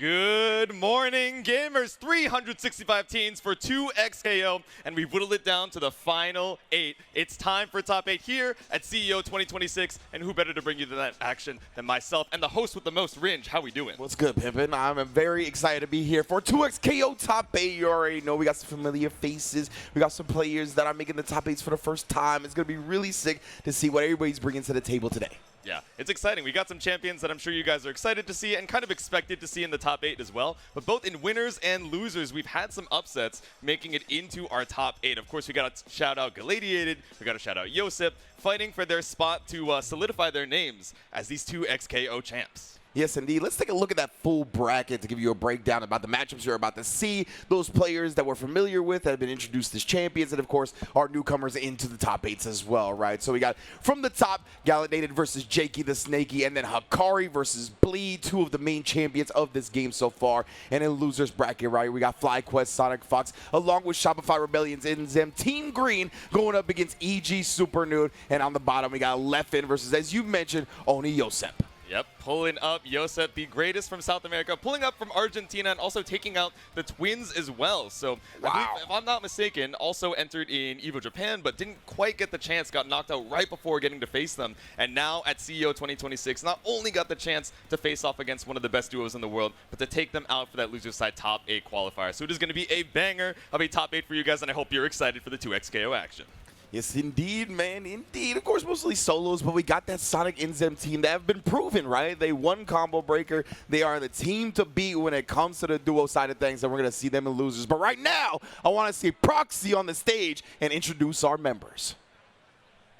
Good morning, gamers. 365 teams for 2 XKO, and we whittled it down to the final 8. It's time for top 8 here at CEO 2026, and who better to bring you to that action than myself and the host with the most, Rynge. How we doing? What's good, Pimpin'? I'm very excited to be here for 2XKO top 8. You already know we got some familiar faces. We got some players that are making the top 8s for the first time. It's going to be really sick to see what everybody's bringing to the table today. Yeah, it's exciting. We got some champions that I'm sure you guys are excited to see and kind of expected to see in the top 8 as well. But both in winners and losers, we've had some upsets making it into our top 8. Of course, we got to shout out Galladiated. We got to shout out Yosep, fighting for their spot to solidify their names as these 2 XKO champs. Yes, indeed. Let's take a look at that full bracket to give you a breakdown about the matchups you're about to see, those players that we're familiar with that have been introduced as champions, and of course, our newcomers into the top 8s as well, right? So we got from the top, Galladiated versus JakeyTheSnakey, and then Hikari versus Bleed, 2 of the main champions of this game so far. And in losers bracket, right, we got FlyQuest, SonicFox, along with Shopify Rebellion's Inzem, Team Green going up against EG Supernoon, and on the bottom, we got Leffen versus, as you mentioned, only Yosep. Yep, pulling up Yosep, the greatest from South America, pulling up from Argentina, and also taking out the twins as well. So, wow. I believe, if I'm not mistaken, also entered in EVO Japan, but didn't quite get the chance, got knocked out right before getting to face them. And now at CEO 2026, not only got the chance to face off against one of the best duos in the world, but to take them out for that loser side top 8 qualifier. So it is going to be a banger of a top 8 for you guys, and I hope you're excited for the 2 XKO action. Yes, indeed, man. Indeed. Of course, mostly solos, but we got that Sonic Inzem team that have been proven, right? They won Combo Breaker. They are the team to beat when it comes to the duo side of things, and we're going to see them in losers. But right now, I want to see ProXY on the stage and introduce our members.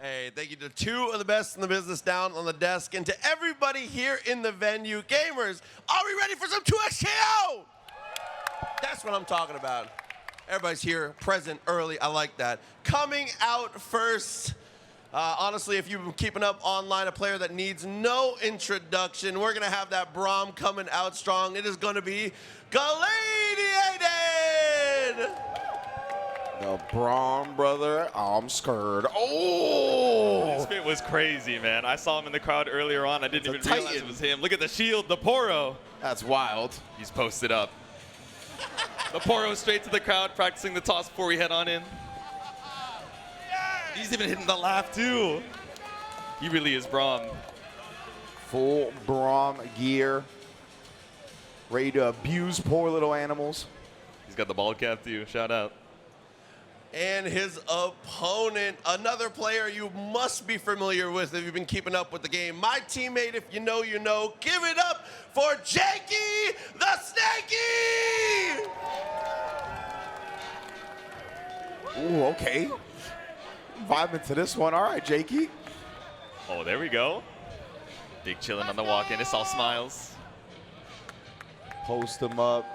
Hey, thank you to 2 of the best in the business down on the desk, and to everybody here in the venue. Gamers, are we ready for some 2XKO? That's what I'm talking about. Everybody's here, present early. I like that. Coming out first, honestly, if you've been keeping up online, a player that needs no introduction, we're going to have that Braum coming out strong. It is going to be Galladiated! The Braum brother, I'm scared. Oh! This bit was crazy, man. I saw him in the crowd earlier on. I didn't even realize it was him. Look at the shield, the Poro. That's wild. He's posted up. The Poro straight to the crowd, practicing the toss before we head on in. He's even hitting the laugh, too. He really is Braum. Full Braum gear. Ready to abuse poor little animals. He's got the ball cap, too. Shout out. And his opponent, another player you must be familiar with if you've been keeping up with the game. My teammate, if you know, you know. Give it up for JakeyTheSnakey! Ooh, okay. Vibing to this one. All right, Jakey. Oh, there we go. Big chillin' on the walk-in. It's all smiles. Post them up.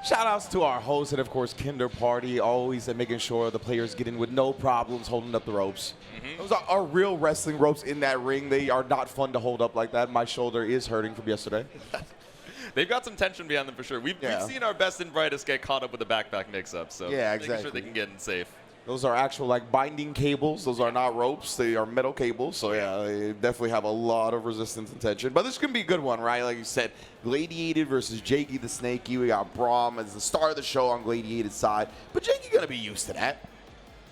Shout outs to our host and, of course, Kinder Party, always making sure the players get in with no problems holding up the ropes. Those are real wrestling ropes in that ring. They are not fun to hold up like that. My shoulder is hurting from yesterday. They've got some tension behind them for sure. We've seen our best and brightest get caught up with the backpack mix-up, so yeah, making sure they can get in safe. Those are actual like binding cables. Those are not ropes. They are metal cables. So yeah, they definitely have a lot of resistance and tension. But this can be a good one, right? Like you said, Gladiated versus JakeyTheSnakey. We got Braum as the star of the show on Gladiated side. But Jakey gonna be used to that.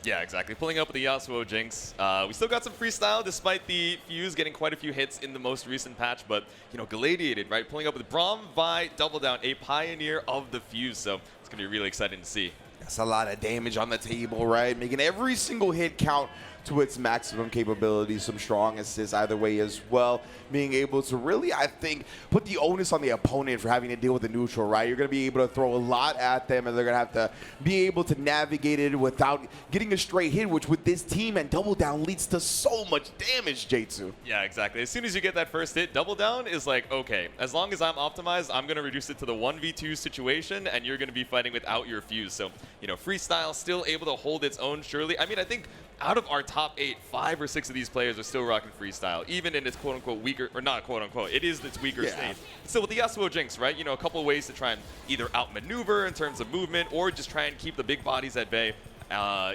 Yeah, exactly. Pulling up with the Yasuo Jinx. We still got some freestyle despite the fuse getting quite a few hits in the most recent patch. But, you know, Galladiated, right? Pulling up with Braum, Vi, Double Down, a pioneer of the fuse. So it's going to be really exciting to see. That's a lot of damage on the table, right? Making every single hit count to its maximum capability. Some strong assists either way as well. Being able to really, I think, put the onus on the opponent for having to deal with the neutral, right? You're going to be able to throw a lot at them, and they're going to have to be able to navigate it without getting a straight hit, which with this team and Double Down leads to so much damage, Jaytsu. Yeah, exactly. As soon as you get that first hit, Double Down is like, okay, as long as I'm optimized, I'm going to reduce it to the 1v2 situation, and you're going to be fighting without your fuse. So, you know, Freestyle still able to hold its own, surely. I mean, I think out of our top 8, 5 or 6 of these players are still rocking Freestyle, even in its quote-unquote weaker, or not quote-unquote, it is its weaker state. So with the Yasuo Jinx, right, you know, a couple of ways to try and either outmaneuver in terms of movement or just try and keep the big bodies at bay.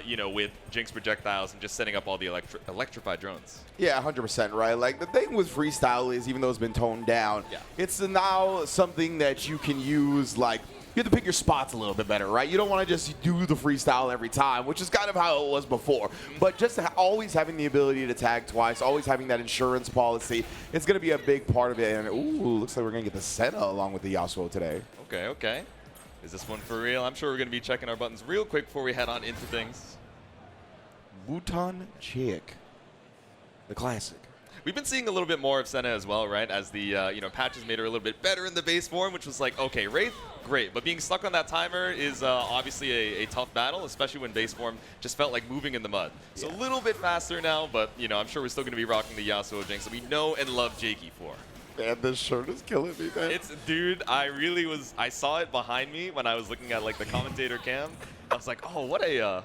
you know, with Jinx projectiles and just setting up all the electrified drones. Yeah, 100%, right? Like, the thing with Freestyle is, even though it's been toned down, it's now something that you can use, like, you have to pick your spots a little bit better, right? You don't want to just do the Freestyle every time, which is kind of how it was before. But just always having the ability to tag twice, always having that insurance policy, it's going to be a big part of it. And, ooh, looks like we're going to get the Senna along with the Yasuo today. Okay, okay. Is this one for real? I'm sure we're going to be checking our buttons real quick before we head on into things. Bhutan Chick, the classic. We've been seeing a little bit more of Senna as well, right? As the you know, patches made her a little bit better in the base form, which was like, okay, Wraith, great. But being stuck on that timer is obviously a tough battle, especially when base form just felt like moving in the mud. So a little bit faster now, but you know, I'm sure we're still going to be rocking the Yasuo Jinx that we know and love Jakey for. Man, this shirt is killing me, man. It's, dude, I saw it behind me when I was looking at like the commentator cam. I was like, oh, what a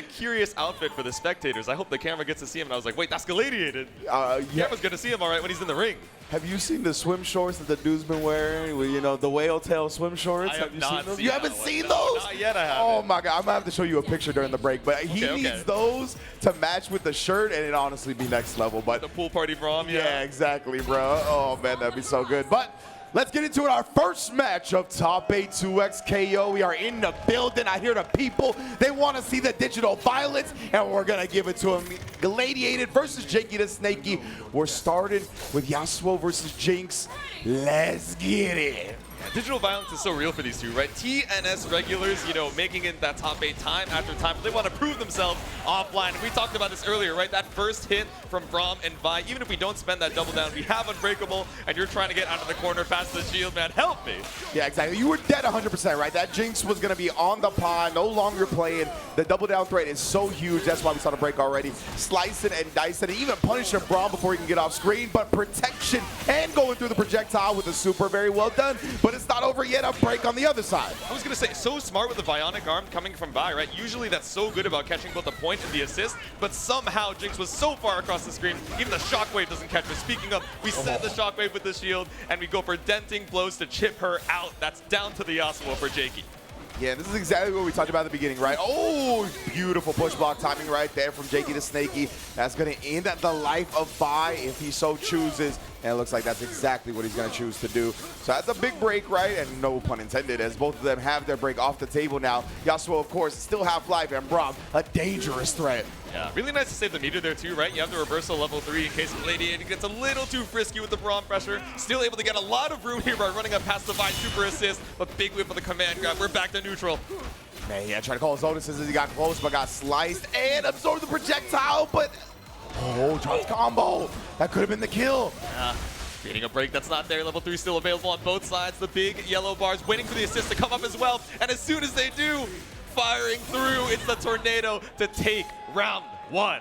curious outfit for the spectators. I hope the camera gets to see him. And I was like, wait, that's Galladiated. Camera's going to see him all right when he's in the ring. Have you seen the swim shorts that the dude's been wearing? With, you know, the whale tail swim shorts? Have you seen those? seen You haven't seen those? No, not yet, I haven't. Oh my God, I'm gonna have to show you a picture during the break. But he needs those to match with the shirt, and it honestly be next level. But the pool party Braum, yeah, exactly, bro. Oh man, that'd be so good. But let's get into it. Our first match of Top 8 2X KO. We are in the building. I hear the people. They want to see the digital violence, and we're going to give it to them. Galladiated versus JakeyTheSnakey. We're starting with Yasuo versus Jinx. Let's get it. Digital violence is so real for these two, right? TNS regulars, you know, making it that top 8 time after time, but they want to prove themselves offline. We talked about this earlier, right? That first hit from Braum and Vi, even if we don't spend that double down, we have Unbreakable, and you're trying to get out of the corner past the shield, man. Help me. Yeah, exactly. You were dead 100%, right? That Jinx was going to be on the pond, no longer playing. The double down threat is so huge. That's why we saw the break already. Slicing and dicing, and even punishing Braum before he can get off screen, but protection and going through the projectile with the super, very well done. But it's not over yet. A break on the other side. I was going to say, so smart with the Bionic Arm coming from Vi, right? Usually that's so good about catching both the point and the assist, but somehow Jinx was so far across the screen, even the Shockwave doesn't catch her. Speaking of, we set the Shockwave with the shield, and we go for denting blows to chip her out. That's down to the Yasuo for Jakey. Yeah, this is exactly what we talked about at the beginning, right? Oh, beautiful push block timing right there from JakeyTheSnakey. That's going to end the life of Vi if he so chooses. And it looks like that's exactly what he's going to choose to do. So that's a big break, right? And no pun intended, as both of them have their break off the table now. Yasuo, of course, still half-life, and Braum, a dangerous threat. Yeah, really nice to save the meter there too, right? You have the reversal level 3 in case Galladiated gets a little too frisky with the Braum pressure. Still able to get a lot of room here by running up past the Vi super assist, but big whip for the command grab. We're back to neutral. Man, yeah, trying to call his notices as he got close, but got sliced and absorbed the projectile, but oh, drops combo. That could have been the kill. Yeah. Getting a break that's not there. Level 3 still available on both sides. The big yellow bars waiting for the assist to come up as well. And as soon as they do, firing through, it's the tornado to take round 1.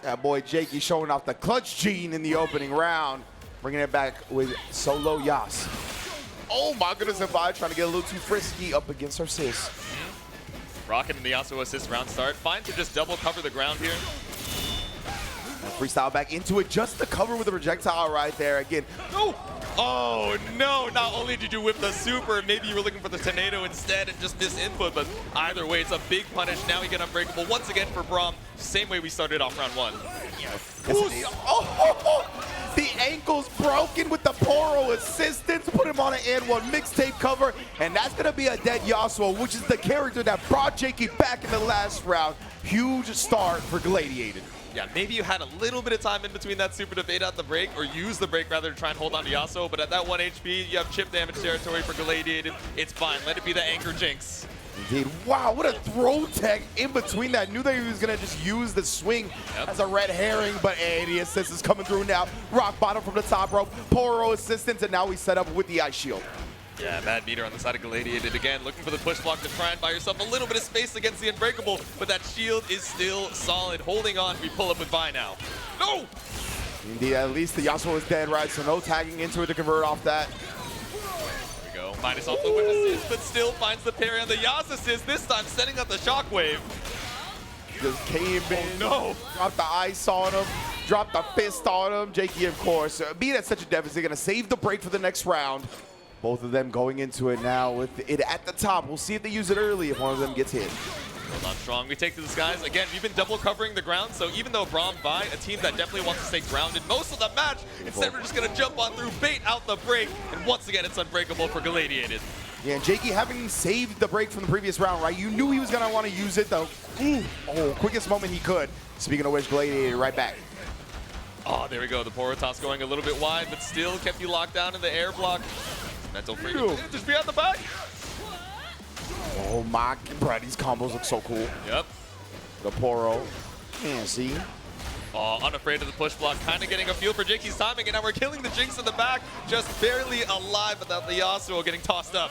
That boy Jakey showing off the clutch gene in the opening round. Bringing it back with solo Yas. Oh my goodness, and Vi trying to get a little too frisky up against her sis. Rocket and the Yasuo assist round start. Fine to just double cover the ground here. And Freestyle back into it just to cover with the projectile right there again. No! Oh no, not only did you whip the super, maybe you were looking for the tornado instead and just miss input, but either way, it's a big punish. Now we get Unbreakable once again for Braum. Same way we started off round 1. The ankle's broken with the Poro assistance. Put him on an N1 mixtape cover, and that's going to be a dead Yasuo, which is the character that brought Jakey back in the last round. Huge start for Galladiated. Yeah, maybe you had a little bit of time in between that super to bait out the break, or use the break rather to try and hold on to Yasuo, but at that 1 HP, you have chip damage territory for Galladiated. It's fine. Let it be the anchor Jinx. Indeed. Wow, what a throw tech in between that. Knew that he was going to just use the swing as a red herring, but hey, the assist is coming through now. Rock bottom from the top rope. Poro assistance, and now we set up with the ice shield. Yeah, mad meter on the side of Galladiated again, looking for the push block to try and buy yourself a little bit of space against the Unbreakable, but that shield is still solid. Holding on, we pull up with Vi now. No! Indeed, at least the Yasuo is dead, right? So no tagging into it to convert off that. There we go. Minus off the whip assist, but still finds the parry on the Yas assist, this time setting up the Shockwave. Just came in, no! Dropped the ice on him, dropped the fist on him. Jakey, of course, being at such a deficit, gonna save the break for the next round. Both of them going into it now with it at the top. We'll see if they use it early if one of them gets hit. Hold on strong. We take to the skies. Again, we've been double covering the ground, so even though Braum Vi, a team that definitely wants to stay grounded most of the match, instead we're just going to jump on through, bait out the break, and once again it's unbreakable for Galladiated. Yeah, and Jakey having saved the break from the previous round, right? You knew he was going to want to use it, though. Quickest moment he could. Speaking of which, Galladiated right back. Oh, there we go. The Poro toss going a little bit wide, but still kept you locked down in the air block. Mental freedom. Just be at the back. Oh my, bro, these combos look so cool. Yep. The Poro. Yeah, see? Oh, unafraid of the push block, kind of getting a feel for Jakey's timing, and now we're killing the Jinx in the back, just barely alive without the Yasuo getting tossed up.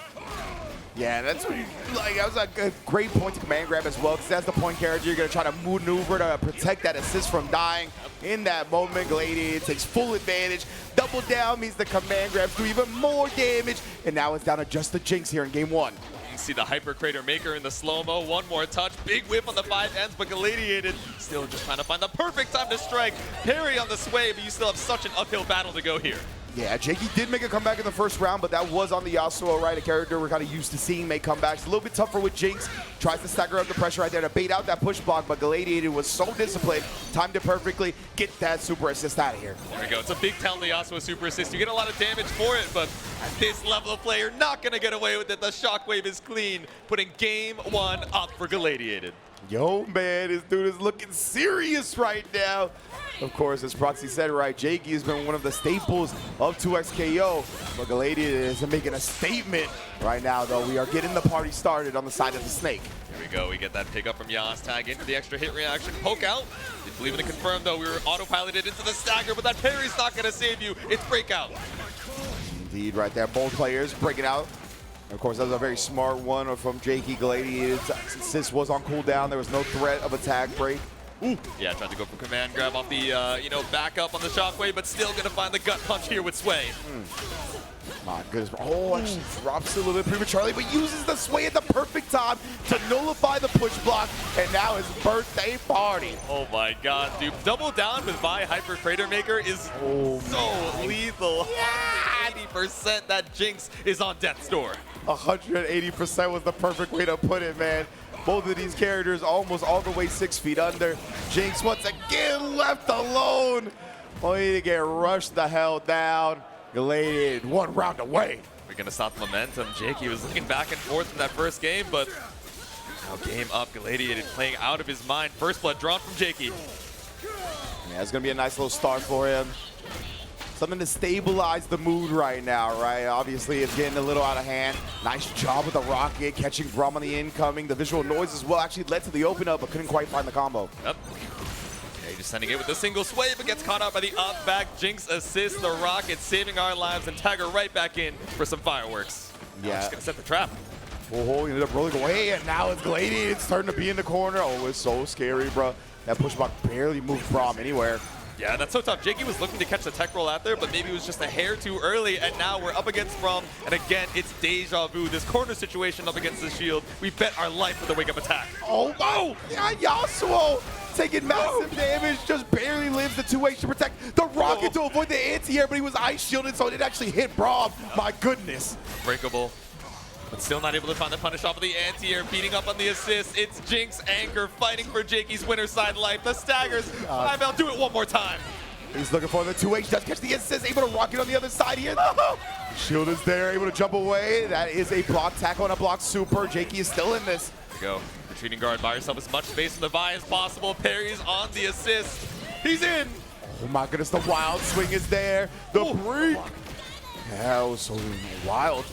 Yeah, that's what that was a great point to command grab as well, because that's the point character you're going to try to maneuver to protect that assist from dying. In that moment, Galladiated takes full advantage. Double down means the command grabs do even more damage, and now it's down to just the Jinx here in game 1. You see the Hyper Crater Maker in the slow-mo, one more touch, big whip on the 5 ends, but Galladiated still just trying to find the perfect time to strike. Parry on the sway, but you still have such an uphill battle to go here. Yeah, Jakey did make a comeback in the first round, but that was on the Yasuo, right? A character we're kind of used to seeing make comebacks. A little bit tougher with Jinx. Tries to stagger up the pressure right there to bait out that push block, but Galladiated was so disciplined, timed it perfectly, get that super assist out of here. There we go. It's a big tell in the Yasuo super assist. You get a lot of damage for it, but at this level of play, you're not going to get away with it. The shockwave is clean, putting game 1 up for Galladiated. Yo, man, this dude is looking serious right now. Of course, as ProXY said, right, Jakey has been one of the staples of 2XKO, but Galladiated is making a statement right now, though. We are getting the party started on the side of the snake. Here we go. We get that pickup from Yas, tag into the extra hit reaction, poke out. Didn't believe in it confirmed, though. We were autopiloted into the stagger, but that parry's not going to save you. It's breakout. Indeed, right there. Both players breaking out. Of course, that was a very smart one from Jakey. Galladiated's assist was on cooldown. There was no threat of attack break. Ooh. Yeah, tried to go for command grab off the, back up on the shockwave, but still going to find the gut punch here with Sway. My goodness. Oh, actually drops it a little bit prematurely, but uses the Sway at the perfect time to nullify the push block, and now his birthday party. Oh my god, dude. Double down with Vi Hyper Crater Maker is so lethal. Yeah! 80% that Jinx is on death's door. 180% was the perfect way to put it, man. Both of these characters almost all the way 6 feet under. Jinx once again left alone. Only to get rushed the hell down. Galladiated 1 round away. We're going to stop the momentum. Jakey was looking back and forth in that first game, but now game up. Galladiated playing out of his mind. First blood drawn from Jakey. Yeah, it's going to be a nice little start for him. Something to stabilize the mood right now, right? Obviously, it's getting a little out of hand. Nice job with the rocket, catching Braum on the incoming. The visual noise as well actually led to the open up, but couldn't quite find the combo. Yep. Okay, just sending it with a single sway, but gets caught out by the up back. Jinx assists the rocket, saving our lives, and tag her right back in for some fireworks. Yeah. Just gonna set the trap. Oh, he ended up rolling away, and now it's Galladiated. It's starting to be in the corner. Oh, it's so scary, bro. That push block barely moved Braum anywhere. Yeah, that's so tough. Jakey was looking to catch the tech roll out there, but maybe it was just a hair too early, and now we're up against Braum, and again, it's deja vu. This corner situation up against the shield. We bet our life for the wake-up attack. Oh, yeah, Yasuo taking massive damage, just barely lives the 2H to protect the rocket to avoid the anti-air, but he was ice shielded, so it didn't actually hit Braum. My goodness. Breakable. But still not able to find the punish off of the anti-air, beating up on the assist. It's Jinx Anchor fighting for Jakey's winner side life. The staggers. I'll do it one more time. He's looking for the 2H, does catch the assist, able to rocket on the other side here. Shield is there, able to jump away. That is a block tackle and a block super. Jakey is still in this. There you go. Retreating guard, buy yourself as much space in the Vi as possible. Parries on the assist. He's in. Oh my goodness, the wild swing is there. The break. That was so wild.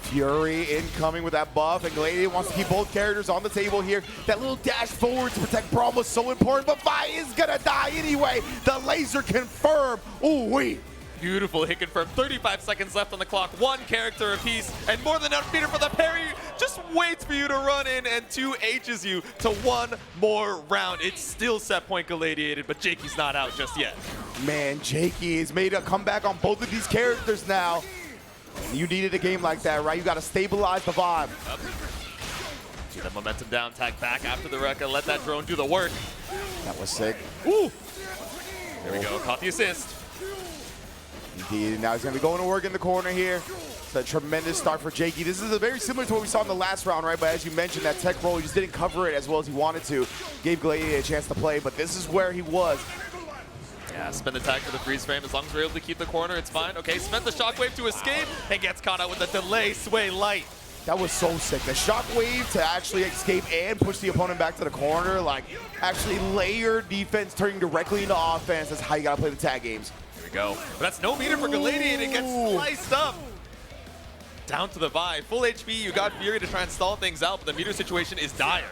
Fury incoming with that buff, and Galladiated wants to keep both characters on the table here. That little dash forward to protect Braum was so important, but Vi is gonna die anyway. The laser confirm. Ooh-wee. Beautiful hit confirmed. 35 seconds left on the clock. 1 character apiece, and more than enough meter for the parry. Just waits for you to run in and 2Hs you to 1 more round. It's still set point Galladiated, but Jakey's not out just yet. Man, Jakey has made a comeback on both of these characters now. You needed a game like that, right? You got to stabilize the vibe. Yep. See that momentum down, tag back after the Rekka, let that drone do the work. That was sick. Ooh! There we go, caught the assist. Indeed, now he's going to be going to work in the corner here. It's a tremendous start for Jakey. This is very similar to what we saw in the last round, right? But as you mentioned, that tech roll, he just didn't cover it as well as he wanted to. Gave Galladiated a chance to play, but this is where he was. Yeah, spend the tag for the freeze frame. As long as we're able to keep the corner, it's fine. Okay, spent the shockwave to escape and gets caught out with a delay sway light. That was so sick. The shockwave to actually escape and push the opponent back to the corner, like actually layer defense turning directly into offense. That's how you gotta play the tag games. Here we go. But that's no meter for Galladiated. It gets sliced up. Down to the Vi. Full HP, you got Fury to try and stall things out, but the meter situation is dire.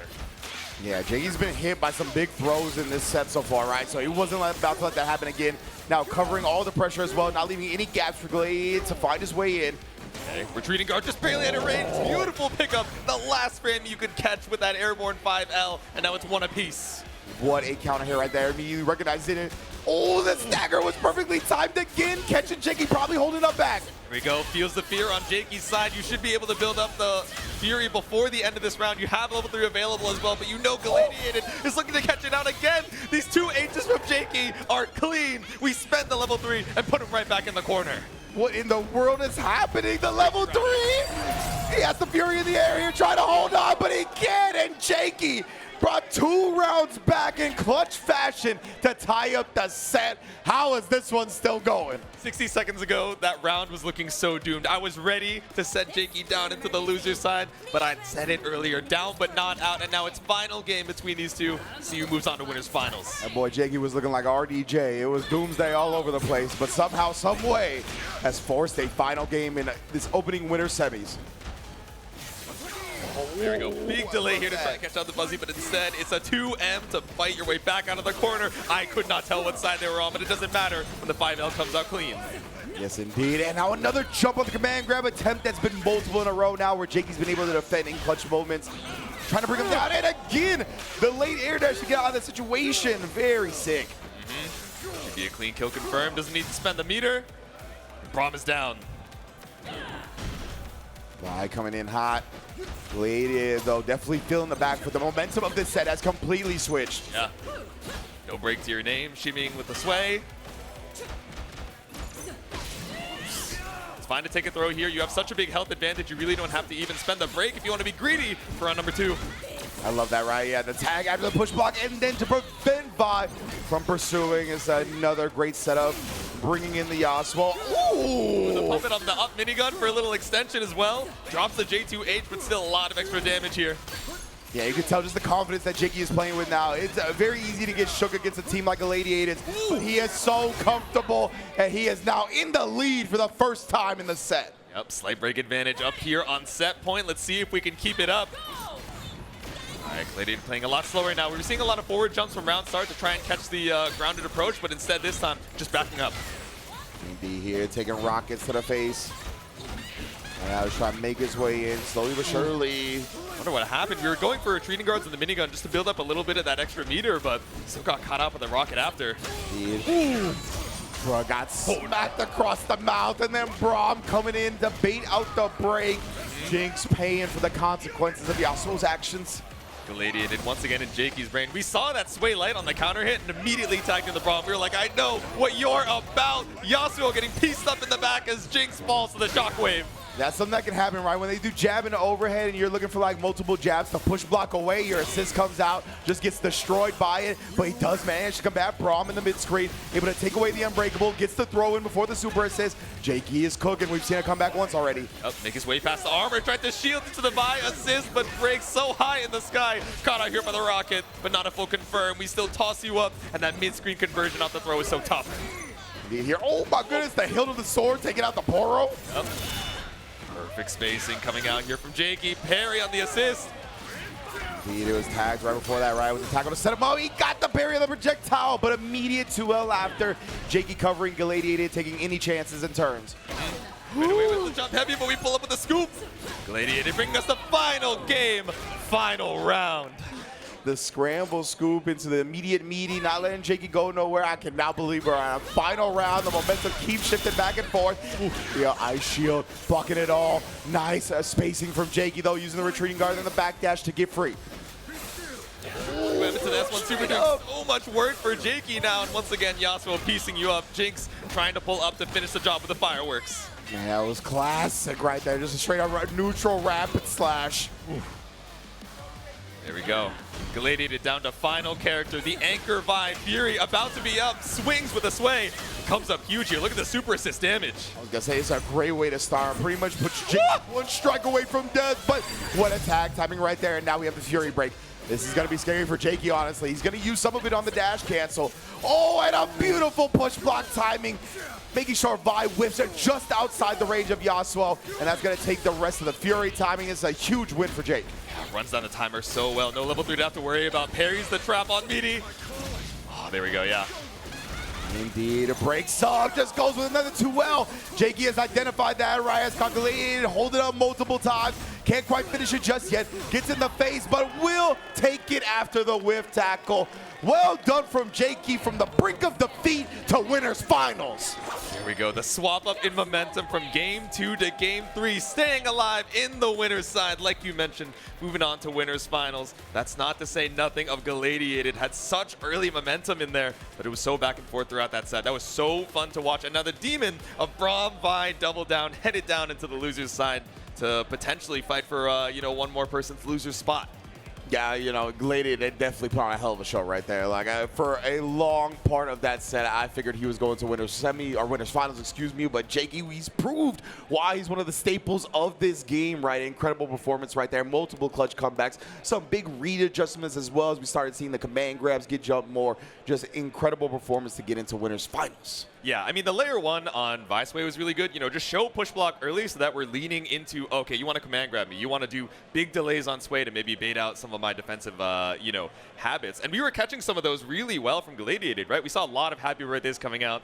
Yeah, Jakey's been hit by some big throws in this set so far, right? So he wasn't about to let that happen again. Now covering all the pressure as well, not leaving any gaps for Galladiated to find his way in. Okay, retreating guard just barely out of range. Beautiful pickup. The last frame you could catch with that airborne 5L, and now it's one apiece. What a counter hit right there. Immediately recognized it. Oh, the stagger was perfectly timed again. Catching Jakey, probably holding up back. Here we go. Feels the fear on Jakey's side. You should be able to build up the Fury before the end of this round. You have level 3 available as well, but you know Galladiated is looking to catch it out again. These 2 H's from Jakey are clean. We spent the level 3 and put him right back in the corner. What in the world is happening? The level 3? He has the Fury in the air here trying to hold on, but he can't. And Jakey brought 2 rounds back in clutch fashion to tie up the set. How is this one still going? 60 seconds ago, that round was looking so doomed. I was ready to set Jakey down into the loser side, but I said it earlier, down but not out, and now it's final game between these two. See who moves on to winners finals. That boy Jakey was looking like RDJ. It was doomsday all over the place, but somehow, some way, has forced a final game in this opening winner semis. There we go. Big delay here to try and catch out the Fuzzy, but instead it's a 2M to fight your way back out of the corner. I could not tell what side they were on, but it doesn't matter when the 5L comes out clean. Yes, indeed. And now another jump on the command grab attempt that's been multiple in a row now where Jakey's been able to defend in clutch moments. Trying to bring him down. And again, the late air dash to get out of the situation. Very sick. Should be a clean kill confirmed. Doesn't need to spend the meter. Braum is down. Vi coming in hot. Galladiated, though, definitely feeling the back, but the momentum of this set has completely switched. Yeah. No break to your name. Shimmying with the sway. It's fine to take a throw here. You have such a big health advantage, you really don't have to even spend the break if you want to be greedy for round number 2. I love that, right? Yeah, the tag after the push block, and then to prevent Vi from pursuing is another great setup. Bringing in the Yasuo. Ooh! The puppet on the up minigun for a little extension as well. Drops the J2H, but still a lot of extra damage here. Yeah, you can tell just the confidence that Jakey is playing with now. It's very easy to get shook against a team like Galladiated, but he is so comfortable, and he is now in the lead for the first time in the set. Yep, slight break advantage up here on set point. Let's see if we can keep it up. All right, Galladiated playing a lot slower now. We were seeing a lot of forward jumps from round start to try and catch the grounded approach, but instead this time, just backing up. D here taking rockets to the face. And now he's trying to make his way in slowly but surely. I wonder what happened. We were going for retreating guards in the minigun just to build up a little bit of that extra meter, but still got caught up with the rocket after. Bro got smacked across the mouth, and then Braum coming in to bait out the break. Jinx paying for the consequences of Yasuo's actions. Galladiated once again in Jakey's brain. We saw that sway light on the counter hit and immediately tagged in the Braum. We were like, I know what you're about. Yasuo getting pieced up in the back as Jinx falls to the shockwave. That's something that can happen, right? When they do jab into overhead and you're looking for like multiple jabs to push block away, your assist comes out, just gets destroyed by it, but he does manage to combat Braum in the mid-screen, able to take away the unbreakable, gets the throw in before the super assist. Jakey is cooking. We've seen it come back once already. Make his way past the armor, tried to shield into the Vi assist, but breaks so high in the sky. Caught out here by the rocket, but not a full confirm. We still toss you up, and that mid-screen conversion off the throw is so tough. Indeed here. Oh my goodness, the hilt of the sword taking out the Poro. Yep. Perfect spacing coming out here from Jakey. Parry on the assist. Indeed, it was tagged right before that, right? It was a tackle to set him up. He got the parry of the projectile, but immediate 2L after. Jakey covering Galladiated, taking any chances and turns. Ran away with the jump heavy, but we pull up with the scoop. Galladiated bringing us the final game, final round. The scramble scoop into the immediate meaty, not letting Jakey go nowhere. I cannot believe we're on a final round. The momentum keeps shifting back and forth. Yeah, ice shield, blocking it all. Nice spacing from Jakey, though, using the retreating guard and the backdash to get free. We went into the this one. Supernoon, so much work for Jakey now. And once again, Yasuo piecing you up. Jinx trying to pull up to finish the job with the fireworks. Man, that was classic right there. Just a straight up neutral rapid slash. There we go. Galladiated down to final character. The anchor vibe. Fury about to be up. Swings with a sway. Comes up huge here. Look at the super assist damage. I was going to say, it's a great way to start. Pretty much puts Jinx one strike away from death. But what a tag timing right there. And now we have the Fury break. This is going to be scary for Jakey, honestly. He's going to use some of it on the dash cancel. Oh, and a beautiful push block timing. Making sure Vi whiffs it just outside the range of Yasuo. And that's going to take the rest of the Fury timing. It's a huge win for Jake. Runs down the timer so well. No level 3 to have to worry about. Parries the trap on Meaty. Oh, there we go, yeah. Indeed, a break song just goes with another too well. Jakey has identified that right as calculated, hold it up multiple times. Can't quite finish it just yet. Gets in the face, but will take it after the whiff tackle. Well done from Jakey from the brink of defeat to winners finals. There we go. The swap up in momentum from game 2 to game 3. Staying alive in the winner's side, like you mentioned. Moving on to winners finals. That's not to say nothing of Galladiated. Had such early momentum in there, but it was so back and forth throughout that set. That was so fun to watch. Another demon of Braum, Vi, double down, headed down into the loser's side to potentially fight for, one more person's loser's spot. Yeah, Galladiated definitely put on a hell of a show right there. Like, for a long part of that set, I figured he was going to winners finals, excuse me. But Jakey, he's proved why he's one of the staples of this game, right? Incredible performance right there. Multiple clutch comebacks. Some big read adjustments as well as we started seeing the command grabs get jumped more. Just incredible performance to get into winners finals. Yeah, I mean, the layer 1 on Viceway was really good. Just show push block early so that we're leaning into, okay, you want to command grab me. You want to do big delays on Sway to maybe bait out some of my defensive, habits. And we were catching some of those really well from Galladiated, right? We saw a lot of happy birthdays coming out,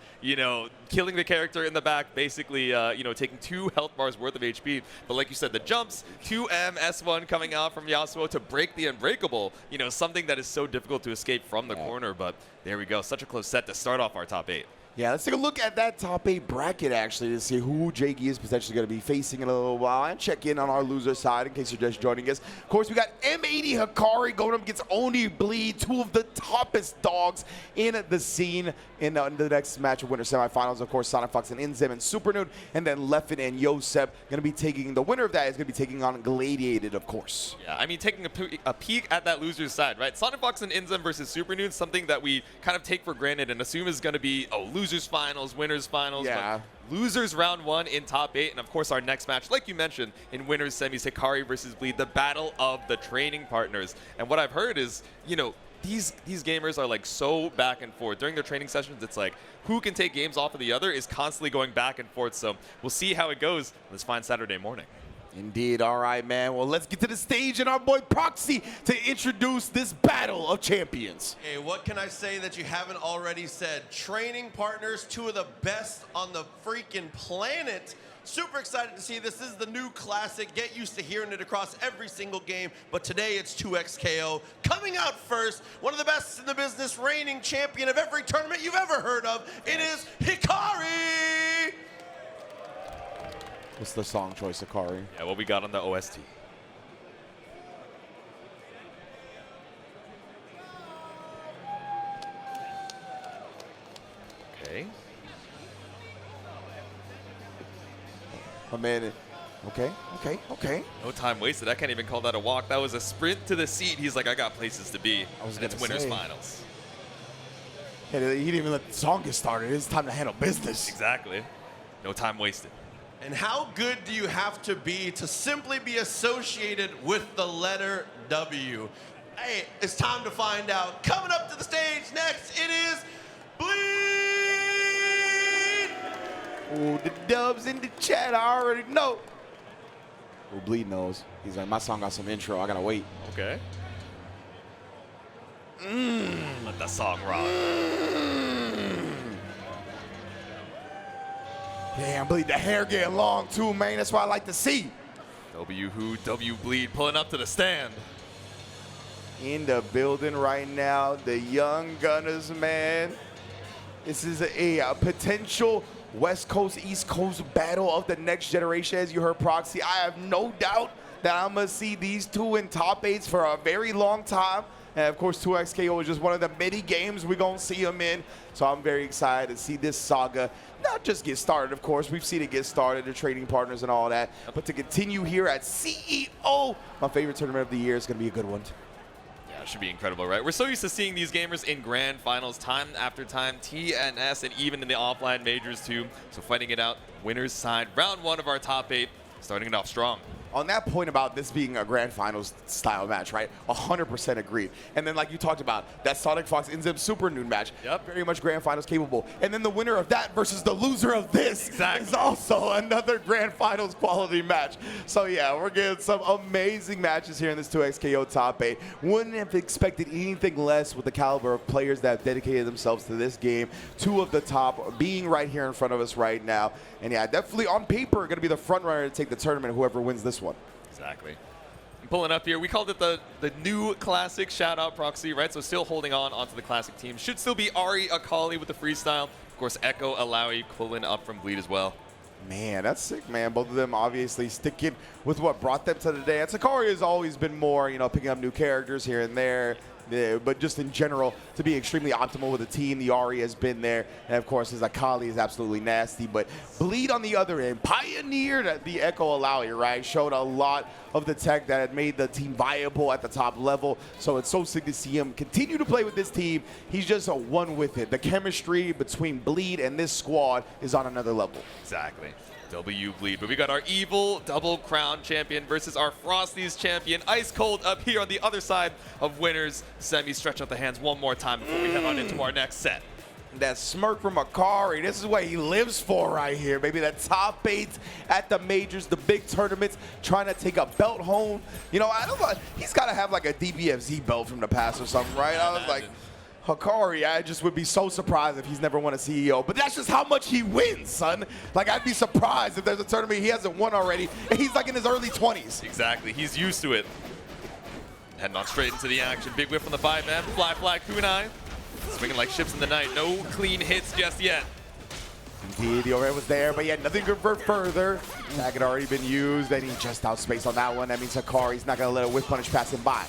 killing the character in the back, basically, taking 2 health bars worth of HP. But like you said, the jumps, 2M, S1 coming out from Yasuo to break the unbreakable, something that is so difficult to escape from the corner. But there we go. Such a close set to start off our top 8. Yeah, let's take a look at that top 8 bracket, actually, to see who Jakey is potentially going to be facing in a little while and check in on our loser side in case you're just joining us. Of course, we got M80 Hikari going up against Oni Bleed, 2 of the toppest dogs in the scene in the next match of winter semifinals. Of course, SonicFox and Inzem and Supernoon, and then Leffen and Yosep going to be taking, the winner of that is going to be taking on Galladiated, of course. Yeah, I mean, taking a peek at that loser's side, right? SonicFox and Inzem versus Supernoon, something that we kind of take for granted and assume is going to be, losers finals, winners finals. Yeah. But losers round 1 in top 8, and of course our next match, like you mentioned, in winners semis, Hikari versus Bleed, the battle of the training partners. And what I've heard is, these gamers are like so back and forth. During their training sessions, it's like who can take games off of the other is constantly going back and forth. So we'll see how it goes on this fine Saturday morning. Indeed. All right, man. Well, let's get to the stage and our boy ProXY to introduce this battle of champions. Hey, what can I say that you haven't already said? Training partners, 2 of the best on the freaking planet. Super excited to see this. This is the new classic. Get used to hearing it across every single game. But today it's 2XKO. Coming out first, one of the best in the business, reigning champion of every tournament you've ever heard of. It is Hikari. What's the song choice, Akari? Yeah, what we got on the OST. Okay. Oh, man. Okay. No time wasted. I can't even call that a walk. That was a sprint to the seat. He's like, I got places to be. And it's winners finals. Hey, he didn't even let the song get started. It's time to handle business. Exactly. No time wasted. And how good do you have to be to simply be associated with the letter W? Hey, it's time to find out. Coming up to the stage next, it is Bleed! Oh, the dubs in the chat, I already know. Oh, Bleed knows. He's like, my song got some intro, I gotta wait. Okay. Let the song rock. Damn, Bleed, the hair getting long too, man. That's what I like to see. W who, W Bleed, pulling up to the stand. In the building right now, the young gunners, man. This is a potential West Coast, East Coast battle of the next generation, as you heard ProXY. I have no doubt that I'm going to see these 2 in top 8s for a very long time. And of course, 2XKO is just one of the many games we're going to see him in. So I'm very excited to see this saga not just get started, of course. We've seen it get started, the trading partners and all that. But to continue here at CEO, my favorite tournament of the year, is going to be a good one. It should be incredible, right? We're so used to seeing these gamers in grand finals time after time, TNS, and even in the offline majors too. So fighting it out, winner's side, round 1 of our top 8, starting it off strong. On that point about this being a grand finals style match, right? 100% agreed. And then like you talked about, that SonicFox Inzem Supernoon match, very much grand finals capable. And then the winner of that versus the loser of this is also another grand finals quality match. So yeah, we're getting some amazing matches here in this 2XKO top 8. Wouldn't have expected anything less with the caliber of players that have dedicated themselves to this game. 2 of the top being right here in front of us right now. And yeah, definitely on paper, going to be the front runner to take the tournament, whoever wins this one. Exactly. I'm pulling up here. We called it the new classic. Shout out ProXY, right? So still holding onto the classic team. Should still be Ahri, Akali with the freestyle. Of course, Ekko, Illaoi pulling up from Bleed as well. Man, that's sick, man. Both of them obviously sticking with what brought them to the dance. Hikari has always been more, you know, picking up new characters here and there. Yeah, but just in general, to be extremely optimal with the team, the Ahri has been there. And of course, his Akali is absolutely nasty. But Bleed on the other end, pioneered the Ekko Illaoi, right? Showed a lot of the tech that had made the team viable at the top level. So it's so sick to see him continue to play with this team. He's just a one with it. The chemistry between Bleed and this squad is on another level. Exactly. W Bleed, but we got our evil double crown champion versus our Frosties champion. Ice cold up here on the other side of winners. Semi, stretch out the hands one more time before we head on into our next set. That smirk from Hikari, this is what he lives for right here. Maybe that top 8 at the majors, the big tournaments, trying to take a belt home. You know, I don't know, he's got to have like a DBFZ belt from the past or something, right? I was like, Hikari, I just would be so surprised if he's never won a CEO. But that's just how much he wins, son. Like, I'd be surprised if there's a tournament he hasn't won already, and he's like in his early 20s. Exactly. He's used to it. Heading on straight into the action. Big whip from the 5-man. Fly kunai. Swinging like ships in the night. No clean hits just yet. Indeed, the overhead was there, but yet nothing good for further. Tag had already been used, and he just outspaced on that one. That means Hikari's not going to let a whip punish pass him by.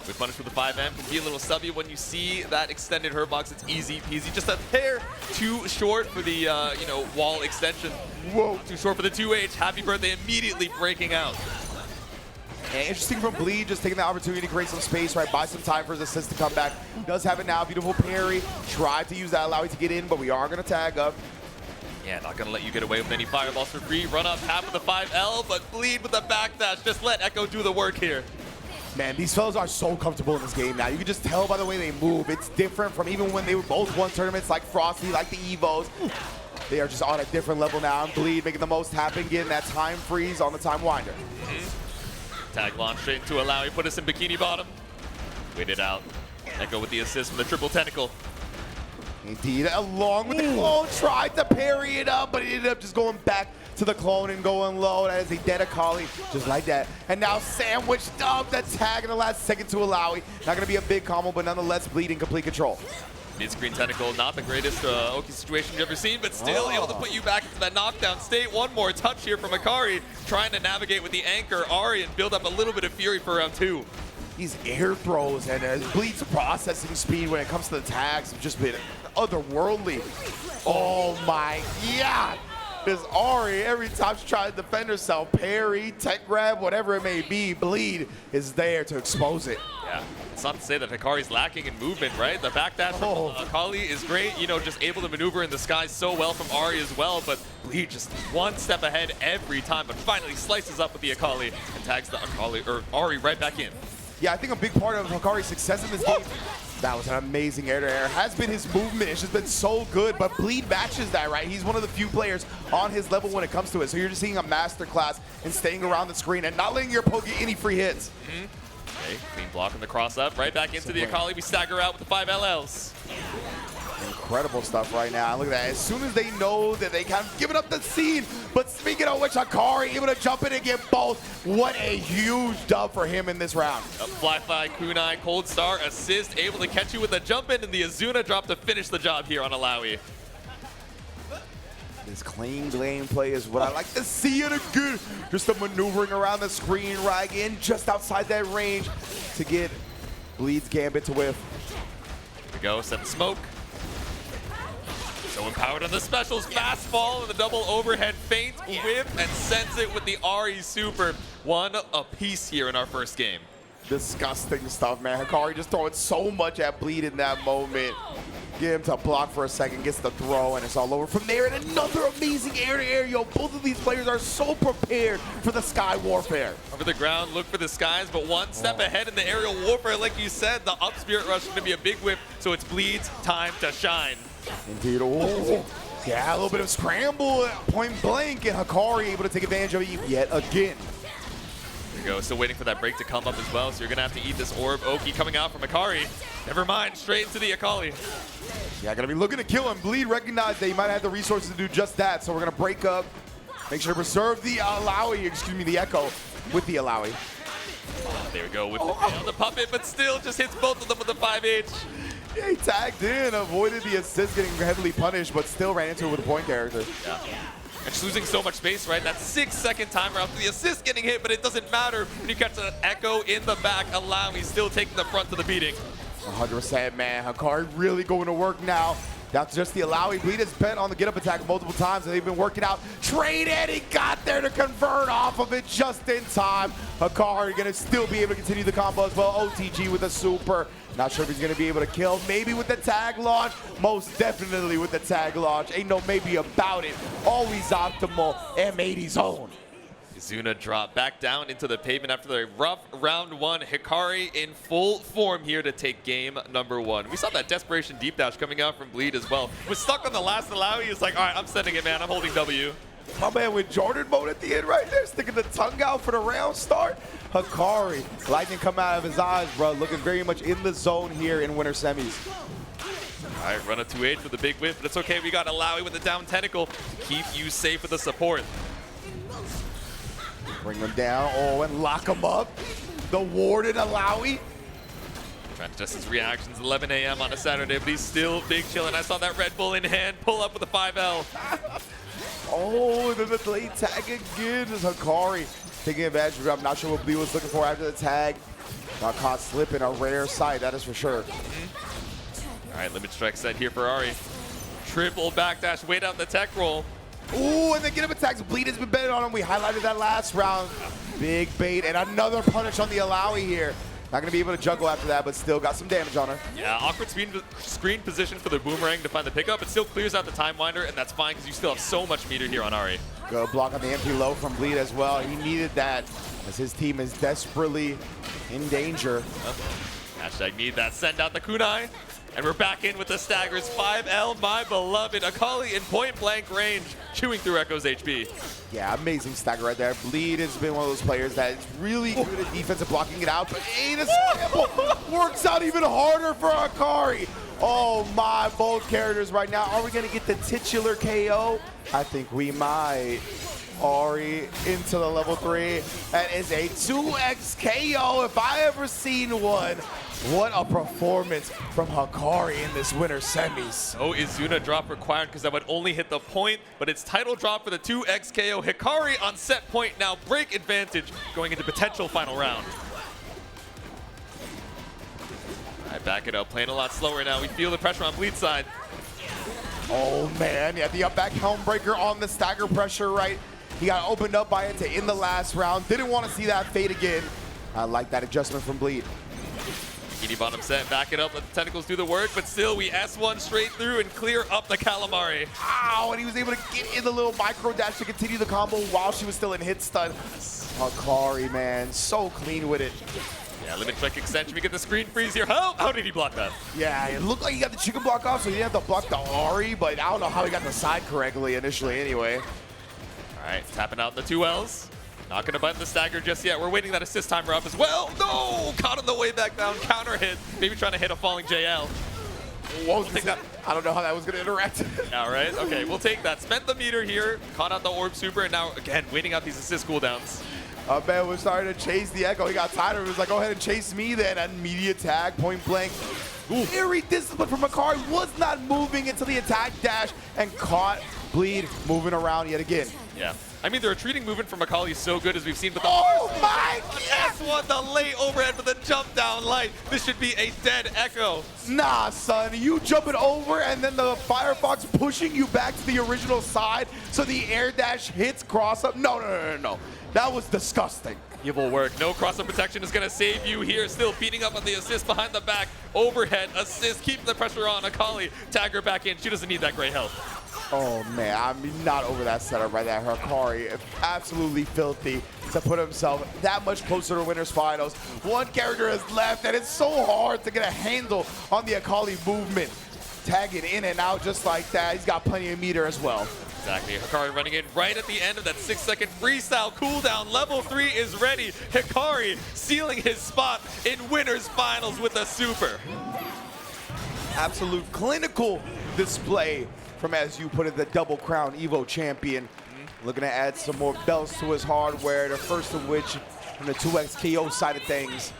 Whip punish with the 5-man can be a little subby when you see that extended hurt box. It's easy peasy. Just a hair too short for the you know, wall extension. Whoa, too short for the 2H. Happy birthday immediately breaking out. And interesting from Bleed, just taking the opportunity to create some space, right? Buy some time for his assist to come back. Does have it now. Beautiful parry. Tried to use that Illaoi to get in, but we are going to tag up. Yeah, not going to let you get away with any fireballs for free. Run up half of the 5L, but Bleed with the backdash. Just let Ekko do the work here. Man, these fellas are so comfortable in this game now. You can just tell by the way they move. It's different from even when they were both won tournaments like Frosty, like the Evos. They are just on a different level now. And Bleed making the most happen, getting that time freeze on the time winder. Tag launch straight into Illaoi, put us in bikini bottom. Wait it out. Ekko with the assist from the triple tentacle. Indeed, along with the clone, tried to parry it up, but he ended up just going back to the clone and going low. That is a dead Akali, just like that. And now sandwiched up that tag in the last second to Illaoi. Not going to be a big combo, but nonetheless, Bleed in complete control. Mid-screen tentacle, not the greatest Oki situation you've ever seen, but still able to put you back into that knockdown state. One more touch here from Hikari, trying to navigate with the anchor Ahri and build up a little bit of fury for round 2. These air throws and Bleed's processing speed when it comes to the tags have just been otherworldly. Oh my God. This Ahri, every time she tries to defend herself, parry, tech grab, whatever it may be, Bleed is there to expose it. Yeah, it's not to say that Hikari's lacking in movement, right? The backdash from Akali is great, you know, just able to maneuver in the sky so well from Ahri as well, but Bleed just one step ahead every time, but finally slices up with the Akali and tags the Ahri right back in. Yeah, I think a big part of Hikari's success in this game, that was an amazing air-to-air, has been his movement. It's just been so good, but Bleed matches that, right? He's one of the few players on his level when it comes to it. So you're just seeing a masterclass in staying around the screen and not letting your opponent get any free hits. Okay, clean block on the cross up, right back into the Akali. We stagger out with the 5 LLs. Incredible stuff right now. Look at that. As soon as they know that they kind of given up the scene, but speaking of which, Hikari able to jump in and get both. What a huge dub for him in this round. Fly kunai, cold star assist, able to catch you with a jump in, and the Azuna drop to finish the job here on Illaoi. This clean lane play is what I like to see in a good, just the maneuvering around the screen, right in just outside that range to get Bleeds Gambit to whiff. Here we go, set the smoke. So empowered on the specials, fastball and the double overhead feint, whip, and sends it with the Ahri super. One apiece here in our first game. Disgusting stuff, man. Hikari just throwing so much at Bleed in that moment. Get him to block for a second, gets the throw, and it's all over. From there, and another amazing air-to-air. Yo, both of these players are so prepared for the sky warfare. Over the ground, look for the skies, but one step ahead in the aerial warfare. Like you said, the up spirit rush is going to be a big whip, so it's Bleed's time to shine. Indeed. Oh, yeah, a little bit of scramble at point blank, and Hikari able to take advantage of it yet again. There you go, still waiting for that break to come up as well, so you're going to have to eat this orb. Oki coming out from Hikari. Never mind, straight into the Akali. Yeah, gonna be looking to kill him. Bleed recognized that he might have the resources to do just that, so we're gonna break up, make sure to preserve the Illaoi, excuse me, the Ekko with the Illaoi. There we go, with the puppet, but still just hits both of them with the 5H. Yeah, he tagged in, avoided the assist getting heavily punished, but still ran into it with a point character. Yeah. And just losing so much space, right? That 6-second timer after the assist getting hit, but it doesn't matter when you catch an Ekko in the back. Illaoi still taking the front to the beating. 100%, man. Hikari really going to work now. That's just the Illaoi. Bleed has been on the get-up attack multiple times, and they've been working out. Traded, he got there to convert off of it just in time. Hikari going to still be able to continue the combo as well. OTG with a super. Not sure if he's going to be able to kill. Maybe with the tag launch. Most definitely with the tag launch. Ain't no maybe about it. Always optimal. M80's own. Zuna dropped back down into the pavement after the rough round one. Hikari in full form here to take game number one. We saw that desperation deep dash coming out from Bleed as well. Was stuck on the last Illaoi. He was like, all right, I'm sending it, man. I'm holding W. My man with Jordan mode at the end right there, sticking the tongue out for the round start. Hikari, lightning come out of his eyes, bro. Looking very much in the zone here in winter semis. All right, run a 2H with a big whiff, but it's okay. We got Illaoi with the down tentacle to keep you safe with the support. Bring him down, oh, and lock him up. The warded Illaoi. Trying to adjust his reactions, 11 a.m. on a Saturday, but he's still big chilling. I saw that Red Bull in hand, pull up with a 5L. Oh, and then the late tag again is Hikari taking advantage of it. I'm not sure what Bleed was looking for after the tag. Got caught slipping, a rare sight, that is for sure. All right, limit strike set here for Ahri. Triple backdash, wait out the tech roll. Ooh, and the get-up attacks. Bleed has been betting on him. We highlighted that last round. Big bait, and another punish on the Illaoi here. Not going to be able to juggle after that, but still got some damage on her. Yeah, awkward screen position for the boomerang to find the pickup. It still clears out the time winder, and that's fine because you still have so much meter here on Ahri. Good block on the MP low from Bleed as well. He needed that as his team is desperately in danger. Hashtag need that. Send out the kunai. And we're back in with the staggers. 5L, my beloved. Akali in point-blank range, chewing through Ekko's HP. Yeah, amazing stagger right there. Bleed has been one of those players that is really good at defensive blocking it out, but the scramble works out even harder for Hikari. Oh my, both characters right now. Are we going to get the titular KO? I think we might. Ahri into the level 3. That is a 2x KO if I ever seen one. What a performance from Hikari in this winter semis. Oh, is Zuna drop required because that would only hit the point, but it's title drop for the 2x KO. Hikari on set point now, break advantage going into potential final round. All right, back it up, playing a lot slower now. We feel the pressure on Bleed's side. Oh man, yeah, the up back helm breaker on the stagger pressure, right? He got opened up by it to end the last round. Didn't want to see that fade again. I like that adjustment from Bleed. Bikini bottom set, back it up, let the tentacles do the work, but still we S1 straight through and clear up the calamari. Ow, and he was able to get in the little micro dash to continue the combo while she was still in hit stun. Hikari, man, so clean with it. Yeah, limit strike extension, we get the screen freeze here. How did he block that? Yeah, it looked like he got the chicken block off, so he didn't have to block the Ahri, but I don't know how he got the side correctly initially anyway. All right, tapping out the 2Ls. Not going to button the stagger just yet. We're waiting that assist timer up as well. No! Caught on the way back down. Counter hit. Maybe trying to hit a falling JL. We'll take that. I don't know how that was going to interact. All right. Okay, we'll take that. Spent the meter here. Caught out the orb super. And now, again, waiting out these assist cooldowns. Man was starting to chase the Ekko. He got tired of it. He was like, go ahead and chase me then. And immediate tag, point blank. Ooh. Very disciplined from Hikari. Was not moving into the attack dash and caught Bleed moving around yet again. Yeah. I mean, the retreating movement from Akali is so good as we've seen, but the oh my S1 want the late overhead for the jump down light. This should be a dead Ekko. Nah, son, you jumping over and then the Firefox pushing you back to the original side so the air dash hits cross up. No. That was disgusting. Evil work. No cross-up protection is going to save you here. Still beating up on the assist behind the back. Overhead assist, keeping the pressure on. Akali, tag her back in. She doesn't need that great health. Oh, man, I'm not over that setup right there. Hikari, absolutely filthy to put himself that much closer to winners finals. One character is left, and it's so hard to get a handle on the Akali movement. Tagging in and out just like that. He's got plenty of meter as well. Exactly. Hikari running in right at the end of that 6-second freestyle cooldown. Level 3 is ready. Hikari sealing his spot in winners finals with a super. Absolute clinical display from, as you put it, the double crown Evo champion. Looking to add some more belts to his hardware, the first of which from the 2x KO side of things.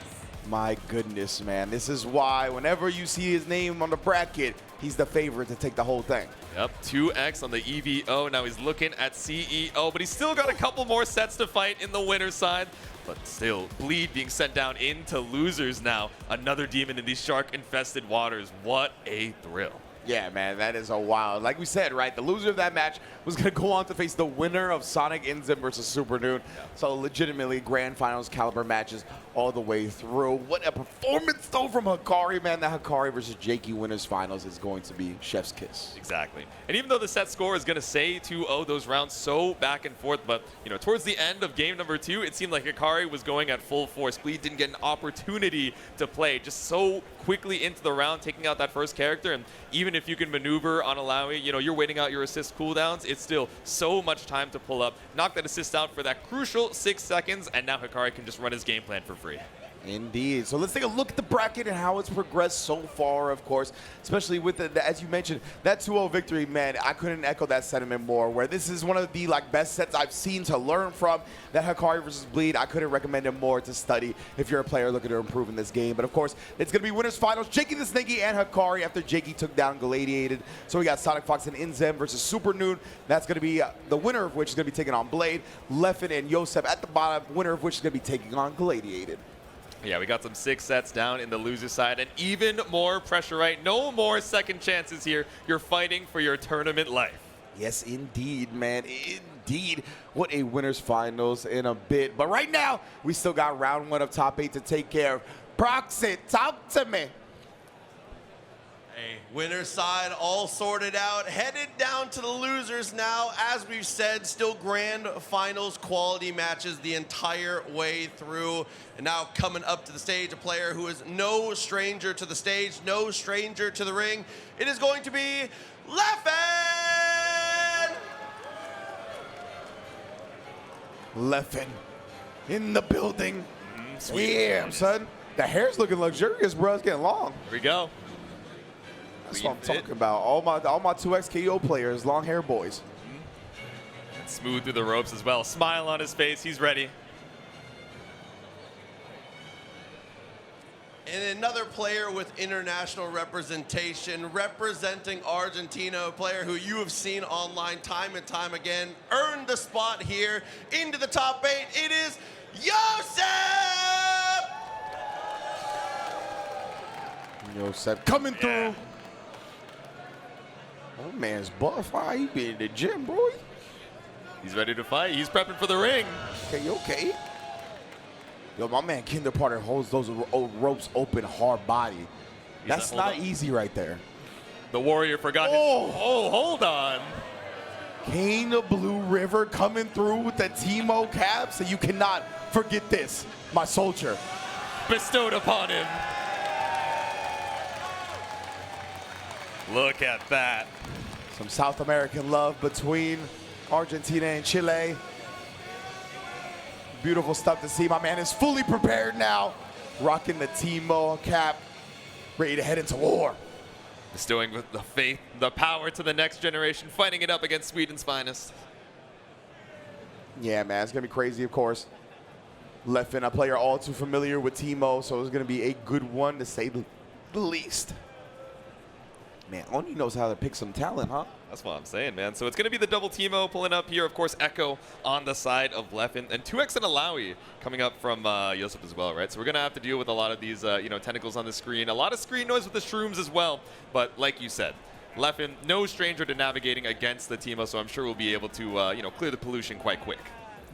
My goodness, man. This is why whenever you see his name on the bracket, he's the favorite to take the whole thing. Yep, 2x on the EVO. Now he's looking at CEO, but he's still got a couple more sets to fight in the winner's side. But still, Bleed being sent down into losers now. Another demon in these shark-infested waters. What a thrill. Yeah, man, that is a wild. Like we said, right, the loser of that match was going to go on to face the winner of Sonic Inzem versus Supernoon. Yeah. So legitimately grand finals caliber matches all the way through. What a performance, though, from Hikari, man. The Hikari versus Jakey winners finals is going to be chef's kiss. Exactly. And even though the set score is going to say 2-0, those rounds so back and forth, but, you know, towards the end of game number 2, it seemed like Hikari was going at full force. Bleed didn't get an opportunity to play, just so quickly into the round, taking out that first character. And even if you can maneuver on allowing, you know, you're waiting out your assist cooldowns, it's still so much time to pull up. Knock that assist out for that crucial 6 seconds, and now Hikari can just run his game plan for free. Indeed. So let's take a look at the bracket and how it's progressed so far, of course, especially with, as you mentioned, that 2-0 victory, man. I couldn't echo that sentiment more, where this is one of the best sets I've seen to learn from. That Hikari versus Bleed, I couldn't recommend it more to study if you're a player looking to improve in this game. But of course, it's going to be winners finals. JakeyTheSnakey and Hikari after Jakey took down Galladiated. So we got SonicFox and Inzem versus Supernoon. That's going to be the winner of which is going to be taking on Blade. Leffen and Yosep at the bottom, winner of which is going to be taking on Galladiated. Yeah, we got some 6 sets down in the loser side, and even more pressure, right? No more second chances here. You're fighting for your tournament life. Yes, indeed, man. Indeed. What a winners finals in a bit. But right now, we still got round 1 of top 8 to take care of. ProXY, talk to me. Hey, winner's side all sorted out. Headed down to the losers now. As we've said, still grand finals quality matches the entire way through. And now coming up to the stage, a player who is no stranger to the stage, no stranger to the ring. It is going to be Leffen! Leffen in the building. Damn, son. The hair's looking luxurious, bro. It's getting long. Here we go. That's what I'm talking about. All my 2x KO players, long hair boys. And smooth through the ropes as well. Smile on his face. He's ready. And another player with international representation, representing Argentina, a player who you have seen online time and time again, earned the spot here into the top 8. It is Yosep! Yosep coming through. Oh, man's buff. Why he be in the gym, bro? He's ready to fight. He's prepping for the ring. Okay. Yo, my man Kinder Partner holds those ropes open hard body. That's not easy right there. The Warrior forgot his... Oh, hold on. Kane the Blue River coming through with the Teemo cap, so you cannot forget this, my soldier. Bestowed upon him. Look at that. Some South American love between Argentina and Chile. Beautiful stuff to see. My man is fully prepared now. Rocking the Teemo cap. Ready to head into war. Bestowing with the faith, the power to the next generation, fighting it up against Sweden's finest. Yeah, man, it's going to be crazy, of course. Leffen, a player all too familiar with Teemo, so it's going to be a good one to say the least. Man, Oni knows how to pick some talent, huh? That's what I'm saying, man. So it's going to be the double Teemo pulling up here. Of course, Ekko on the side of Leffen. And 2x and Illaoi coming up from Yosep as well, right? So we're going to have to deal with a lot of these, tentacles on the screen. A lot of screen noise with the shrooms as well. But like you said, Leffen, no stranger to navigating against the Teemo, so I'm sure we'll be able to, clear the pollution quite quick.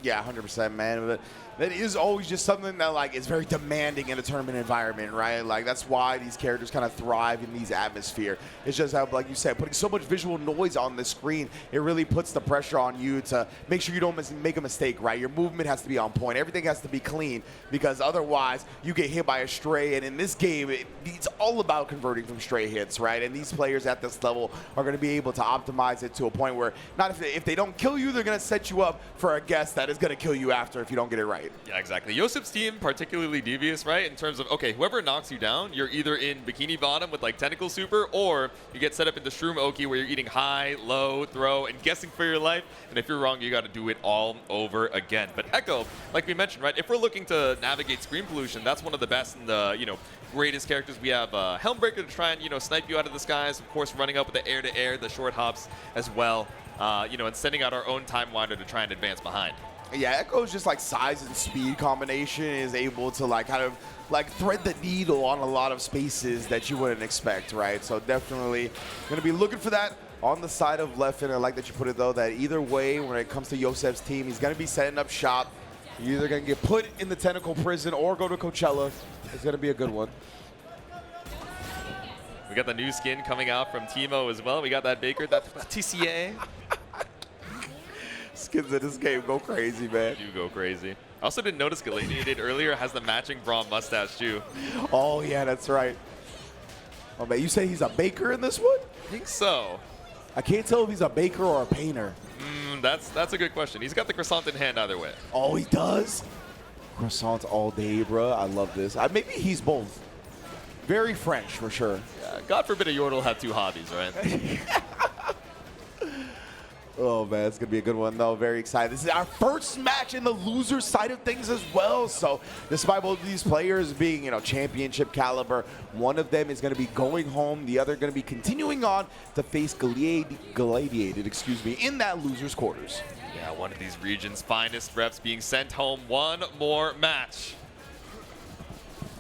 Yeah, 100%, man. But that is always just something that, like, is very demanding in a tournament environment, right? Like, that's why these characters kind of thrive in these atmosphere. It's just how, like you said, putting so much visual noise on the screen, it really puts the pressure on you to make sure you don't make a mistake, right? Your movement has to be on point. Everything has to be clean, because otherwise you get hit by a stray. And in this game, it's all about converting from stray hits, right? And these players at this level are going to be able to optimize it to a point where, not if they don't kill you, they're going to set you up for a guess that is going to kill you after if you don't get it right. Yeah, exactly. Yosep's team particularly devious, right? In terms of, okay, whoever knocks you down, you're either in Bikini Bottom with like Tentacle Super, or you get set up into Shroom Oki where you're eating high, low, throw, and guessing for your life. And if you're wrong, you got to do it all over again. But Ekko, like we mentioned, right? If we're looking to navigate screen pollution, that's one of the best and the, greatest characters. We have Helmbreaker to try and, snipe you out of the skies. Of course, running up with the air-to-air, the short hops as well. And sending out our own Time Winder to try and advance behind. Yeah, Ekko's just like size and speed combination is able to like kind of like thread the needle on a lot of spaces that you wouldn't expect, right? So definitely going to be looking for that on the side of Leffen. I like that you put it though, that either way when it comes to Yosep's team, he's going to be setting up shop. You're either going to get put in the tentacle prison or go to Coachella. It's going to be a good one. We got the new skin coming out from Teemo as well. We got that Baker, that TCA. Skins in this game go crazy, man. You go crazy. I also didn't notice Galladiated earlier has the matching Braum mustache too. Oh yeah, that's right. Oh man, you say he's a baker in this one? I think so. I can't tell if he's a baker or a painter. That's a good question. He's got the croissant in hand either way. Oh, he does? Croissants all day, bro. I love this. Maybe he's both. Very French for sure. Yeah, God forbid a Yordle have two hobbies, right? Oh, man, it's going to be a good one, though. Very excited. This is our first match in the loser side of things as well. So despite both of these players being, championship caliber, one of them is going to be going home. The other going to be continuing on to face Galladiated, in that loser's quarters. Yeah, one of these region's finest reps being sent home. One more match.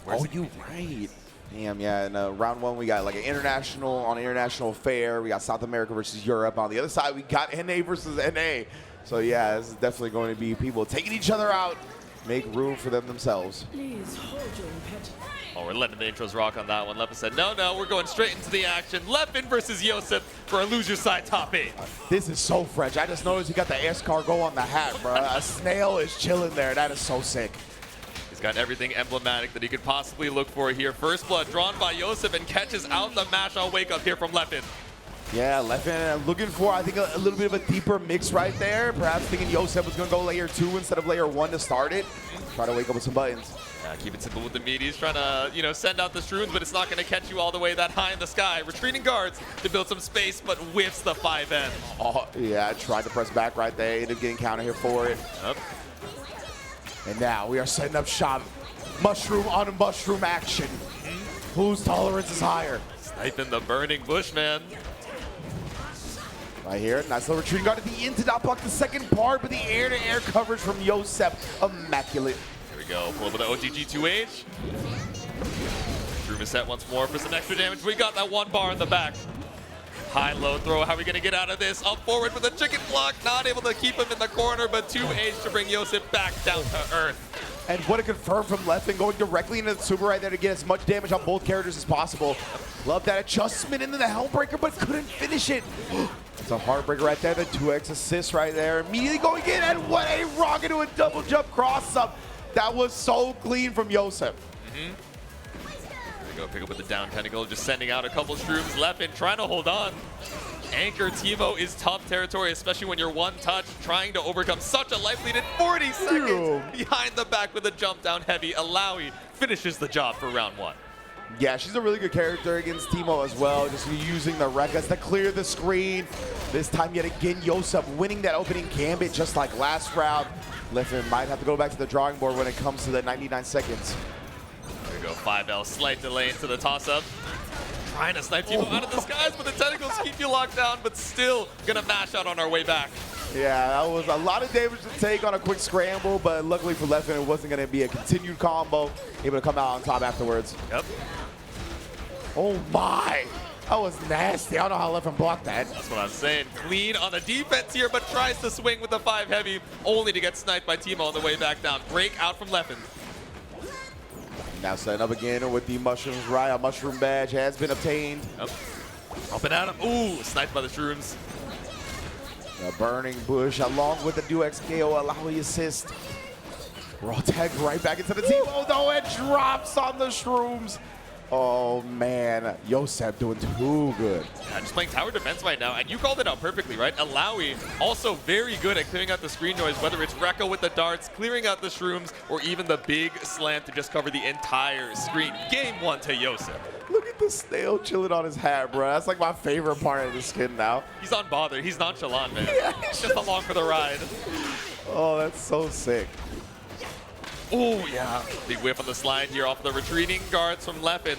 Oh, you're right. Damn, yeah, in round one, we got like an international fair. We got South America versus Europe. On the other side, we got NA versus NA. So yeah, this is definitely going to be people taking each other out, make room for them themselves. Please hold your pet. Oh, we're letting the intros rock on that one. Leffen said, no, we're going straight into the action. Leffen versus Yosep for a loser side top 8. This is so French. I just noticed you got the escargot on the hat, bro. A snail is chilling there. That is so sick. He's got everything emblematic that he could possibly look for here. First blood drawn by Yosep and catches out the mash on wake up here from Leffen. Yeah, Leffen looking for, I think, a little bit of a deeper mix right there. Perhaps thinking Yosep was going to go layer 2 instead of layer 1 to start it. Try to wake up with some buttons. Yeah, keep it simple with the meat. He's trying to, send out the shrooms, but it's not going to catch you all the way that high in the sky. Retreating guards to build some space, but whiffs the 5N. Oh, yeah, tried to press back right there. Ended up getting counter here for it. Yep. And now we are setting up shop. Mushroom on mushroom action. Whose tolerance is higher? Sniping the burning bush, man. Right here, nice little retreating guard at the end to not block the second part, but the air-to-air coverage from Yosep, immaculate. Here we go, pull up with the OTG 2H. Shroom is set once more for some extra damage. We got that one bar in the back. High-low throw, how are we going to get out of this? Up forward with a chicken block, not able to keep him in the corner, but 2H to bring Yosep back down to earth. And what a confirm from Leffen, going directly into the super right there to get as much damage on both characters as possible. Love that adjustment into the Helmbreaker, but couldn't finish it. It's a heartbreaker right there, the 2x assist right there. Immediately going in, and what a rock into a double jump cross-up. That was so clean from Yosep. Go pick up with the down tentacle, just sending out a couple shrooms. Leffen trying to hold on. Anchor Teemo is tough territory, especially when you're one touch, trying to overcome such a life lead in 40 seconds. Behind the back with a jump down heavy. Illaoi finishes the job for round 1. Yeah, she's a really good character against Teemo as well, just using the Rekkas to clear the screen. This time yet again, Yosep winning that opening gambit just like last round. Leffen might have to go back to the drawing board when it comes to the 99 seconds. There we go, 5L, slight delay into the toss-up. trying to snipe Teemo out of the skies, but the tentacles keep you locked down, but still gonna mash out on our way back. Yeah, that was a lot of damage to take on a quick scramble, but luckily for Leffen, it wasn't going to be a continued combo. Able to come out on top afterwards. Yep. Oh my! That was nasty. I don't know how Leffen blocked that. That's what I'm saying. Clean on the defense here, but tries to swing with the 5 heavy, only to get sniped by Teemo on the way back down. Break out from Leffen. Now setting up again with the mushrooms, right? A mushroom badge has been obtained. Yep. Up and at him. Ooh, sniped by the shrooms. The burning bush along with the new XKO Illaoi assist. We're all tagged right back into the team. Oh no, it drops on the shrooms. Oh man, Yosep doing too good. Yeah, just playing tower defense right now, and you called it out perfectly, right? Illaoi also very good at clearing out the screen noise, whether it's Rekko with the darts, clearing out the shrooms, or even the big slant to just cover the entire screen. Game 1 to Yosep. Look at the snail chilling on his hat, bro. That's like my favorite part of the skin now. He's unbothered. He's nonchalant, man. Yeah, He's just along for the ride. Oh, that's so sick. Oh, yeah. Big whiff on the slide here off the retreating guards from Leffen.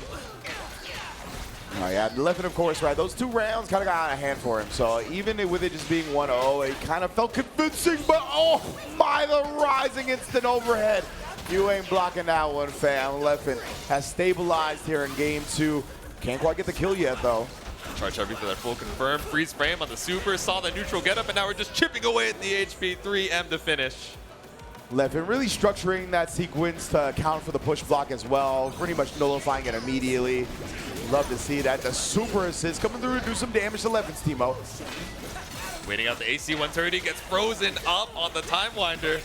Oh, yeah, Leffen, of course, right? Those 2 rounds kind of got out of hand for him. So even with it just being 1-0, it kind of felt convincing. But, oh, my, the rising instant overhead. You ain't blocking that one, fam. Leffen has stabilized here in game 2. Can't quite get the kill yet, though. Charge heavy for that full confirm. Freeze frame on the super. Saw the neutral get up, and now we're just chipping away at the HP. 3M to finish. Leffen really structuring that sequence to account for the push block as well, pretty much nullifying it immediately. Love to see that. The super assist coming through to do some damage to Leffen's Teemo. Waiting out the AC 130, gets frozen up on the time winder.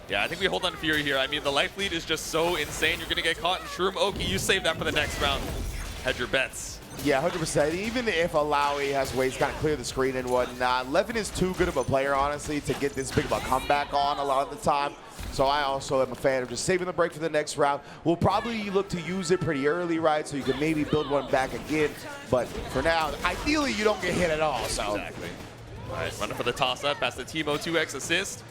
Yeah, I think we hold on Fury here. I mean, the life lead is just so insane. You're gonna get caught in Shroom. Oki, you save that for the next round. Hedge your bets. Yeah, 100%. Even if Illaoi has ways to kind of clear the screen and whatnot, Leffen is too good of a player, honestly, to get this big of a comeback on a lot of the time. So I also am a fan of just saving the break for the next round. We'll probably look to use it pretty early, right? So you can maybe build one back again. But for now, ideally, you don't get hit at all. So. Exactly. All right, running for the toss-up past the Teemo 2x assist.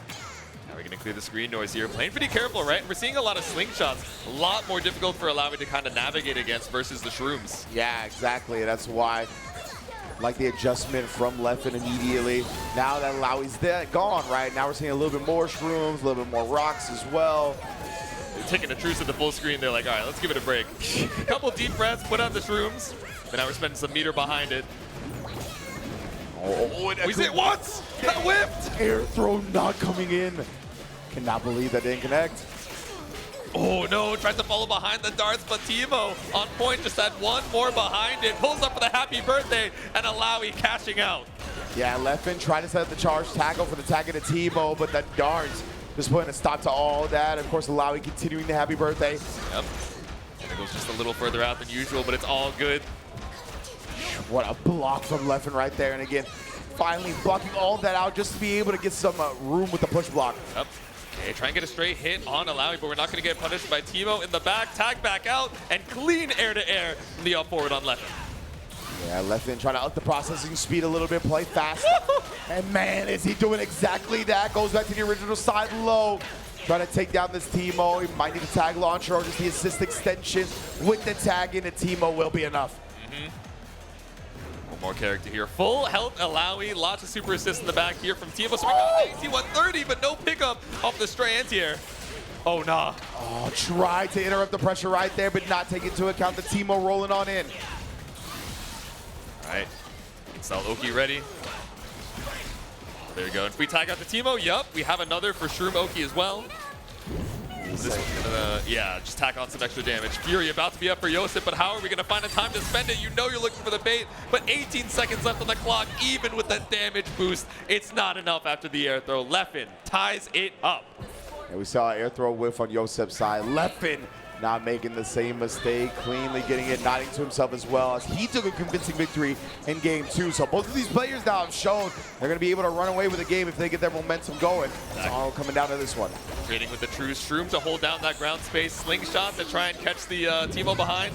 Now we're going to clear the screen noise here. Playing pretty careful, right? We're seeing a lot of slingshots. A lot more difficult for Illaoi to kind of navigate against versus the shrooms. Yeah, exactly. That's why like the adjustment from Leffen immediately. Now that Illaoi's gone, right? Now we're seeing a little bit more shrooms, a little bit more rocks as well. They're taking a truce at the full screen. They're like, all right, let's give it a break. A couple deep breaths, put out the shrooms. But now we're spending some meter behind it. Oh, we see it once! That whipped! Air throw not coming in. Cannot believe that didn't connect. Oh no, tries to follow behind the darts, but Teemo on point just had one more behind it. Pulls up for the happy birthday, and Illaoi cashing out. Yeah, Leffen tried to set up the charge tackle for the tag of the Teemo, but that darts just putting a stop to all that. Of course, Illaoi continuing the happy birthday. Yep. And it goes just a little further out than usual, but it's all good. What a block from Leffen right there. And again, finally blocking all that out just to be able to get some room with the push block. Yep. Okay, try and get a straight hit on Illaoi, but we're not going to get punished by Teemo in the back. Tag back out, and clean air-to-air from the up forward on Leffen. Yeah, Leffen trying to up the processing speed a little bit, play fast. And man, is he doing exactly that. Goes back to the original side low. Trying to take down this Teemo. He might need a tag launcher or just the assist extension. With the tag in, the Teemo will be enough. One more character here. Full health Illaoi. Lots of super assists in the back here from Teemo. So we got AC 130, but no pickup off the stray anti-air. Oh, nah. Oh, tried to interrupt the pressure right there, but not take into account the Teemo rolling on in. All right. Sell Oki ready. There you go. And if we tag out the Teemo, yup, we have another for Shroom Oki as well. This one's gonna, yeah, just tack on some extra damage. Fury about to be up for Yosep, but how are we gonna find a time to spend it? You know you're looking for the bait, but 18 seconds left on the clock, even with the damage boost. It's not enough after the air throw. Leffen ties it up. And we saw an air throw whiff on Yosep's side. Leffen not making the same mistake, cleanly getting it, nodding to himself as well as he took a convincing victory in game 2. So both of these players now have shown they're going to be able to run away with the game if they get their momentum going. It's all coming down to this one. Trading with the true Shroom to hold down that ground space. Slingshot to try and catch the Teemo behind.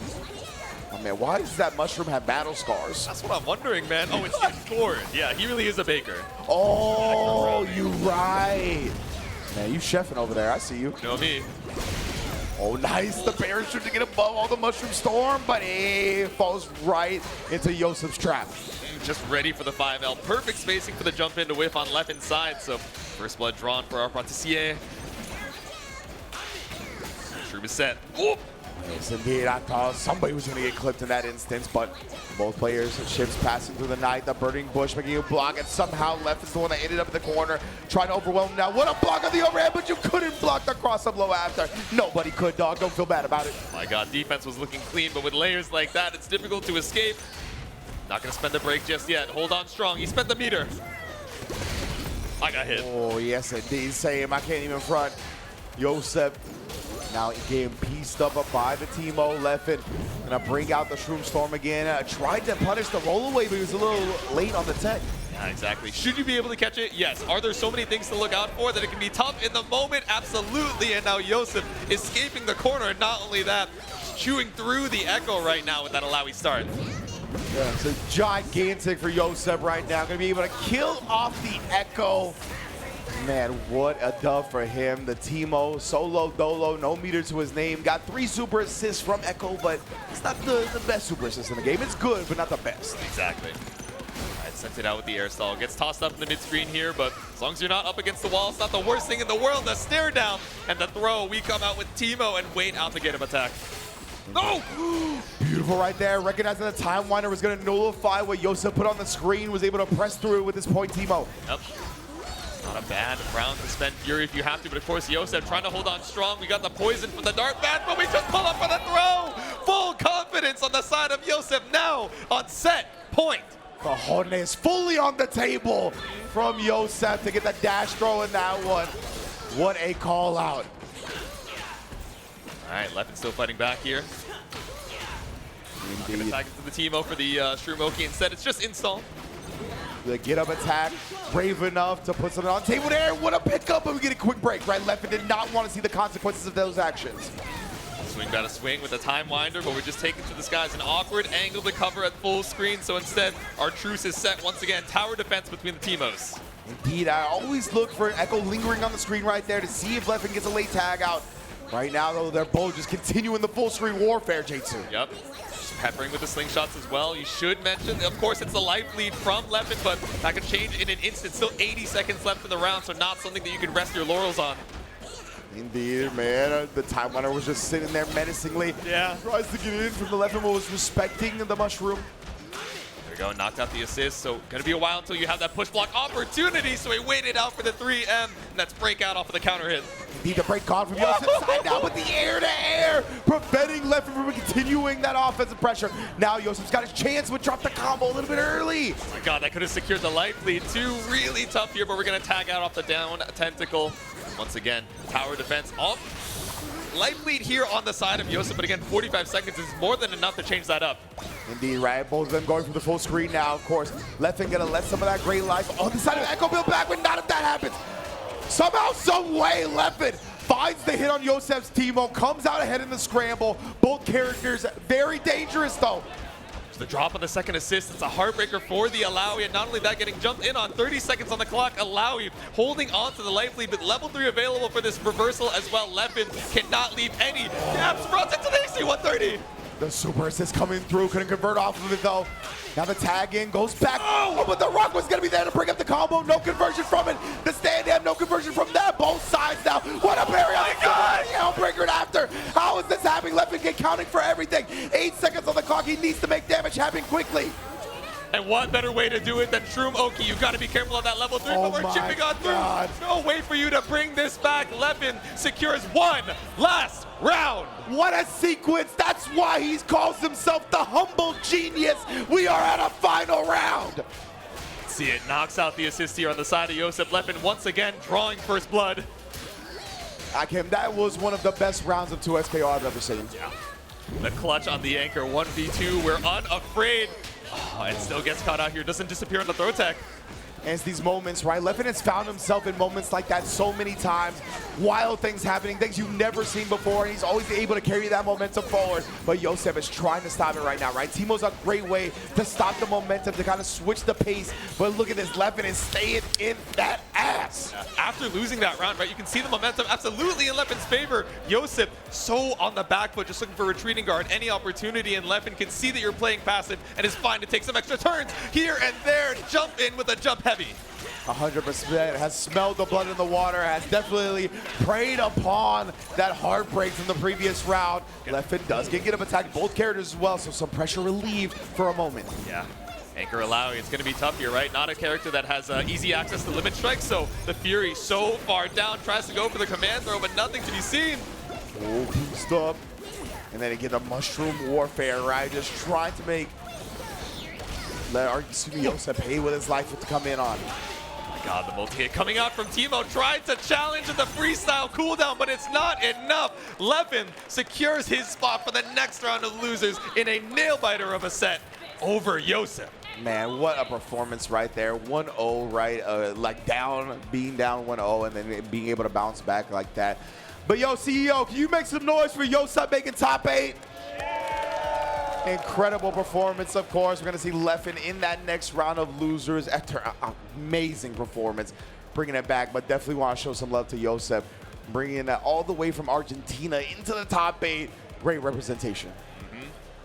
Oh man, why does that mushroom have battle scars? That's what I'm wondering, man. Oh, it's scored. Yeah, he really is a baker. Oh, you right. Man, you chefing over there. I see you. You know me. Oh, nice. The parachute to get above all the Mushroom Storm, but it falls right into Yosep's trap. Just ready for the 5L. Perfect spacing for the jump in to whiff on Leffen's side. So first blood drawn for our Patissier. Shroom is set. Whoop. Yes, indeed. I thought somebody was going to get clipped in that instance, but both players, ships passing through the night, the burning bush making you block, and somehow Leffen is the one that ended up in the corner, trying to overwhelm him now. What a block on the overhead, but you couldn't block the cross-up low after. Nobody could, dog. Don't feel bad about it. My God, defense was looking clean, but with layers like that, it's difficult to escape. Not going to spend the break just yet. Hold on strong. He spent the meter. I got hit. Oh, yes, indeed. Same. I can't even front. Yosep now getting pieced up by the Teemo. Leffen gonna bring out the Shroom Storm again. Tried to punish the roll away, but he was a little late on the tech. Yeah, exactly. Should you be able to catch it? Yes. Are there so many things to look out for that it can be tough in the moment? Absolutely. And now Yosep escaping the corner. And not only that, chewing through the Ekko right now with that Illaoi start. Yeah, so gigantic for Yosep right now. Gonna be able to kill off the Ekko. Man, what a dub for him. The Teemo, solo dolo, no meter to his name. Got 3 super assists from Ekko, but it's not the best super assist in the game. It's good, but not the best. Exactly. Alright, sent it out with the air stall. Gets tossed up in the mid screen here, but as long as you're not up against the wall, it's not the worst thing in the world. The stare down and the throw. We come out with Teemo and wait out to get him attack. No! Beautiful right there. Recognizing the time winder was going to nullify what Yosep put on the screen. Was able to press through with his point Teemo. Yep. Not a bad round to spend Fury if you have to, but of course Yosep trying to hold on strong. We got the poison from the dart bat, but we just pull up for the throw! Full confidence on the side of Yosep now on set point. Cojones fully on the table from Yosep to get the dash throw in that one. What a call out. All right, Leffen still fighting back here. Going to tag into the Teemo for the Shroom instead. It's just install. The get up attack, brave enough to put something on the table there. What a pickup, but we get a quick break, right? Leffen did not want to see the consequences of those actions. Swing got a swing with a time winder, but we're just taking to the skies. An awkward angle to cover at full screen, so instead our truce is set once again. Tower defense between the Teemos. Indeed, I always look for Ekko lingering on the screen right there to see if Leffen gets a late tag out. Right now, though, they're both just continuing the full screen warfare, Jaytsu. Yep. Peppering with the slingshots as well. You should mention, of course, it's the life lead from Leffen, but that could change in an instant. Still 80 seconds left in the round, so not something that you can rest your laurels on. Indeed, man. The time runner was just sitting there menacingly. Yeah. Tries to get in from the Leffen, but was respecting the mushroom. There we go, knocked out the assist. So gonna be a while until you have that push block opportunity. So he waited out for the 3M, and that's breakout off of the counter hit. Need to break gone from Yosep's side now, but the air-to-air preventing Leffen from continuing that offensive pressure. Now Yosep's got his chance, but dropped the combo a little bit early. Oh my God, that could have secured the life lead. Two really tough here, but we're gonna tag out off the down tentacle. Once again, tower defense off. Life lead here on the side of Yosep, but again, 45 seconds is more than enough to change that up. Indeed, right? Both of them going for the full screen now, of course. Leffen gonna let some of that great life on the side of Ekko build back, but not if that happens. Somehow, some way, Leffen finds the hit on Yosep's Teemo, comes out ahead in the scramble. Both characters very dangerous, though. The drop on the second assist, it's a heartbreaker for the Illaoi, and not only that, getting jumped in on 30 seconds on the clock. Illaoi holding on to the life lead, but level 3 available for this reversal as well. Leffen cannot leave any gaps. Runs into the AC 130. The super assist coming through, couldn't convert off of it though. Now the tag in goes back. Oh, but the rock was gonna be there to bring up the combo. No conversion from it. The stand down, no conversion from that. Both sides now. What a parry on the side. Outbreaker after. How is this happening? Leffen get counting for everything. 8 seconds on the clock. He needs to make damage happen quickly. And what better way to do it than Shroom Oki? You got to be careful on that level 3, but we're chipping on through. God. No way for you to bring this back. Leffen secures one last round. What a sequence. That's why he calls himself the humble genius. We are at a final round. See it, knocks out the assist here on the side of Yosep. Leffen once again drawing first blood. That was one of the best rounds of 2SKO I've ever seen. Yeah. The clutch on the anchor, 1v2. We're unafraid. Oh, and still gets caught out here. Doesn't disappear on the throw tech. And it's these moments, right? Leffen has found himself in moments like that so many times. Wild things happening, things you've never seen before, and he's always able to carry that momentum forward. But Yosep is trying to stop it right now, right? Teemo's a great way to stop the momentum, to kind of switch the pace. But look at this, Leffen is staying in that ass. Yes. After losing that round, right, you can see the momentum absolutely in Leffen's favor. Yosep so on the back foot, just looking for retreating guard, any opportunity, and Leffen can see that you're playing passive and is fine to take some extra turns here and there, jump in with a jump heavy. 100% has smelled the blood in the water, has definitely preyed upon that heartbreak from the previous round. Leffen does get up attack both characters as well, so some pressure relieved for a moment. Yeah. Anchor Illaoi, it's going to be tough here, right? Not a character that has easy access to limit strike, so the Fury so far down, tries to go for the command throw, but nothing to be seen. Oh, boost up. And then again, the mushroom warfare, right? Just trying to make Yosep pay with his life to come in on. God, the multi-hit coming out from Teemo, tried to challenge the freestyle cooldown, but it's not enough. Leffen secures his spot for the next round of losers in a nail-biter of a set over Yosep. Man, what a performance right there. 1-0, right? Like being down 1-0 and then being able to bounce back like that. But yo, CEO, can you make some noise for Yosep making top 8? Incredible performance, of course. We're going to see Leffen in that next round of losers after an amazing performance, bringing it back. But definitely want to show some love to Yosep, bringing that all the way from Argentina into the top 8. Great representation.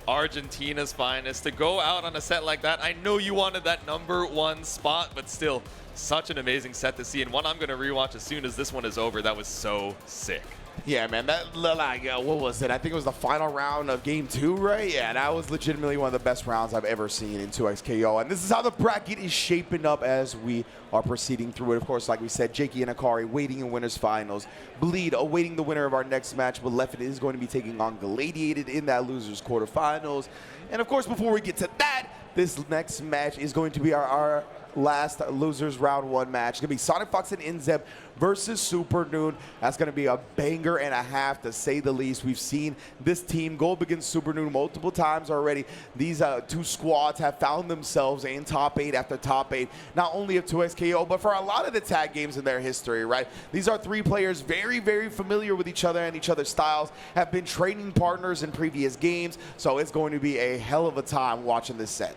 Argentina's finest to go out on a set like that. I know you wanted that #1 spot, but still such an amazing set to see, and one I'm going to rewatch as soon as this one is over. That was so sick. Yeah, man, that, like, what was it? I think it was the final round of game 2, right? Yeah, that was legitimately one of the best rounds I've ever seen in 2XKO. And this is how the bracket is shaping up as we are proceeding through it. Of course, like we said, Jakey and Hikari waiting in winners finals. Bleed awaiting the winner of our next match, but Leffen is going to be taking on Galladiated in that losers quarterfinals. And of course, before we get to that, this next match is going to be our last losers round 1 match. It's going to be SonicFox and Inzem versus Supernoon. That's going to be a banger and a half, to say the least. We've seen this team go up against Supernoon multiple times already. These two squads have found themselves in top 8 after top 8, not only of 2XKO, but for a lot of the tag games in their history, right? These are 3 players very, very familiar with each other and each other's styles, have been training partners in previous games, so it's going to be a hell of a time watching this set.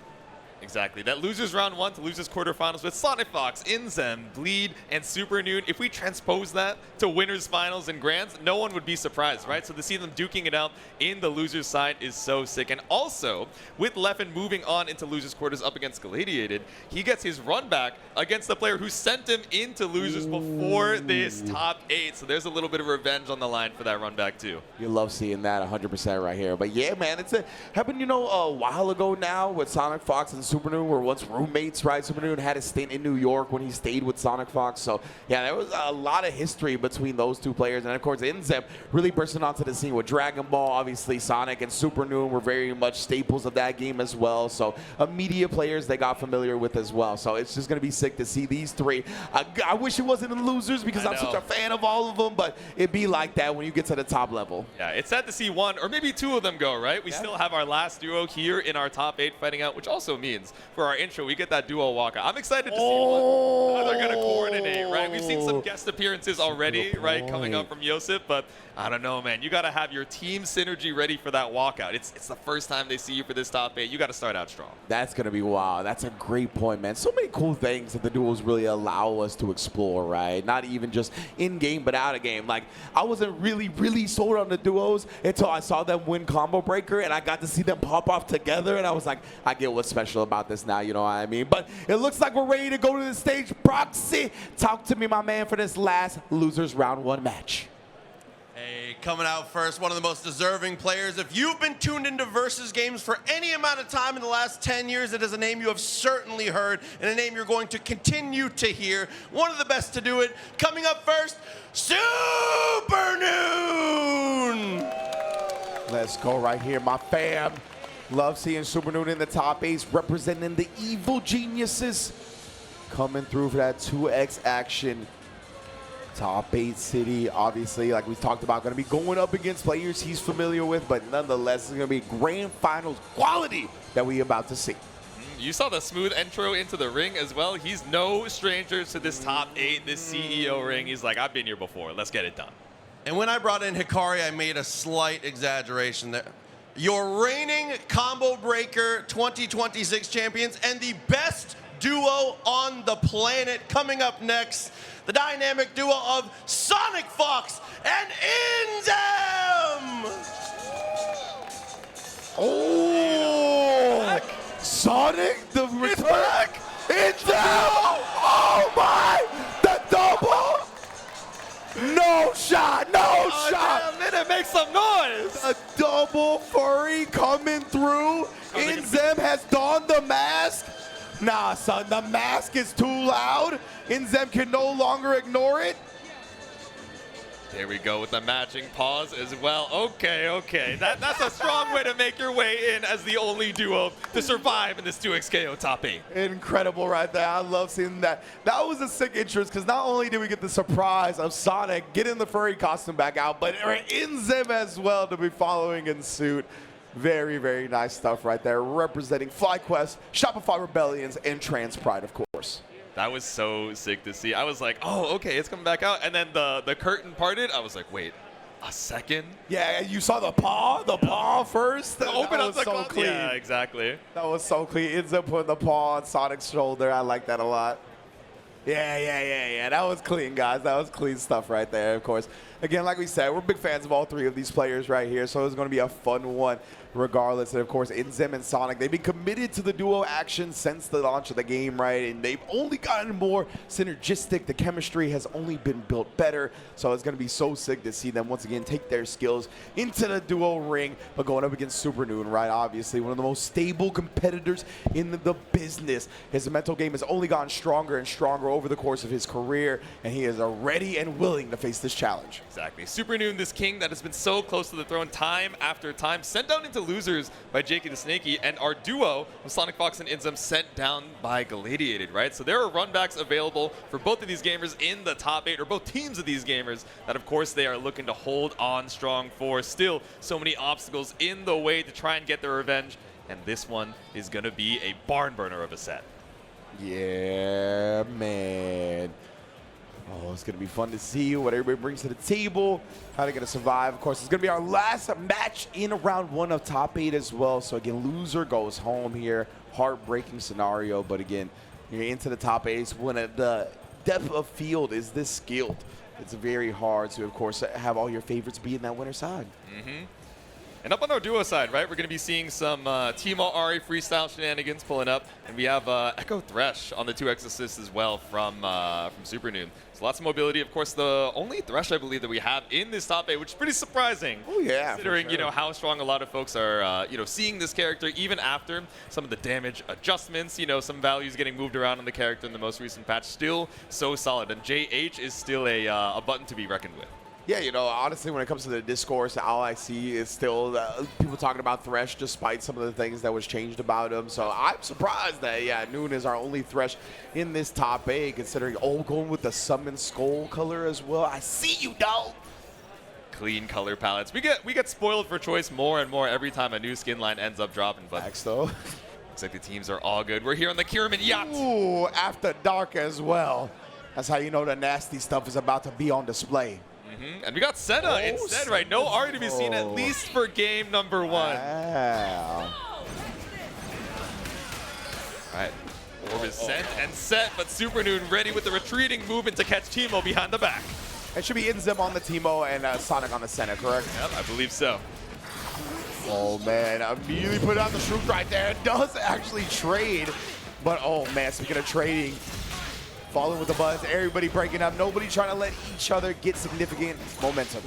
Exactly. That losers round 1 to losers quarterfinals with SonicFox, Inzem, Bleed, and Supernoon. If we transpose that to winners finals and grands, no one would be surprised, right? So to see them duking it out in the losers side is so sick. And also, with Leffen moving on into losers quarters up against Galladiated, he gets his run back against the player who sent him into losers before this top 8. So there's a little bit of revenge on the line for that run back too. You love seeing that 100% right here. But yeah, man, it's happened, you know, a while ago now with SonicFox and Supernoon were once roommates, right? Supernoon had a stint in New York when he stayed with SonicFox. So yeah, there was a lot of history between those two players. And of course, Inzem really bursting onto the scene with Dragon Ball. Obviously, Sonic and Supernoon were very much staples of that game as well. So media players they got familiar with as well. So it's just going to be sick to see these 3. I wish it wasn't in losers because I'm such a fan of all of them, but it'd be like that when you get to the top level. Yeah, it's sad to see 1 or maybe 2 of them go, right? We still have our last duo here in our top 8 fighting out, which also means for our intro, we get that duo walkout. I'm excited to see how they're going to coordinate, right? We've seen some guest appearances already, right, coming up from Yosep, but I don't know, man. You got to have your team synergy ready for that walkout. It's the first time they see you for this top 8. You got to start out strong. That's going to be wild. That's a great point, man. So many cool things that the duos really allow us to explore, right? Not even just in-game, but out-of-game. Like, I wasn't really sold on the duos until I saw them win Combo Breaker, and I got to see them pop off together, and I was like, I get what's special about this now, you know what I mean? But it looks like we're ready to go to the stage. ProXY, talk to me, my man, for this last losers round 1 match. Hey, coming out first, one of the most deserving players. If you've been tuned into Versus games for any amount of time in the last 10 years, it is a name you have certainly heard and a name you're going to continue to hear. One of the best to do it. Coming up first, Supernoon! Let's go right here, my fam. Love seeing Supernoon in the top 8, representing the evil geniuses. Coming through for that 2X action. Top 8 city, obviously, like we talked about, going to be going up against players he's familiar with, but nonetheless, it's going to be grand finals quality that we're about to see. You saw the smooth intro into the ring as well. He's no stranger to this top 8, this CEO ring. He's like, I've been here before. Let's get it done. And when I brought in Hikari, I made a slight exaggeration there. Your reigning Combo Breaker 2026 champions and the best duo on the planet. Coming up next, the dynamic duo of SonicFox and Inzem. Oh, Sonic, the return. Inzem. Oh my, the double. No shot, no shot. Damn, minute, make some noise. A double furry coming through. Inzem has donned the mask. Nah, son, the mask is too loud. Inzem can no longer ignore it. There we go with the matching pause as well. Okay. That's a strong way to make your way in as the only duo to survive in this 2xKO top 8. Incredible right there. I love seeing that. That was a sick entrance because not only did we get the surprise of Sonic getting the furry costume back out, but Inzem as well to be following in suit. Very, very nice stuff right there. Representing FlyQuest, Shopify Rebellions, and Trans Pride, of course. That was so sick to see. I was like, oh, okay, it's coming back out. And then the curtain parted. I was like, wait, a second? Yeah, you saw the paw first. Open up was the so clean. Yeah, exactly. That was so clean. Ends up putting the paw on Sonic's shoulder. I like that a lot. Yeah. That was clean, guys. That was clean stuff right there, of course. Again, like we said, we're big fans of all three of these players right here, so it's going to be a fun one regardless. And, of course, Inzem and Sonic, they've been committed to the duo action since the launch of the game, right? And they've only gotten more synergistic. The chemistry has only been built better, so it's going to be so sick to see them once again take their skills into the duo ring, but going up against Supernoon, right? Obviously, one of the most stable competitors in the business. His mental game has only gotten stronger and stronger over the course of his career, and he is ready and willing to face this challenge. Exactly. Supernoon, this king that has been so close to the throne time after time, sent down into losers by JakeyTheSnakey, and our duo of SonicFox and Inzem sent down by Galladiated, right? So there are runbacks available for both of these gamers in the top 8, or both teams of these gamers that, of course, they are looking to hold on strong for. Still, so many obstacles in the way to try and get their revenge, and this one is going to be a barn burner of a set. Yeah, man. Oh, it's going to be fun to see what everybody brings to the table, how they're going to survive. Of course, it's going to be our last match in round 1 of top 8 as well. So, again, loser goes home here. Heartbreaking scenario. But, again, you're into the top 8. When the depth of field is this skilled, it's very hard to, of course, have all your favorites be in that winner's side. And up on our duo side, right, we're going to be seeing some Teemo Ahri freestyle shenanigans pulling up, and we have Ekko Thresh on the 2x assist as well from Supernoon. So lots of mobility. Of course, the only Thresh I believe that we have in this top 8, which is pretty surprising. Oh yeah, considering you know how strong a lot of folks are seeing this character even after some of the damage adjustments. You know, some values getting moved around on the character in the most recent patch. Still so solid, and JH is still a button to be reckoned with. Yeah, you know, honestly, when it comes to the discourse, all I see is still people talking about Thresh despite some of the things that was changed about him. So I'm surprised that, yeah, Noon is our only Thresh in this top 8, considering, going with the Summon Skull color as well. I see you, dog. Clean color palettes. We get spoiled for choice more and more every time a new skin line ends up dropping. But Max, though. Looks like the teams are all good. We're here on the Kierman Yacht. Ooh, after dark as well. That's how you know the nasty stuff is about to be on display. And we got Senna instead, right? No Ahri to be seen, at least for game number 1. Wow. All right. Orb is sent and set, but Supernoon ready with the retreating movement to catch Teemo behind the back. It should be Inzem on the Teemo and Sonic on the Senna, correct? Yep, I believe so. Oh, man. Immediately put on the Shroom right there. It does actually trade. But, oh, man, speaking of trading, following with the buzz, everybody breaking up, nobody trying to let each other get significant momentum.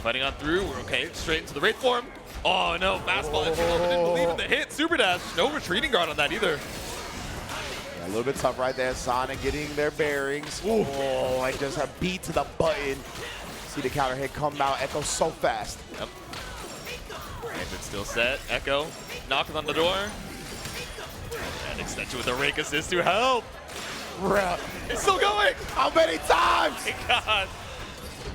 Fighting on through, we're okay, straight into the Wraith form. Oh no, fastball, didn't believe in the hit, super dash, no retreating guard on that either. Yeah, a little bit tough right there, Sonic getting their bearings. Ooh. Oh, I just have beat to the button. See the counter hit come out, Ekko so fast. Yep. And it's still set, Ekko knocking on the door. And extension with a rake assist to help. Bruh. It's still going! How many times? Oh my God.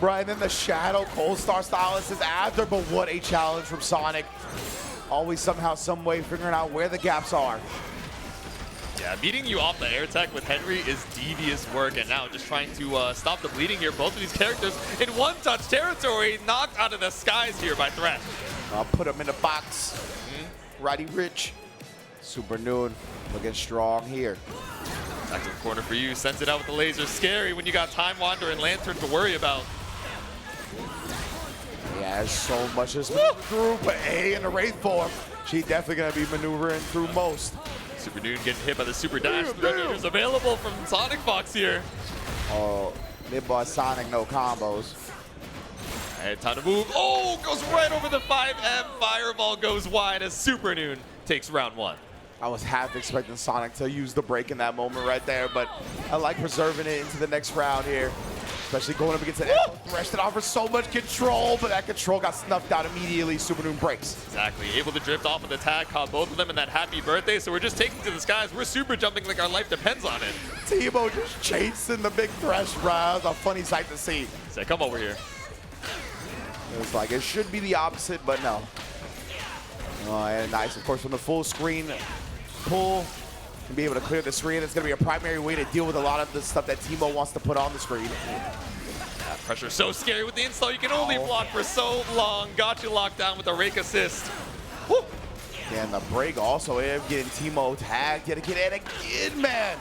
Bruh, and then the Shadow Cold Star stylist is after, but what a challenge from Sonic. Always somehow, some way figuring out where the gaps are. Yeah, beating you off the air tech with Henry is devious work, and now just trying to stop the bleeding here. Both of these characters in one-touch territory, knocked out of the skies here by Thresh. I'll put him in the box. Roddy Rich. Supernoon looking strong here. Back to the corner for you. Sends it out with the laser. Scary when you got Time Wander and Lantern to worry about. Yeah, there's so much just moving through, but A in the Wraith form, she definitely gonna be maneuvering through most. Supernoon getting hit by the super dash. Is available from SonicFox here. Oh, mid-boss Sonic, no combos. And time to move. Oh, goes right over the 5M. Fireball goes wide as Supernoon takes round 1. I was half expecting Sonic to use the break in that moment right there, but I like preserving it into the next round here. Especially going up against an Ekko Thresh that offers so much control, but that control got snuffed out immediately. Supernoon breaks. Exactly. Able to drift off of the tag, caught both of them in that happy birthday, so we're just taking to the skies. We're super jumping like our life depends on it. Teemo just chasing the big Thresh rounds. A funny sight to see. Say, come over here. It was like, it should be the opposite, but no. Oh, and nice, of course, from the full screen pull, and be able to clear the screen. It's going to be a primary way to deal with a lot of the stuff that Teemo wants to put on the screen. That pressure so scary with the install. You can only block for so long. Got you locked down with a rake assist. Woo. And the break also getting Teemo tagged yet again and again, man.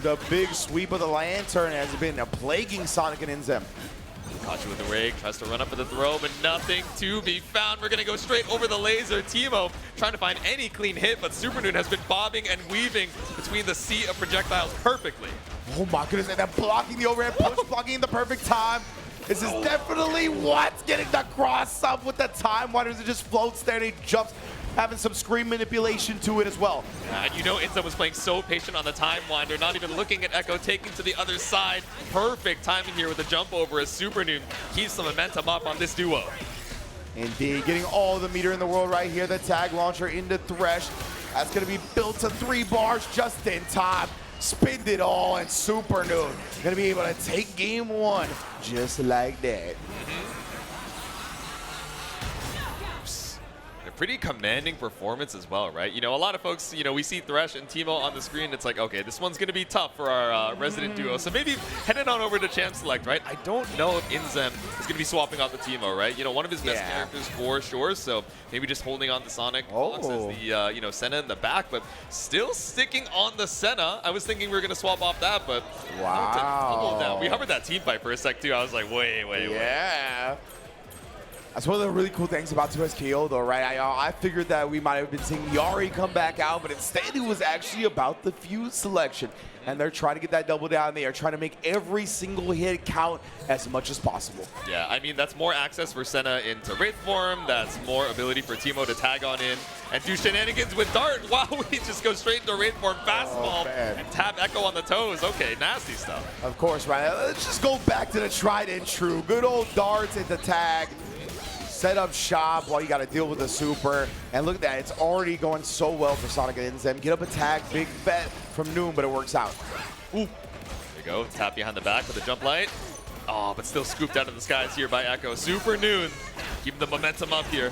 The big sweep of the Lantern has been plaguing Sonic and Inzem. Caught you with the rake, tries to run up for the throw, but nothing to be found. We're gonna go straight over the laser. Teemo trying to find any clean hit, but Supernoon has been bobbing and weaving between the sea of projectiles perfectly. Oh my goodness, and then blocking the overhead push, blocking in the perfect time. This is definitely what's getting the cross up with the Time Wanders. It just floats there and he jumps, having some screen manipulation to it as well. And you know Inzem was playing so patient on the Time Wander, not even looking at Ekko, taking to the other side. Perfect timing here with the jump over as Supernoon keeps the momentum up on this duo. Indeed, getting all the meter in the world right here. The tag launcher into Thresh. That's going to be built to 3 bars just in time. Spinned it all, and Supernoon going to be able to take game 1 just like that. Pretty commanding performance as well, right? You know, a lot of folks, you know, we see Thresh and Teemo on the screen. It's like, okay, this one's going to be tough for our resident duo. So maybe heading on over to Champ Select, right? I don't know if Inzem is going to be swapping out the Teemo, right? You know, one of his best characters for sure. So maybe just holding on to SonicFox as the, you know, Senna in the back, but still sticking on the Senna. I was thinking we were going to swap off that, but wow. We hovered that team fight for a sec too. I was like, wait. Yeah. That's one of the really cool things about 2SKO though, right? I figured that we might have been seeing Ahri come back out, but instead it was actually about the Fuse selection. And they're trying to get that double down. They are trying to make every single hit count as much as possible. Yeah, I mean, that's more access for Senna into Wraith form. That's more ability for Teemo to tag on in and do shenanigans with Dart. Wow, he just goes straight into Wraith form, fastball, and tap Ekko on the toes. Okay, nasty stuff. Of course, right? Let's just go back to the tried and true. Good old darts into tag. Set up shop while you got to deal with the super. And look at that, it's already going so well for Sonic and Inzem. Get up attack, big bet from Noon, but it works out. Ooh. There you go, tap behind the back with a jump light. Oh, but still scooped out of the skies here by Ekko. Supernoon, keeping the momentum up here.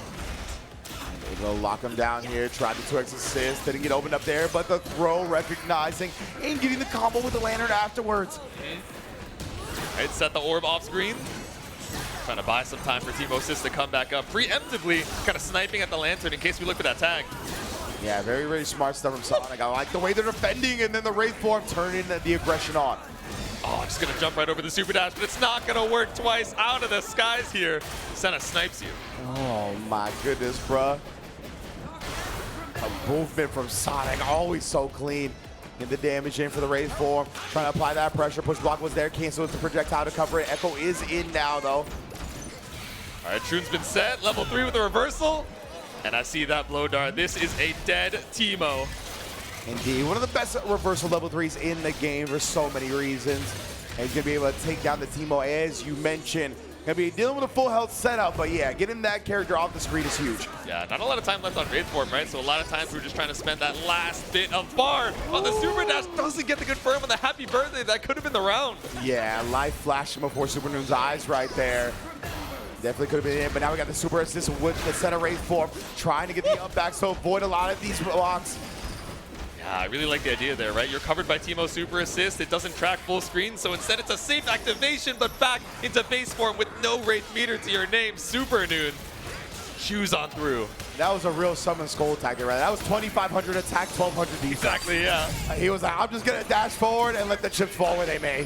They'll lock him down here, tried the 2x assist, didn't get opened up there, but the throw recognizing and getting the combo with the Lantern afterwards. All right, set the orb off screen. Trying to buy some time for Teemo Assist to come back up. Preemptively kind of sniping at the Lantern in case we look for that tag. Yeah, very, very smart stuff from Sonic. I like the way they're defending, and then the Wraith form turning the aggression on. Oh, just going to jump right over the super dash, but it's not going to work twice. Out of the skies here. Senna snipes you. Oh my goodness, bruh. A movement from Sonic, always so clean. Get the damage in for the Wraith form. Trying to apply that pressure. Push block was there. Cancel with the projectile to cover it. Ekko is in now, though. All right, Troon's been set. Level 3 with a reversal. And I see that blow dart. This is a dead Teemo. Indeed. One of the best reversal level 3s in the game for so many reasons. And he's going to be able to take down the Teemo, as you mentioned. Going to be dealing with a full health setup, but yeah, getting that character off the screen is huge. Yeah, not a lot of time left on Wraith form, right? So a lot of times we're just trying to spend that last bit of bar on the super dash. Doesn't get the confirm on the happy birthday. That could have been the round. Yeah, life flashing before Supernoon's eyes right there. Definitely could have been in, but now we got the super assist with the center Wraith form, trying to get the up back, so avoid a lot of these blocks. Yeah, I really like the idea there, right? You're covered by Teemo Super Assist. It doesn't track full screen, so instead it's a safe activation, but back into base form with no Wraith meter to your name. Supernoon chews on through. That was a real summon skull attack right? That was 2,500 attack, 1,200 defense. Exactly, yeah. He was like, I'm just going to dash forward and let the chips fall where they may.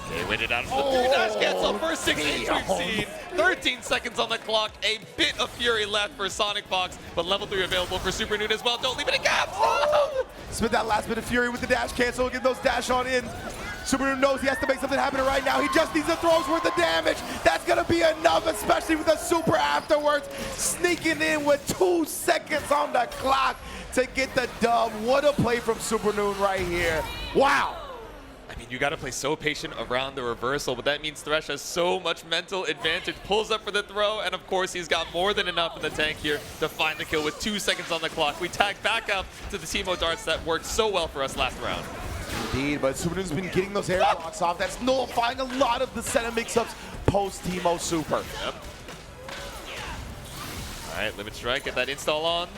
Okay, waited out for the dash cancel. First 6 hits we've seen. 13 seconds on the clock. A bit of fury left for SonicFox, but level 3 available for Supernoon as well. Don't leave any gaps. Spent that last bit of fury with the dash cancel. Get those dash on in. Supernoon knows he has to make something happen right now. He just needs a throw's worth of damage. That's going to be enough, especially with the super afterwards. Sneaking in with 2 seconds on the clock to get the dub. What a play from Supernoon right here. Wow. I mean, you got to play so patient around the reversal, but that means Thresh has so much mental advantage. Pulls up for the throw, and of course, he's got more than enough in the tank here to find the kill with 2 seconds on the clock. We tag back up to the Teemo darts that worked so well for us last round. Indeed, but Supernoon's been getting those air blocks off. That's nullifying a lot of the Senna mix-ups post-Teemo Super. Yep. All right, Limit Strike, get that install on.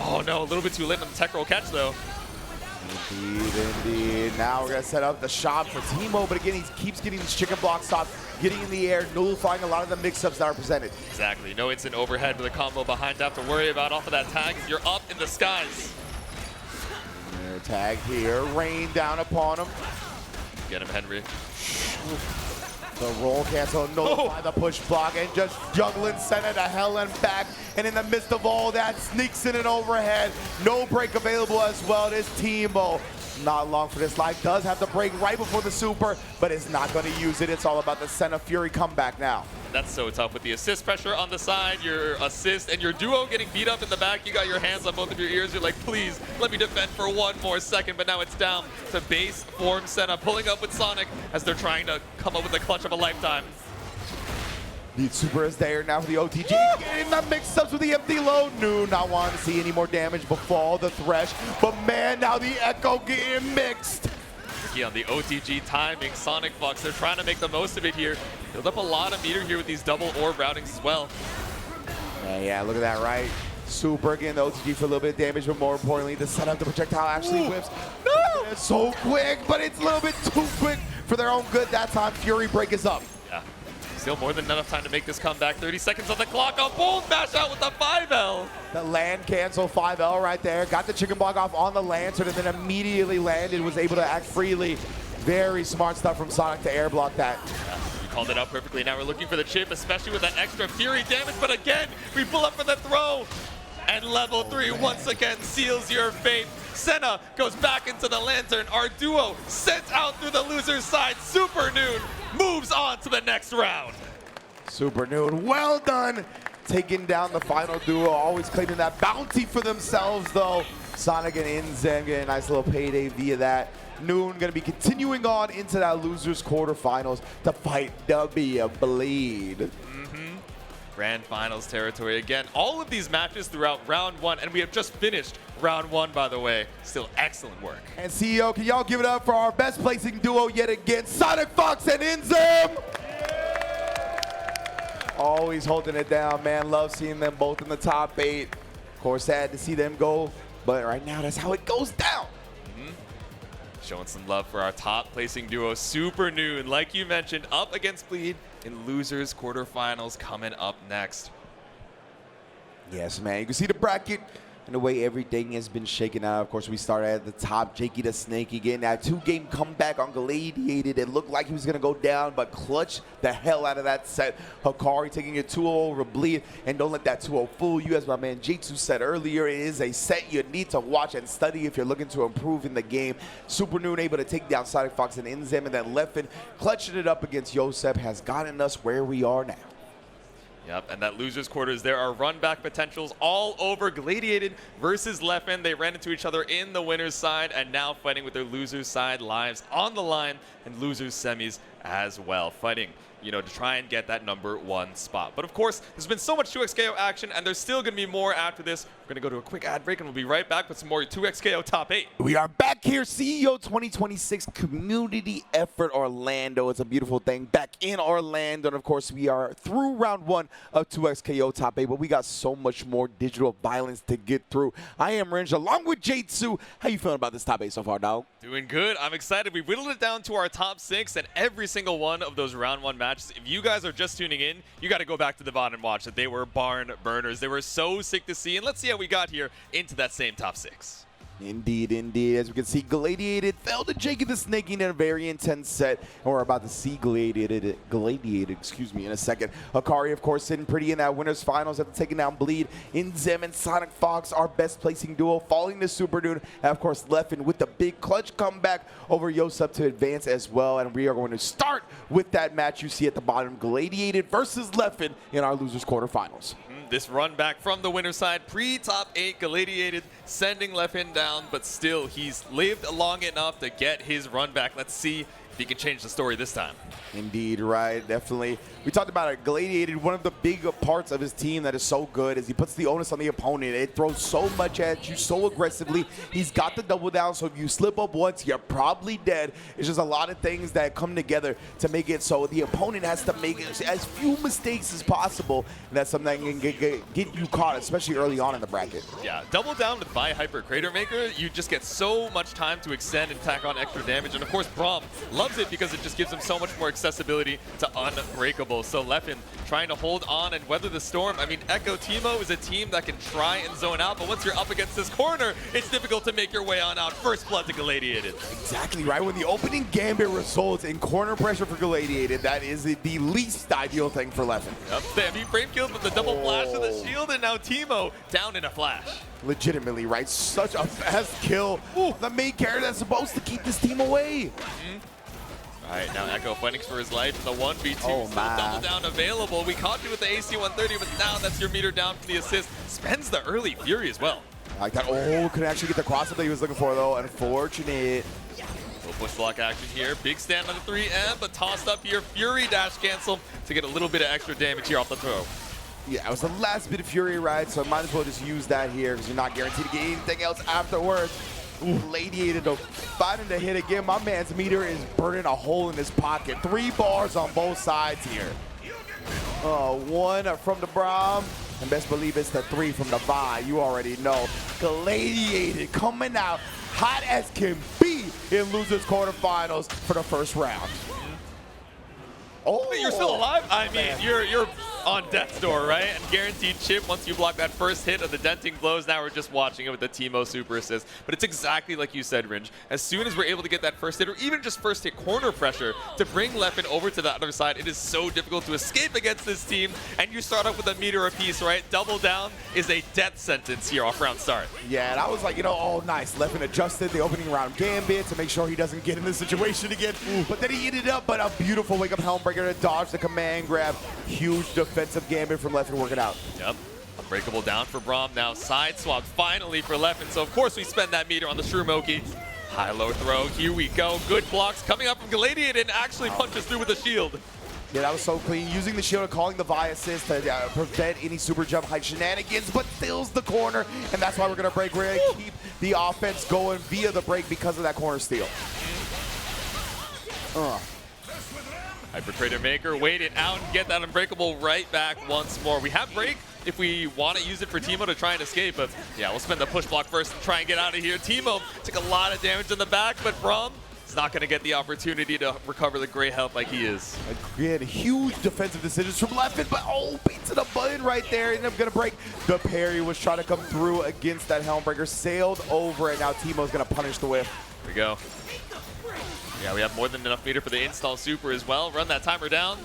Oh no, a little bit too late on the tech roll catch though. Indeed. Now we're going to set up the shot for Teemo, but again, he keeps getting these chicken blocks off, getting in the air, nullifying a lot of the mix-ups that are presented. Exactly. No instant overhead with a combo behind to have to worry about off of that tag. You're up in the skies. Tag here, rain down upon him. Get him, Henry. The roll cancel, nullify the push block, and just juggling Senna to hell and back. And in the midst of all that, sneaks in an overhead. No break available as well. It is Teemo. Not long for this life. Does have the break right before the super, but is not going to use it. It's all about the Senna Fury comeback now. That's so tough with the assist pressure on the side, your assist, and your duo getting beat up in the back. You got your hands on both of your ears. You're like, please, let me defend for 1 more second. But now it's down to base form Senna, pulling up with Sonic as they're trying to come up with the clutch of a lifetime. The super is there now for the OTG. Getting the mix-ups with the empty load. Noon not wanting to see any more damage befall the Thresh. But man, now the Ekko getting mixed. On the OTG timing, SonicFox, they're trying to make the most of it here. Build up a lot of meter here with these double orb routings as well. Yeah, look at that, right? Super getting the OTG for a little bit of damage, but more importantly, the setup, the projectile actually whips. No! It's so quick, but it's a little bit too quick for their own good that time. Fury break is up. Yeah, still more than enough time to make this comeback. 30 seconds on the clock. A bold mash out with the 5L. The land cancel 5L right there. Got the chicken block off on the Lancer and then immediately landed, was able to act freely. Very smart stuff from Sonic to air block that. Yeah, you called it out perfectly. Now we're looking for the chip, especially with that extra Fury damage. But again, we pull up for the throw. And level 3 once again seals your fate. Senna goes back into the Lantern. Our duo sent out through the loser's side. Supernoon moves on to the next round. Supernoon, well done. Taking down the final duo, always claiming that bounty for themselves though. Sonic and Inzem getting a nice little payday via that. Noon gonna be continuing on into that losers quarterfinals to fight W Bleed. Grand finals territory again. All of these matches throughout round 1, and we have just finished round 1, by the way. Still excellent work. And CEO, can y'all give it up for our best placing duo yet again, SonicFox and Inzem? Always holding it down, man. Love seeing them both in the top 8. Of course, sad to see them go, but right now that's how it goes down. Showing some love for our top placing duo, Supernoon, like you mentioned, up against Bleed in losers quarterfinals coming up next. Yes, man. You can see the bracket and the way everything has been shaken out. Of course, we started at the top. JakeyTheSnakey getting that 2-game comeback on Galladiated. It looked like he was going to go down, but clutched the hell out of that set. Hikari taking a 2-0 over Bleed, and don't let that 2-0 fool you. As my man Jaytsu said earlier, it is a set you need to watch and study if you're looking to improve in the game. Supernoon able to take down SonicFox and Inzem, and then Leffen clutching it up against Yosep has gotten us where we are now. Yep, and that losers quarters, there are run back potentials all over. Galladiated versus Leffen. They ran into each other in the winner's side and now fighting with their losers side lives on the line and losers semis as well. Fighting, you know, to try and get that #1 spot. But of course, there's been so much 2xKO action and there's still going to be more after this. We're going to go to a quick ad break and we'll be right back with some more 2xKO top 8. We are back back here, CEO 2026 Community Effort Orlando. It's a beautiful thing back in Orlando. And of course, we are through round 1 of 2XKO top 8, but we got so much more digital violence to get through. I am Rynge along with Jaytsu. How you feeling about this top 8 so far, dog? Doing good. I'm excited. We whittled it down to our top 6, and every single one of those round 1 matches, if you guys are just tuning in, you got to go back to the VOD and watch that. They were barn burners. They were so sick to see, and let's see how we got here into that same top 6. Indeed, indeed. As we can see, Galladiated fell to JakeyTheSnakey in a very intense set. And we're about to see Galladiated, in a second. Hikari, of course, sitting pretty in that winners finals after taking down Bleed. Inzem and SonicFox, our best placing duo, falling to Supernoon. And of course, Leffen with the big clutch comeback over Yosep to advance as well. And we are going to start with that match you see at the bottom, Galladiated versus Leffen in our losers quarterfinals. This run back from the winner's side, pre-top 8, Galladiated, sending Leffen down, but still, he's lived long enough to get his run back. Let's see if he can change the story this time. Indeed, right, definitely. We talked about it, Galladiated, one of the big parts of his team that is so good is he puts the onus on the opponent. It throws so much at you so aggressively. He's got the double down, so if you slip up once, you're probably dead. It's just a lot of things that come together to make it so the opponent has to make as few mistakes as possible, and that's something that can get you caught, especially early on in the bracket. Yeah, double down with Vi Hyper Crater Maker, you just get so much time to extend and tack on extra damage, and of course Braum loves it because it just gives him so much more accessibility to Unbreakable. So Leffen trying to hold on and weather the storm. I mean, Ekko Teemo is a team that can try and zone out, but once you're up against this corner, it's difficult to make your way on out. First blood to Galladiated. Exactly right. When the opening gambit results in corner pressure for Galladiated, that is the least ideal thing for Leffen. Yep, damn, he frame killed with the double flash of the shield, and now Teemo down in a flash. Legitimately, right? Such a fast kill. Ooh, the main character that's supposed to keep this team away. All right, now Ekko fighting for his life in the 1v2. Oh, Still my. double down available. We caught you with the AC 130, but now that's your meter down from the assist. Spends the early Fury as well. I like that. Oh, could actually get the crossover that he was looking for, though. Unfortunate. Little push block action here. Big stand on the 3M, but tossed up here. Fury dash cancel to get a little bit of extra damage here off the throw. Yeah, it was the last bit of Fury, right? So I might as well just use that here because you're not guaranteed to get anything else afterwards. Ooh, Galladiated though, finding the hit again. My man's meter is burning a hole in his pocket. 3 bars on both sides here. 1 from the Braum, and best believe it's the 3 from the Vi. You already know. Galladiated coming out hot as can be in losers quarterfinals for the first round. Oh, You're still alive? I mean, you're on death's door, right? And guaranteed chip once you block that first hit of the denting blows. Now we're just watching it with the Teemo super assist. But it's exactly like you said, Rynge. As soon as we're able to get that first hit, or even just first hit corner pressure to bring Leffen over to the other side, it is so difficult to escape against this team. And you start off with a meter apiece, right? Double down is a death sentence here off round start. Yeah, and I was like, you know, oh, nice. Leffen adjusted the opening round gambit to make sure he doesn't get in this situation again. But then he ended up, but a beautiful wake-up Helmbreaker to dodge the command grab. Huge defensive gambit from Leffen working out. Yep. Unbreakable down for Braum. Now side swap finally for Leffen. So of course we spend that meter on the Shroomokey. High-low throw. Here we go. Good blocks coming up from Galladiated and actually punches through with a shield. Yeah, that was so clean. Using the shield and calling the Vi assist to prevent any super jump height shenanigans, but fills the corner. And that's why we're going to break. We're going to keep the offense going via the break because of that corner steal. Hyper Crater Maker, wait it out and get that Unbreakable right back once more. We have break if we want to use it for Teemo to try and escape, but yeah, we'll spend the push block first and try and get out of here. Teemo took a lot of damage in the back, but Braum is not going to get the opportunity to recover the great health like he is. Again, huge defensive decisions from Leffen, but oh, beat to the button right there. Ended up going to break. The parry was trying to come through against that Helmbreaker. Sailed over, and now Teemo's going to punish the whiff. Here we go. Yeah, we have more than enough meter for the install super as well. Run that timer down.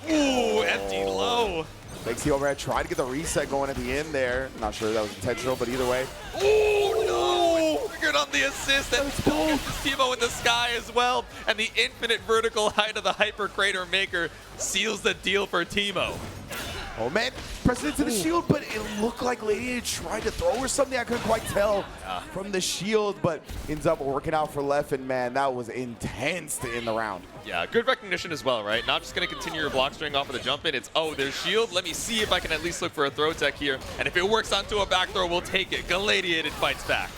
Ooh, empty low. Makes the overhead. Try to get the reset going at the end there. Not sure that was intentional, but either way. Ooh, no! Triggered on the assist, and still gets Teemo in the sky as well. And the infinite vertical height of the Hyper Crater Maker seals the deal for Teemo. Oh man, pressing into the shield, but it looked like Lady tried to throw or something. I couldn't quite tell from the shield, but ends up working out for Leffen, man. That was intense to end the round. Yeah, good recognition as well, right? Not just going to continue your block string off of the jump in. It's, oh, there's shield. Let me see if I can at least look for a throw tech here. And if it works onto a back throw, we'll take it. Galladiated fights back.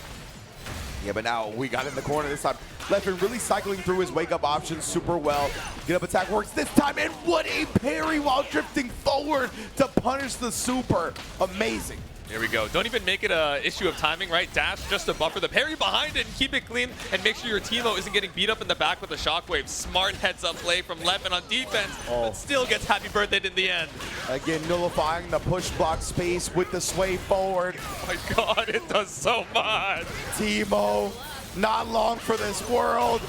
Yeah, but now we got in the corner this time. Leffen really cycling through his wake-up options super well. Get up attack works this time, and what a parry while drifting forward to punish the super. Amazing. Here we go. Don't even make it an issue of timing, right? Dash just to buffer the parry behind it and keep it clean and make sure your Teemo isn't getting beat up in the back with a shockwave. Smart heads-up play from Leffen on defense, but still gets happy birthday in the end. Again, nullifying the push block space with the sway forward. Oh my god, it does so much. Teemo, not long for this world.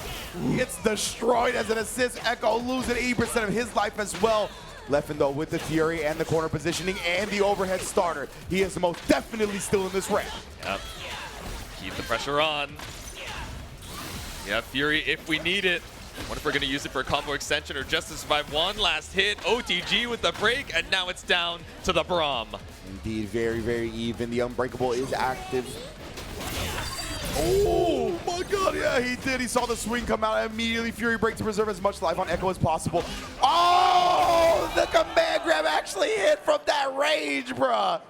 Gets destroyed as an assist. Ekko losing 80% of his life as well. Leffen, though, with the Fury and the corner positioning and the overhead starter. He is most definitely still in this rank. Yep. Keep the pressure on. Yeah, Fury if we need it. What if we're going to use it for a combo extension or just to survive one last hit? OTG with the break, and now it's down to the Braum. Indeed, very, very even. The Unbreakable is active. Oh my god, yeah, he did. He saw the swing come out immediately. Fury break to preserve as much life on Ekko as possible. Oh, the command grab actually hit from that range, bruh.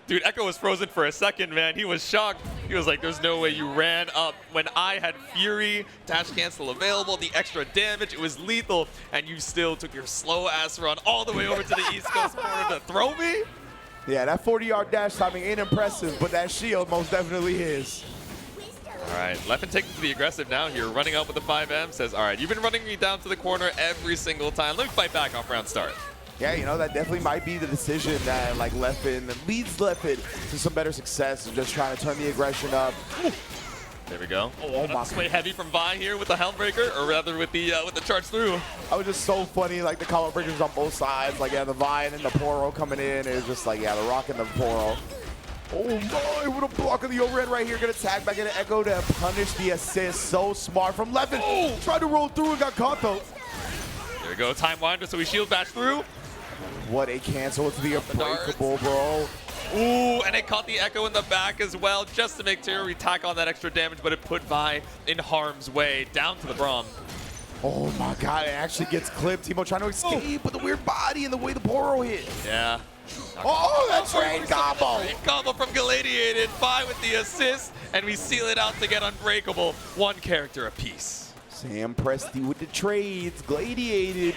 Dude, Ekko was frozen for a second, man. He was shocked. He was like, there's no way you ran up when I had Fury, dash cancel available, the extra damage, it was lethal, and you still took your slow ass run all the way over to the East Coast corner to throw me? Yeah, that 40-yard dash timing ain't impressive, but that shield most definitely is. All right, Leffen taking to the aggressive now here, running up with the 5M, says, all right, you've been running me down to the corner every single time. Let me fight back off round start. Yeah, you know, that definitely might be the decision that, like, Leffen leads Leffen to some better success of just trying to turn the aggression up. There we go. Oh my. Sway heavy from Vi here with the Helmbreaker, or rather with the charge through. I was just so funny, like, the combo breakers on both sides. Like, yeah, the Vi and then the Poro coming in. It was just like, yeah, the Rock and the Poro. Oh my, what a block of the overhead right here. Gonna tag back into Ekko to punish the assist. So smart from Leffen. Oh, tried to roll through and got caught though. There we go, time winder, so we shield bash through. What a cancel to the Unbreakable, bro. Ooh, and it caught the Ekko in the back as well, just to make sure we tack on that extra damage, but it put Vi in harm's way, down to the Braum. Oh my god, it actually gets clipped. Teemo trying to escape with the weird body and the way the Poro hit. Yeah. Oh, that train combo! Train combo from Galladiated, Vi with the assist, and we seal it out to get Unbreakable, one character apiece. Sam Presti with the trades, Gladiated.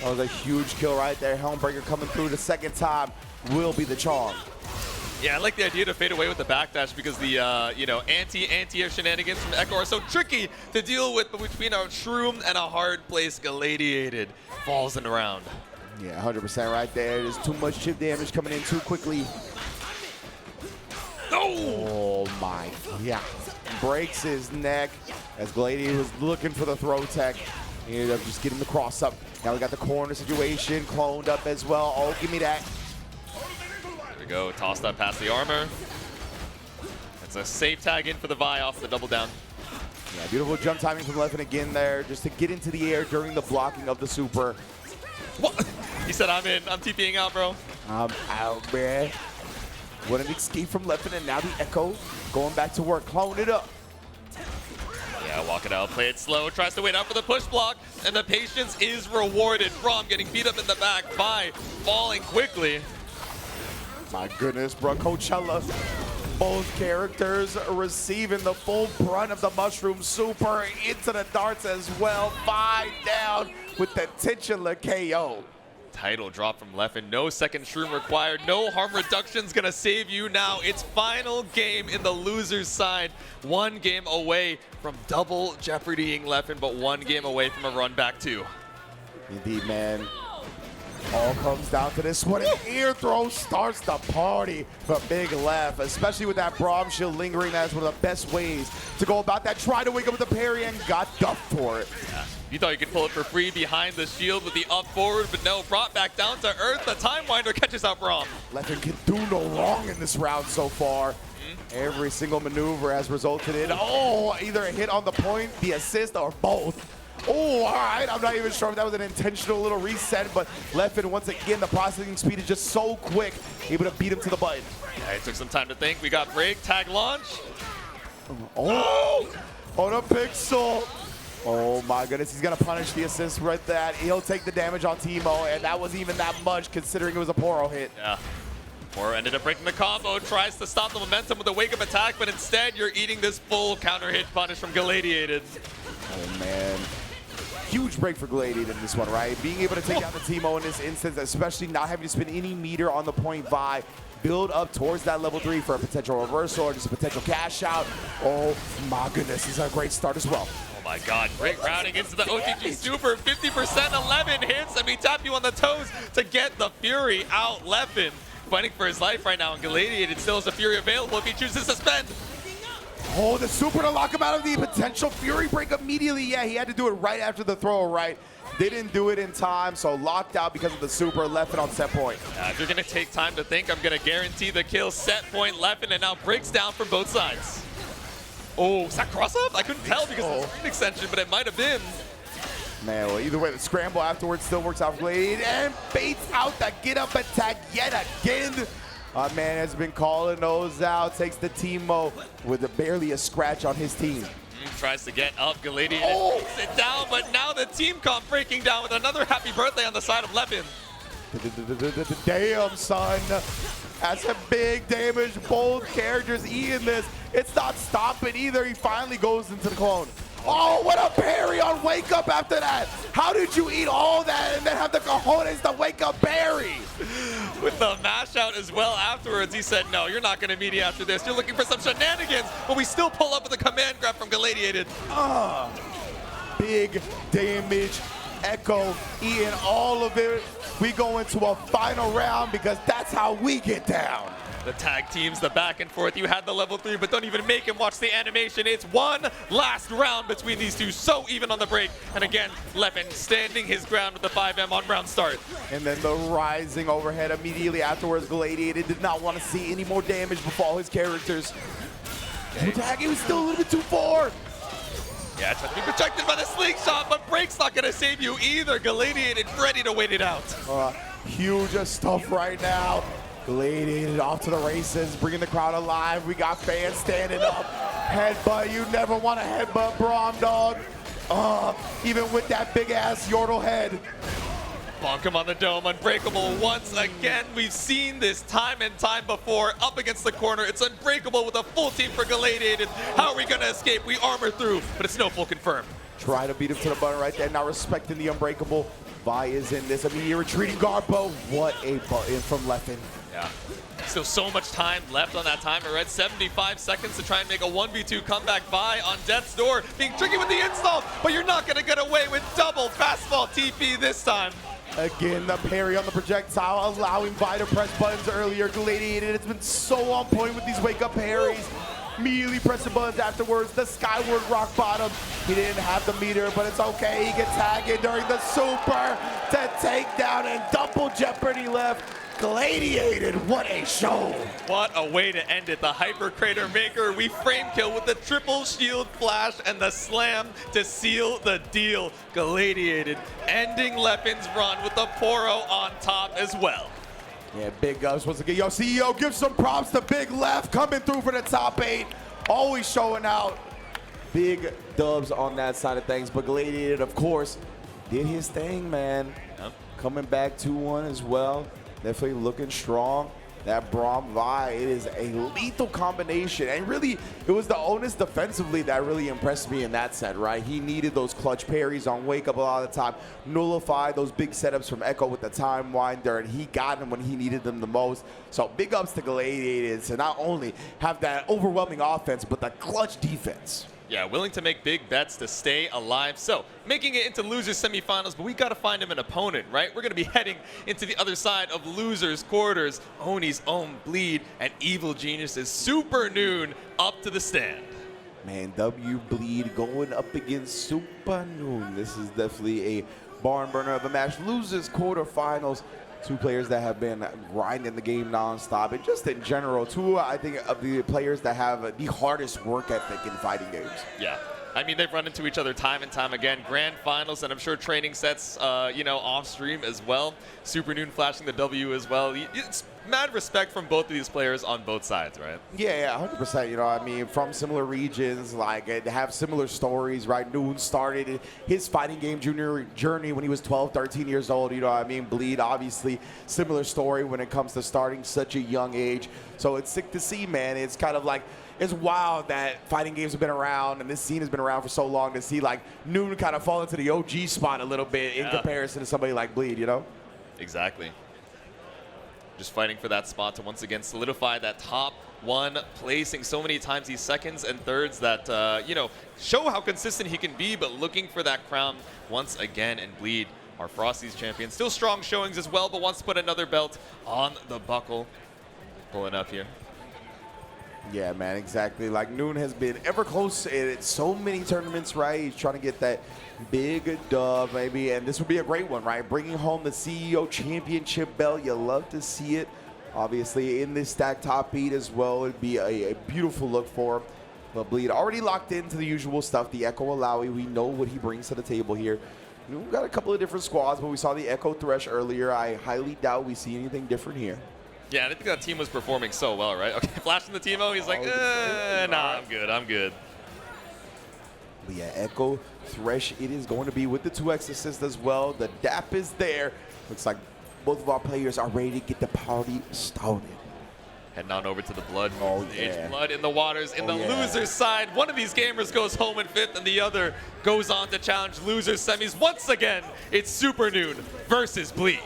That was a huge kill right there. Helmbreaker coming through the second time will be the charm. Yeah, I like the idea to fade away with the backdash because the, you know, anti-air shenanigans from Ekko are so tricky to deal with between a Shroom and a hard place. Gladiated falls in the round. Yeah, 100% right there. There's too much chip damage coming in too quickly. Oh my, yeah. Breaks his neck as Gladiator was looking for the throw tech. He ended up just getting the cross up. Now we got the corner situation cloned up as well. Oh, give me that. There we go, tossed up past the armor. That's a safe tag in for the Vi off the double down. Yeah, beautiful jump timing from Leffen again there, just to get into the air during the blocking of the super. What? He said, I'm in. I'm TPing out, bro. I'm out, man. What an escape from Leffen, and now the Ekko going back to work. Clone it up. Yeah, walk it out, play it slow, tries to wait out for the push block, and the patience is rewarded. Braum getting beat up in the back, Vi falling quickly. My goodness, bro, Coachella. Both characters receiving the full brunt of the Mushroom Super into the darts as well. Vi down with the titular KO. Title drop from Leffen. No second Shroom required. No harm reduction's gonna save you now. It's final game in the loser's side. One game away from double jeopardying Leffen, but one game away from a run back too. Indeed, man. All comes down to this one. An ear throw starts the party for Big Leff, especially with that Braum shield lingering. That's one of the best ways to go about that. Tried to wake up with the parry and got duffed for it. Yeah. You thought you could pull it for free behind the shield with the up forward, but no, brought back down to earth. The time winder catches out Braum. Leffen can do no wrong in this round so far. Every single maneuver has resulted in, either a hit on the point, the assist, or both. Oh, all right. I'm not even sure if that was an intentional little reset, but Leffen, once again, the processing speed is just so quick, able to beat him to the button. Yeah, it took some time to think. We got break, tag launch. Oh, on a pixel. Oh my goodness, he's gonna punish the assist right there. He'll take the damage on Teemo, and that wasn't even that much considering it was a Poro hit. Yeah. Or ended up breaking the combo, tries to stop the momentum with a wake-up attack, but instead you're eating this full counter hit punish from Galladiated. Oh, man. Huge break for Galladiated in this one, right? Being able to take down the Teemo in this instance, especially not having to spend any meter on the point Vi, build up towards that level 3 for a potential reversal or just a potential cash out. Oh my goodness, this is a great start as well. Oh my god, great routing into the OTG Super, 50%, 11 hits, and we tap you on the toes to get the Fury out. Leffen fighting for his life right now, and Galladiated still has a Fury available if he chooses to spend. Oh, the Super to lock him out of the potential Fury break immediately. Yeah, he had to do it right after the throw, right? They didn't do it in time, so locked out because of the Super. Leffen on set point. If you're going to take time to think, I'm going to guarantee the kill. Set point Leffen, and now breaks down from both sides. Oh, is that cross-up? I couldn't tell because of the screen extension, but it might have been. Man, well, either way, the scramble afterwards still works out for Glade and baits out that get-up attack yet again. Man has been calling those out, takes the Teemo with barely a scratch on his team. Tries to get up, Galladiated takes it down, but now the team comp breaking down with another happy birthday on the side of Leffen. Damn, son. That's a big damage. Both characters eating this. It's not stopping either. He finally goes into the clone. Oh, what a parry on Wake Up after that. How did you eat all that and then have the cojones to Wake Up parry? With the mash out as well afterwards, he said, no, you're not going to meet me after this. You're looking for some shenanigans, but we still pull up with a command grab from Galladiated. Big damage. Ekko eating all of it. We go into a final round because that's how we get down. The tag teams, the back and forth. You had the level 3, but don't even make him watch the animation. It's one last round between these two, so even on the break. And again, Leffen standing his ground with the 5M on round start. And then the rising overhead immediately afterwards. Galladiated did not want to see any more damage befall his characters. He was still a little bit too far. Yeah, trying to be protected by the slingshot, but break's not going to save you either. Galladiated ready to wait it out. Huge stuff right now. Galladiated off to the races, bringing the crowd alive. We got fans standing up. Headbutt, you never want to headbutt Braum, dog. Even with that big ass Yordle head. Bonk him on the dome, unbreakable once again. We've seen this time and time before. Up against the corner, it's unbreakable with a full team for Galladiated. How are we gonna escape? We armor through, but it's no full confirmed. Try to beat him to the button right there, not respecting the unbreakable. Vi is in this immediate retreating Garbo. What a button from Leffen. Yeah. Still so much time left on that timer, right? 75 seconds to try and make a 1v2 comeback. Vi on death's door, being tricky with the install, but you're not gonna get away with double fastball TP this time. Again, the parry on the projectile, allowing Vi to press buttons earlier. Galladiated, it's been so on point with these wake-up parries. Immediately pressing buttons afterwards. The skyward rock bottom. He didn't have the meter, but it's okay. He gets tagged in during the super to take down and double jeopardy left. Galladiated, what a show. What a way to end it. The Hyper Crater Maker, we frame kill with the triple shield flash and the slam to seal the deal. Galladiated ending Leffen's run with the Poro on top as well. Yeah, big ups once again. Yo, CEO, give some props to Big Left coming through for the top 8. Always showing out. Big dubs on that side of things. But Galladiated, of course, did his thing, man. Yep. Coming back 2-1 as well. Definitely looking strong. That Braum Vi, it is a lethal combination. And really, it was the onus defensively that really impressed me in that set, right? He needed those clutch parries on Wake Up a lot of the time, nullify those big setups from Ekko with the time winder, and he got them when he needed them the most. So big ups to Galladiated to not only have that overwhelming offense, but the clutch defense. Yeah, willing to make big bets to stay alive. So, making it into losers semifinals, but we got to find him an opponent, right? We're going to be heading into the other side of losers quarters. Oni's own Bleed and Evil Genius's Supernoon up to the stand. Man, W Bleed going up against Supernoon. This is definitely a barn burner of a match. Losers quarterfinals. Two players that have been grinding the game nonstop, and just in general, two, I think, of the players that have the hardest work ethic in fighting games. Yeah. I mean, they've run into each other time and time again. Grand finals, and I'm sure training sets, you know, off stream as well. Supernoon flashing the W as well. It's mad respect from both of these players on both sides, right? Yeah, 100%. You know, I mean, from similar regions, like, they have similar stories, right? Noon started his fighting game junior journey when he was 12, 13 years old. You know what I mean? Bleed, obviously, similar story when it comes to starting such a young age. So it's sick to see, man. It's kind of like, it's wild that fighting games have been around and this scene has been around for so long to see, like, Noon kind of fall into the OG spot a little bit in comparison to somebody like Bleed, you know? Exactly. Just fighting for that spot to once again solidify that top one placing so many times these seconds and thirds that, you know, show how consistent he can be, but looking for that crown once again. And Bleed, our Frosty's champion, still strong showings as well, but wants to put another belt on the buckle. Pulling up here. Yeah, man, exactly. Like, Noon has been ever close in so many tournaments, right? He's trying to get that big dub, maybe, and this would be a great one, right? Bringing home the CEO Championship belt. You love to see it. Obviously, in this stack top 8 as well, it'd be a beautiful look for him. But Bleed already locked into the usual stuff. The Ekko Illaoi, we know what he brings to the table here. We've got a couple of different squads, but we saw the Ekko Thresh earlier. I highly doubt we see anything different here. Yeah, I think that team was performing so well, right? Okay, flashing the Teemo, he's like, nah, I'm good. But yeah, Ekko, Thresh, it is going to be with the 2x assist as well. The DAP is there. Looks like both of our players are ready to get the party started. Heading on over to the Blood. Oh, It's yeah. Blood in the waters. In the loser's side, one of these gamers goes home in 5th, and the other goes on to challenge losers semis. Once again, it's Supernoon versus Bleed.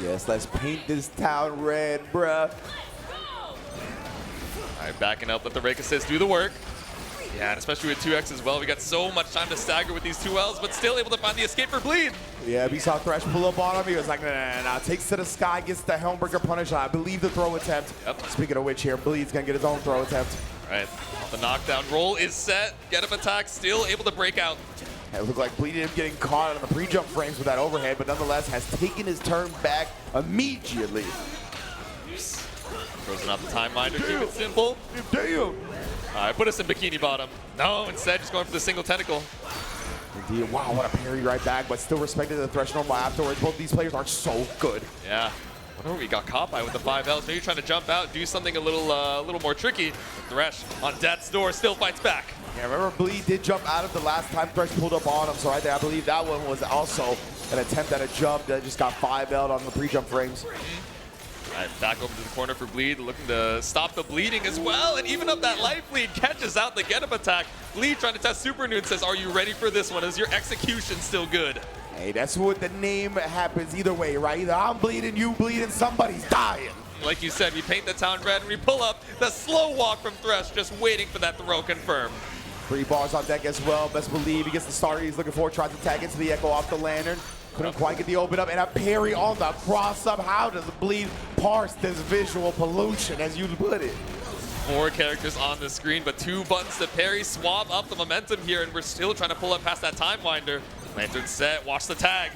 Yes, let's paint this town red, bruh. All right, backing up, let the rake assist do the work. Yeah, and especially with 2x as well. We got so much time to stagger with these 2Ls, but still able to find the escape for Bleed. Yeah, we saw Thresh pull up on him. He was like, nah. Takes to the sky, gets the Helmbreaker punish. I believe the throw attempt. Yep. Speaking of which here, Bleed's going to get his own throw attempt. All right, the knockdown roll is set. Get up attack, still able to break out. It looked like Bleed ended up getting caught on the pre-jump frames with that overhead, but nonetheless has taken his turn back immediately. Frozen out the time minder, keep it simple. Damn. All right, put us in bikini bottom. No, instead just going for the single tentacle. Indeed. Wow, what a parry right back, but still respected the Thresh normal afterwards. Both these players are so good. Yeah. Whatever we got caught by with the 5Ls. Maybe trying to jump out, do something a little more tricky. Thresh on death's door still fights back. Yeah, remember Bleed did jump out of the last time Thresh pulled up on him, so right there, I believe that one was also an attempt at a jump that just got 5L'd on the pre-jump frames. All right, back over to the corner for Bleed, looking to stop the bleeding as well, and even up that life lead, catches out the get-up attack. Bleed trying to test Supernoon, says, are you ready for this one? Is your execution still good? Hey, that's what the name happens either way, right? Either I'm bleeding, you bleeding, somebody's dying. Like you said, we paint the town red and we pull up the slow walk from Thresh, just waiting for that throw confirmed. 3 bars on deck as well. Best believe he gets the starter he's looking for. Tries to tag into the Ekko off the lantern. Couldn't quite get the open up. And a parry on the cross up. How does Bleed parse this visual pollution, as you put it? 4 characters on the screen, but 2 buttons to parry. Swab up the momentum here, and we're still trying to pull up past that time winder. Lantern set. Watch the tag.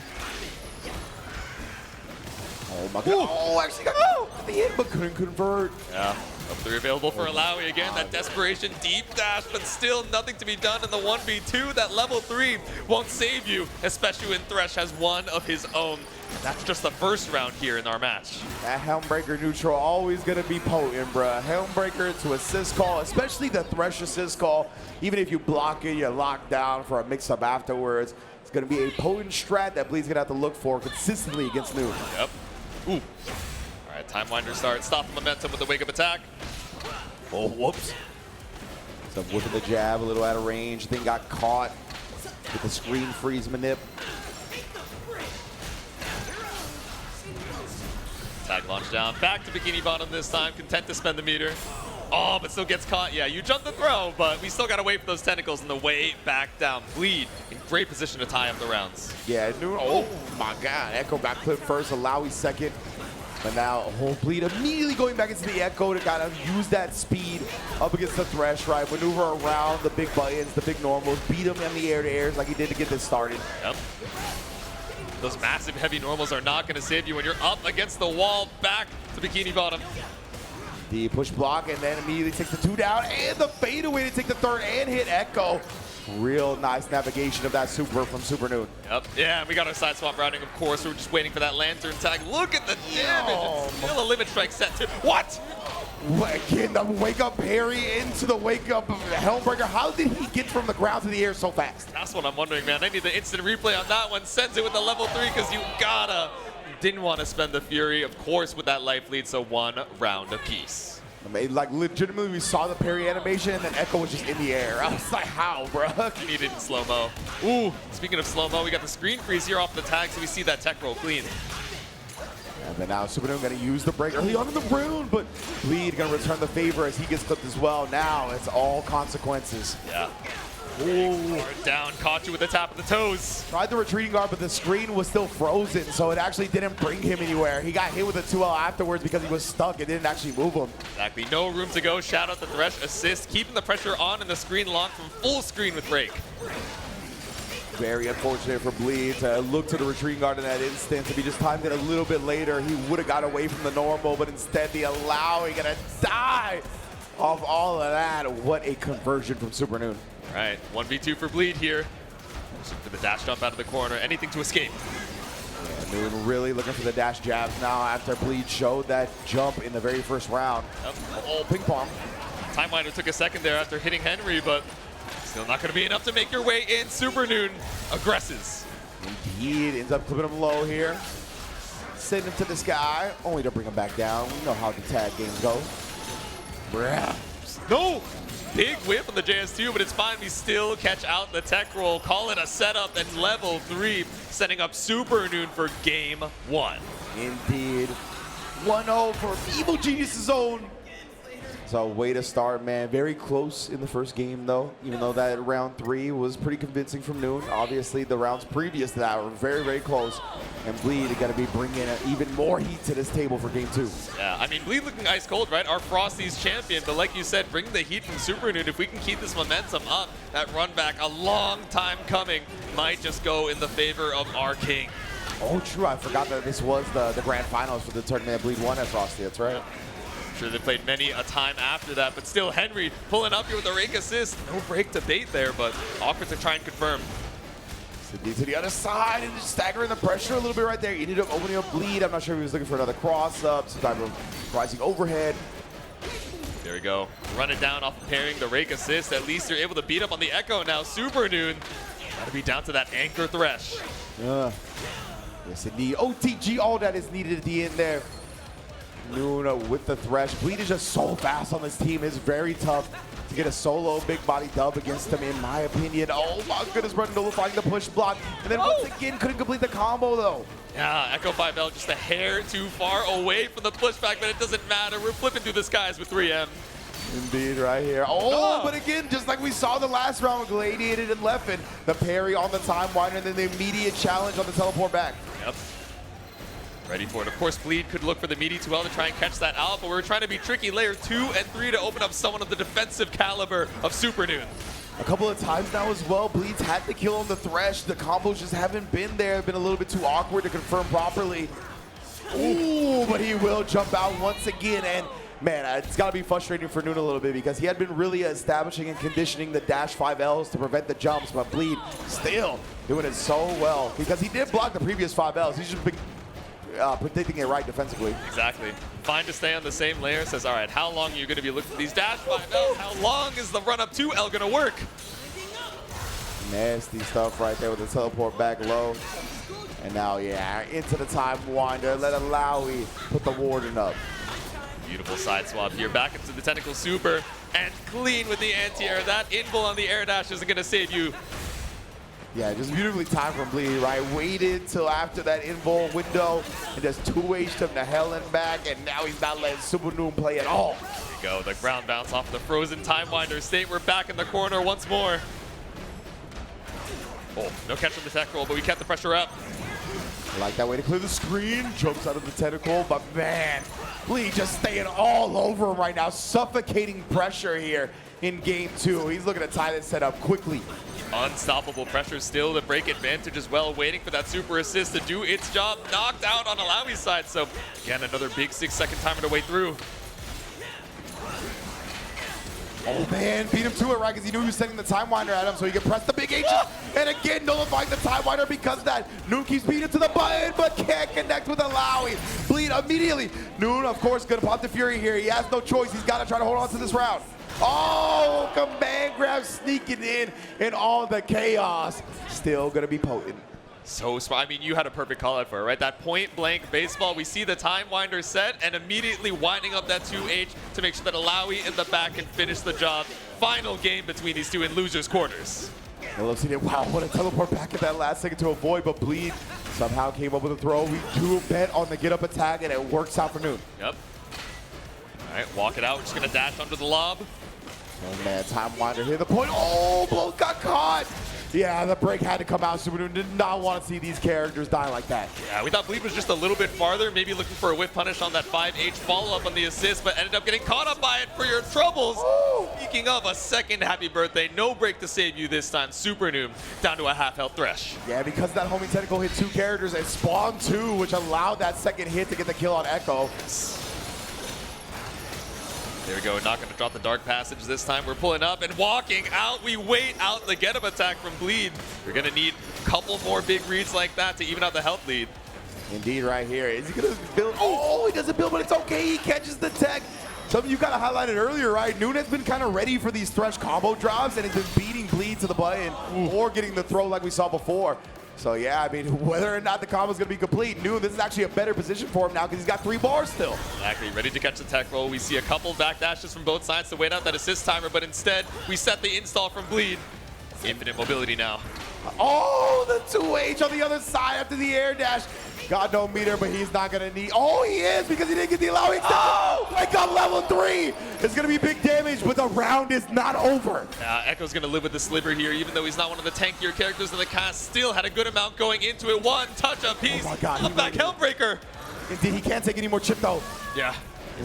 Oh my god. Oh, actually got the hit, but couldn't convert. Yeah. Up 3 available for Illaoi again. That desperation deep dash, but still nothing to be done in the 1v2. That level 3 won't save you, especially when Thresh has one of his own. And that's just the first round here in our match. That Helmbreaker neutral always going to be potent, bruh. Helmbreaker to assist call, especially the Thresh assist call. Even if you block it, you're locked down for a mix-up afterwards. It's going to be a potent strat that Bleed's going to have to look for consistently against Noon. Yep. Ooh. All right, time winder start. Stop the momentum with the wake-up attack. Oh, whoops. So whipping the jab, a little out of range. Then got caught with the screen freeze manip. Tag launch down. Back to bikini bottom this time. Content to spend the meter. Oh, but still gets caught. Yeah, you jumped the throw, but we still got to wait for those tentacles on the way back down. Bleed in great position to tie up the rounds. Yeah, Noon. Oh my god. Ekko got clipped first. Illaoi second. But now whole Bleed immediately going back into the Ekko to kind of use that speed up against the Thresh, right? Maneuver around the big buttons, the big normals, beat him in the air-to-airs like he did to get this started. Yep. Those massive heavy normals are not going to save you when you're up against the wall. Back to bikini bottom. The push block and then immediately takes the 2 down and the fadeaway to take the 3rd and hit Ekko. Real nice navigation of that super from Supernoon. Yep. Yeah, and we got our side swap routing, of course. We're just waiting for that lantern tag. Look at the damage. It's still a limit strike set to. What? Again, the wake up parry into the wake up Helmbreaker. How did he get from the ground to the air so fast? That's what I'm wondering, man. I need the instant replay on that one. Sends it with the level 3 because you gotta. Didn't want to spend the Fury, of course, with that life lead, so 1 round apiece. I mean, like, legitimately, we saw the parry animation, and then Ekko was just in the air. I was like, how, bro? Needed in slow-mo. Ooh, speaking of slow-mo, we got the screen freeze here off the tag, so we see that tech roll clean. And then now Supernoon going to use the break early on in the round, but Bleed going to return the favor as he gets clipped as well. Now it's all consequences. Yeah. Ooh, down, caught you with the tap of the toes. Tried the retreating guard, but the screen was still frozen, so it actually didn't bring him anywhere. He got hit with a 2L afterwards because he was stuck. It didn't actually move him. Exactly, no room to go. Shout out to Thresh assist, keeping the pressure on and the screen locked from full screen with break. Very unfortunate for Bleed to look to the retreating guard in that instance. If he just timed it a little bit later, he would have got away from the normal, but instead the Illaoi gonna die off all of that. What a conversion from Supernoon. Right, 1v2 for Bleed here. For the dash jump out of the corner, anything to escape. Yeah, Noon really looking for the dash jabs now after Bleed showed that jump in the very first round. Yep. Oh, ping pong. Timewiner took a second there after hitting Henry, but still not going to be enough to make your way in. Supernoon aggresses. Indeed, ends up clipping him low here. Send him to the sky, only to bring him back down. We know how the tag games go. Bruh. No! Big whip on the JS2, but it's fine. We still catch out the tech roll. Call it a setup and level 3, setting up Supernoon for game 1. Indeed. 1-0 for Evil Genius's own. So way to start, man. Very close in the first game, though, even though that round 3 was pretty convincing from Noon. Obviously, the rounds previous to that were very, very close. And Bleed is going to be bringing even more heat to this table for game 2. Yeah, I mean, Bleed looking ice cold, right? Our Frosty's champion, but like you said, bring the heat from Supernoon. If we can keep this momentum up, that run back, a long time coming, might just go in the favor of our king. Oh, true. I forgot that this was the grand finals for the tournament. Bleed won at Frosty. That's right. Sure, they played many a time after that, but still Henry pulling up here with a rake assist. No break to bait there, but awkward to try and confirm. Sydney to the other side and just staggering the pressure a little bit right there. He ended up opening up Bleed. I'm not sure if he was looking for another cross up, some type of rising overhead. There we go. Run it down off of pairing the rake assist. At least you're able to beat up on the Ekko now. Supernoon gotta be down to that anchor Thresh. Yes, indeed. OTG, all that is needed at the end there. Noon with the Thresh. Bleed is just so fast on this team. It's very tough to get a solo big body dub against him, in my opinion. Oh my goodness, Brendan nullifying the push block. And then once again, couldn't complete the combo though. Yeah, Ekko 5L just a hair too far away from the pushback, but it doesn't matter. We're flipping through the skies with 3M. Indeed, right here. Oh, but again, just like we saw the last round with Galladiated and Leffen, the parry on the time winder and then the immediate challenge on the teleport back. Yep. Ready for it. Of course, Bleed could look for the meaty 2L to try and catch that out, but we're trying to be tricky. Layer 2 and 3 to open up someone of the defensive caliber of Supernoon. A couple of times now as well, Bleed's had the kill on the Thresh. The combos just haven't been there. Been a little bit too awkward to confirm properly. Ooh, but he will jump out once again. And man, it's got to be frustrating for Noon a little bit because he had been really establishing and conditioning the dash 5Ls to prevent the jumps, but Bleed still doing it so well because he did block the previous 5Ls. He's just been predicting it right defensively. Exactly. Fine to stay on the same layer. Says, all right, how long are you going to be looking at these dash 5Ls? How long is the run up 2L going to work? Nasty stuff right there with the teleport back low. And now, yeah, into the time winder. Let Illaoi put the warden up. Beautiful side swap here. Back into the technical super and clean with the anti-air. That invul on the air dash isn't going to save you. Yeah, just beautifully timed from Bleed, right? Waited till after that invul window and just 2H'd him to hell and back, and now he's not letting Supernoon play at all. There you go, the ground bounce off the frozen time winder state. We're back in the corner once more. Oh, no catch on the tech roll, but we kept the pressure up. I like that way to clear the screen. Jumps out of the tentacle, but man, Bleed just staying all over him right now. Suffocating pressure here in game 2. He's looking to tie this set up quickly. Unstoppable pressure still to break advantage as well, waiting for that super assist to do its job. Knocked out on Illaoi's side, so again, another big 6-second timer to wait through. Oh man, beat him to it, right? Because he knew he was sending the Time Winder at him, so he could press the big H. And again, nullifying the Time Winder because of that. Noon keeps beating to the button, but can't connect with Illaoi. Bleed immediately. Noon, of course, gonna pop the Fury here. He has no choice. He's got to try to hold on to this round. Oh, command grab sneaking in all the chaos. Still gonna be potent. So smart. I mean, you had a perfect call out for it, right? That point blank baseball. We see the Time Winder set and immediately winding up that 2H to make sure that Illaoi in the back can finish the job. Final game between these two in losers quarters. I love seeing it. Wow, what a teleport back at that last second to avoid, but Bleed somehow came up with a throw. We do bet on the get up attack and it works out for Noon. Yep. All right, walk it out. We're just gonna dash under the lob. Oh man, Time Winder hit the point. Oh, both got caught. Yeah, the break had to come out. Supernoon did not want to see these characters die like that. Yeah, we thought Bleed was just a little bit farther, maybe looking for a whiff punish on that 5H follow-up on the assist, but ended up getting caught up by it for your troubles. Ooh. Speaking of a second happy birthday, no break to save you this time. Supernoon down to a half health Thresh. Yeah, because that homing tentacle hit 2 characters and spawned 2, which allowed that second hit to get the kill on Ekko. There we go, not going to drop the Dark Passage this time. We're pulling up and walking out. We wait out the get-up attack from Bleed. We're going to need a couple more big reads like that to even out the health lead. Indeed, right here. Is he going to build? Oh, he doesn't build, but it's okay. He catches the tech. Something you kind of highlighted earlier, right? Noon has been kind of ready for these Thresh combo drops, and he's been beating Bleed to the button or getting the throw like we saw before. So yeah, I mean, whether or not the combo is going to be complete, Noon, this is actually a better position for him now because he's got 3 bars still. Exactly, ready to catch the tech roll. We see a couple back dashes from both sides to wait out that assist timer, but instead, we set the install from Bleed. Infinite mobility now. Oh, the 2H on the other side after the air dash. God don't meter, but he's not going to need. Oh, he is because he didn't get the Illaoi. Oh, I got level 3. It's going to be big damage, but the round is not over. Ekko's going to live with the sliver here, even though he's not one of the tankier characters in the cast. Still had a good amount going into it. One touch apiece. Oh my God. Up back Hellbreaker. Indeed, he can't take any more chip though. Yeah.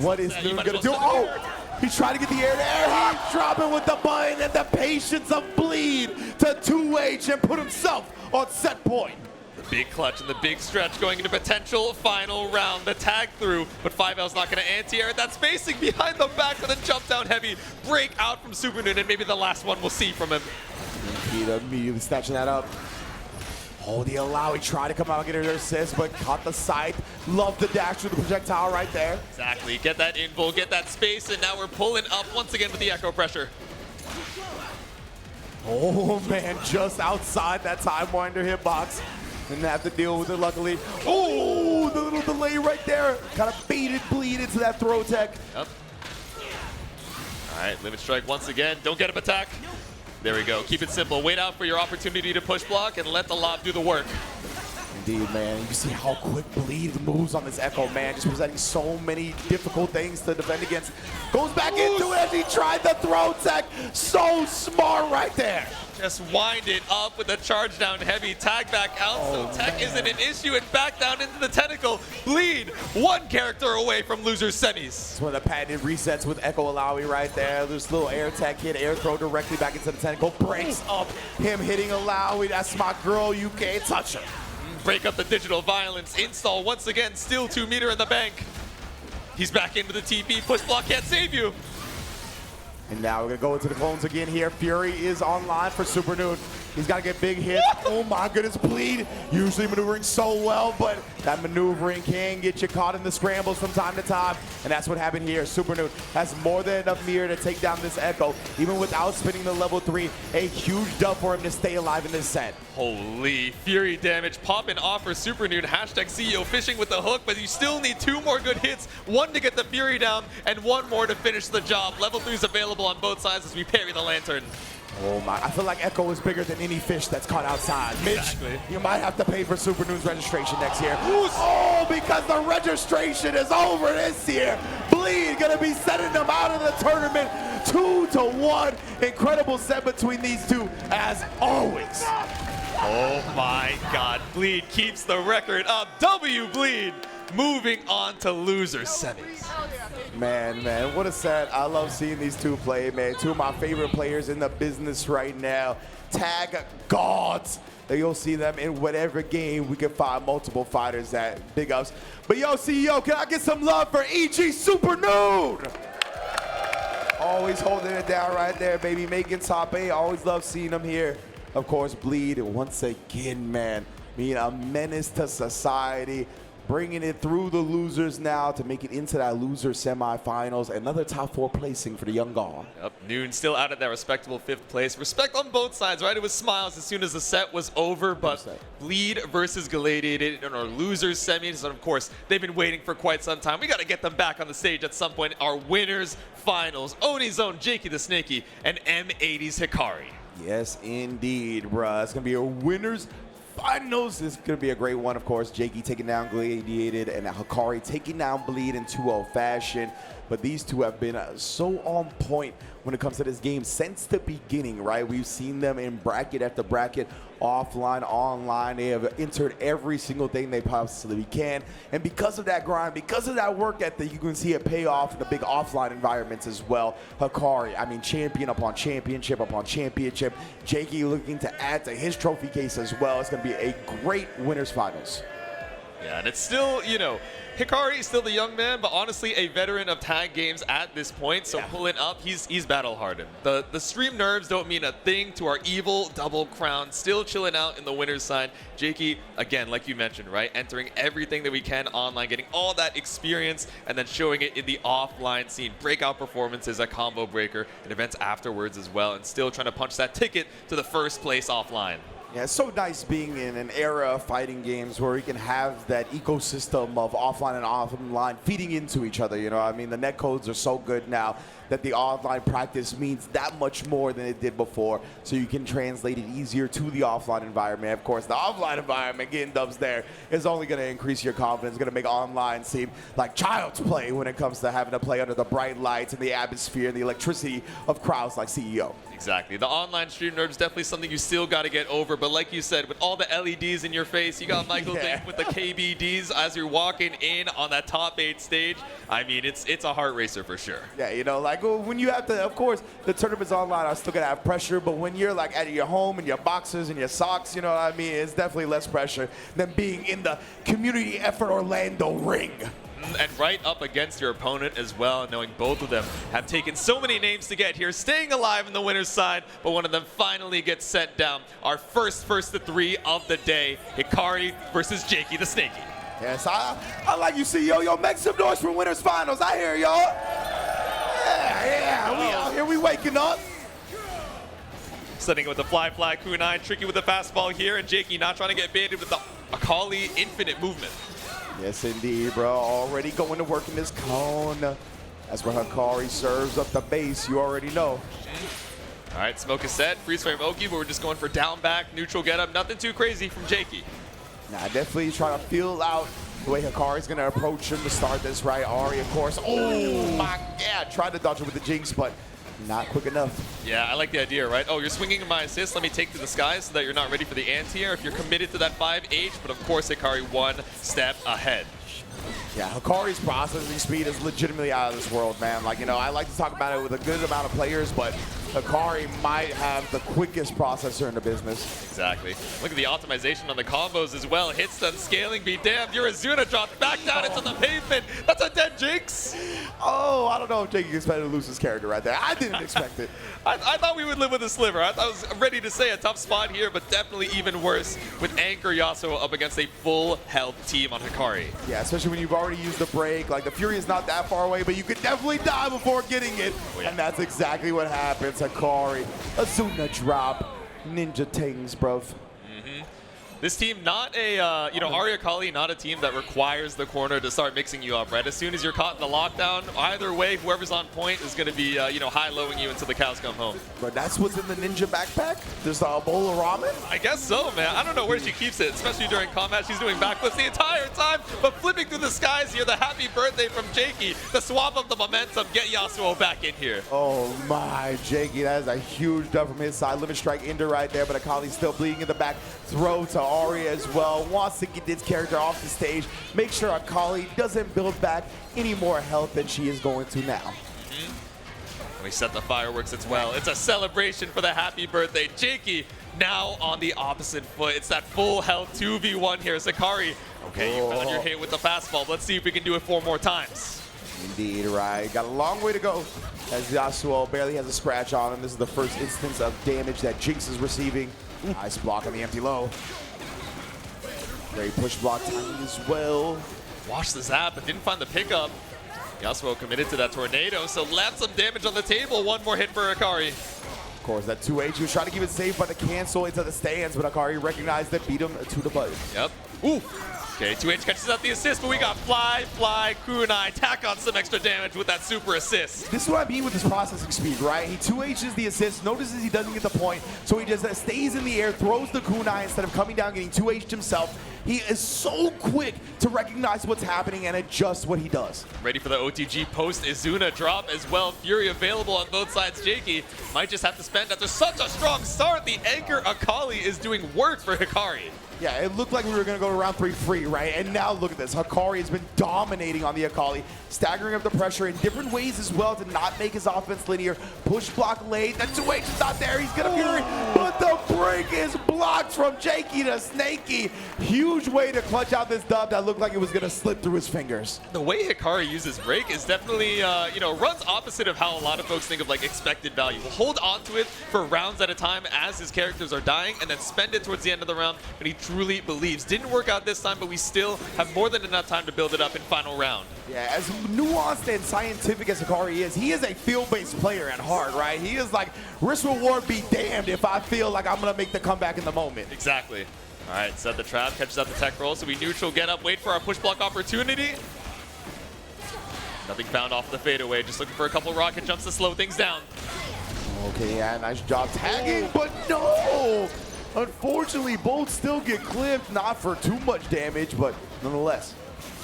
What is Noon going to do? Oh, he's trying to get the air to air. He's dropping with the button and the patience of Bleed to 2H and put himself on set point. Big clutch and the big stretch going into potential final round. The tag through, but 5L's not going to anti-air. That spacing behind the back with a jump down heavy. Break out from Supernoon, and maybe the last one we'll see from him. Immediately snatching that up. Oh, the Illaoi tried to come out and get her assist, but caught the sight. Love the dash through the projectile right there. Exactly. Get that invul, get that space, and now we're pulling up once again with the Ekko pressure. Oh man, just outside that Time Winder hitbox. Didn't have to deal with it, luckily. Oh, the little delay right there. Kind of baited Bleed into that throw tech. Yep. All right, limit strike once again. Don't get up attack. There we go. Keep it simple. Wait out for your opportunity to push block and let the lob do the work. Indeed, man. You see how quick Bleed moves on this Ekko, man. Just presenting so many difficult things to defend against. Goes back into it as he tried the throw tech. So smart right there. Just wind it up with a charge down heavy. Tag back out, so tech isn't an issue, and back down into the tentacle. Bleed one character away from losers semis. It's one of the patented resets with Ekko Illaoi right there. There's a little air tech hit, air throw directly back into the tentacle. Breaks up him hitting Illaoi. That's my girl. You can't touch her. Break up the digital violence. Install once again, still 2 meter in the bank. He's back into the TP. Push block can't save you. And now we're going to go into the clones again here. Fury is online for Supernoon. He's got to get big hits. Oh my goodness, Bleed. Usually maneuvering so well, but that maneuvering can get you caught in the scrambles from time to time. And that's what happened here. Supernoon has more than enough meter to take down this Ekko. Even without spinning the level 3, a huge dub for him to stay alive in this set. Holy Fury damage popping off for Supernoon. Hashtag CEO fishing with the hook, but you still need 2 more good hits. 1 to get the Fury down and 1 more to finish the job. Level 3 is available on both sides as we parry the Lantern. Oh my, I feel like Ekko is bigger than any fish that's caught outside. Mitch, you might have to pay for Supernoon's registration next year. Oh, because the registration is over this year. Bleed gonna be sending them out of the tournament 2-1. Incredible set between these two, as always. Oh my God, Bleed keeps the record up. W Bleed moving on to loser semis. Man, what a set. I love seeing these two play, man. 2 of my favorite players in the business right now. Tag gods. You'll see them in whatever game we can find multiple fighters at. Big ups. But yo, CEO, can I get some love for EG Supernoon? Always holding it down right there, baby. Making top 8. Always love seeing him here. Of course, Bleed once again, man. Being a menace to society. Bringing it through the losers now to make it into that loser semifinals. Another top 4 placing for the young Gaul. Yep, Noon still out at that respectable 5th place. Respect on both sides, right? It was smiles as soon as the set was over, but Bleed versus Galladiated in our losers semis. And of course, they've been waiting for quite some time. We got to get them back on the stage at some point. Our winners finals, Oni's own JakeyTheSnakey and M80's Hikari. Yes, indeed, bruh. It's going to be a winners finals. This is going to be a great one, of course. Jakey taking down Gladiated and Hikari taking down Bleed in 2-0 fashion. But these two have been so on point when it comes to this game since the beginning, right? We've seen them in bracket after bracket, offline, online. They have entered every single thing they possibly can. And because of that grind, because of that work ethic, you can see it pay off in the big offline environments as well. Hikari, I mean, champion upon championship upon championship. Jakey looking to add to his trophy case as well. It's going to be a great winners finals. Yeah, and it's still, you know, Hikari is still the young man, but honestly a veteran of tag games at this point, so pulling up, he's battle hardened. The stream nerves don't mean a thing to our evil double crown, still chilling out in the winner's side. Jakey, again, like you mentioned, right, entering everything that we can online, getting all that experience, and then showing it in the offline scene. Breakout performances at Combo Breaker and events afterwards as well, and still trying to punch that ticket to the 1st place offline. Yeah, it's so nice being in an era of fighting games where we can have that ecosystem of offline and online feeding into each other. You know, I mean, the netcodes are so good now that the online practice means that much more than it did before. So you can translate it easier to the offline environment. Of course, the offline environment, getting dubs there, is only going to increase your confidence, going to make online seem like child's play when it comes to having to play under the bright lights and the atmosphere and the electricity of crowds like CEO. Exactly. The online stream nerves definitely something you still got to get over. But like you said, with all the LEDs in your face, you got Michael Vick with the KBDs as you're walking in on that top 8 stage. I mean, it's a heart racer for sure. Yeah, you know, like when you have to, of course, the tournaments online are still going to have pressure. But when you're like at your home in your boxers and your socks, you know what I mean, it's definitely less pressure than being in the community effort Orlando ring. And right up against your opponent as well, knowing both of them have taken so many names to get here, staying alive in the winner's side, but one of them finally gets sent down. Our first to 3 of the day, Hikari versus JakeyTheSnakey. Yes, I like you, CEO. Yo, make some noise for winners finals. I hear y'all. Yeah, we out here, we waking up. Setting it with the fly kunai, tricky with the fastball here, and Jakey not trying to get baited with the Akali infinite movement. Yes, indeed, bro. Already going to work in this cone. That's where Hikari serves up the base. You already know. All right, smoke is set. Freeze frame Oki, but we're just going for down back, neutral get up. Nothing too crazy from Jakey. Nah, definitely trying to feel out the way Hikari's going to approach him to start this, right? Ahri, of course. Oh, my God. Tried to dodge it with the Jinx, but not quick enough. Yeah, I like the idea, right? Oh, you're swinging in my assist. Let me take to the sky so that you're not ready for the anti-air if you're committed to that 5H, but of course Hikari 1 step ahead. Yeah, Hikari's processing speed is legitimately out of this world, man. Like, you know, I like to talk about it with a good amount of players, but Hikari might have the quickest processor in the business. Exactly. Look at the optimization on the combos as well. Hit stun, scaling, be damned. Yokozuna dropped back down into the pavement. That's a dead Jinx. Oh, I don't know if Jakey expected to lose his character right there. I didn't expect it. I thought we would live with a sliver. I was ready to say a tough spot here, but definitely even worse with Anchor Yasuo up against a full health team on Hikari. Yeah, especially when you've already used the break. Like, the Fury is not that far away, but you could definitely die before getting it. Oh, yeah. And that's exactly what happens. Hikari, Azuna drop, ninja tings, bro. This team, not a, you know, Ahri Akali, not a team that requires the corner to start mixing you up, right? As soon as you're caught in the lockdown, either way, whoever's on point is going to be, you know, high-lowing you until the cows come home. But that's what's in the ninja backpack? Just a bowl of ramen? I guess so, man. I don't know where she keeps it, especially during combat. She's doing backflips the entire time, but flipping through the skies here, the happy birthday from Jakey, the swap of the momentum, get Yasuo back in here. Oh my, Jakey, that is a huge dub from his side. Limit strike into right there, but Akali's still bleeding in the back. Throw to Ahri as well. Wants to get this character off the stage. Make sure Akali doesn't build back any more health than she is going to now. We set the fireworks as well. It's a celebration for the happy birthday. Jakey now on the opposite foot. It's that full health 2v1 here. Hikari, okay, you found your hit with the fastball. Let's see if we can do it 4 more times. Indeed, right. Got a long way to go as Yasuo barely has a scratch on him. This is the first instance of damage that Jinx is receiving. Nice block on the empty low. Great push block timing as well. Watched the zap, but didn't find the pickup. Yasuo committed to that tornado, so left some damage on the table. One more hit for Hikari. Of course, that 2H, he was trying to keep it safe by the cancel into the stands, but Akali recognized that, beat him to the button. Yep. Ooh. Okay, 2H catches out the assist, but we got Fly, Kunai, tack on some extra damage with that super assist. This is what I mean with his processing speed, right? He 2H's the assist, notices he doesn't get the point, so he just stays in the air, throws the Kunai instead of coming down getting 2H'd himself. He is so quick to recognize what's happening and adjust what he does. Ready for the OTG post Izuna drop as well. Fury available on both sides. Jakey might just have to spend after such a strong start. The anchor Akali is doing work for Hikari. Yeah, it looked like we were going to go to round 3 free, right? And now look at this. Hikari has been dominating on the Akali, staggering up the pressure in different ways as well to not make his offense linear. Push block late. That 2H is not there. He's going to Fury, but the break is blocked from JakeyTheSnakey. Huge way to clutch out this dub that looked like it was going to slip through his fingers. The way Hikari uses break is definitely, runs opposite of how a lot of folks think of like expected value. We'll hold on to it for rounds at a time as his characters are dying and then spend it towards the end of the round when he truly believes. Didn't work out this time, but we still have more than enough time to build it up in final round. Yeah, as nuanced and scientific as Hikari is, he is a field-based player at heart, right? He is like, risk reward be damned if I feel like I'm gonna make the comeback in the moment. Exactly. All right, set the trap, catches out the tech roll, so we neutral, get up, wait for our push block opportunity. Nothing found off the fadeaway, just looking for a couple rocket jumps to slow things down. Okay, yeah, nice job tagging, but no! Unfortunately, both still get clipped, not for too much damage, but nonetheless.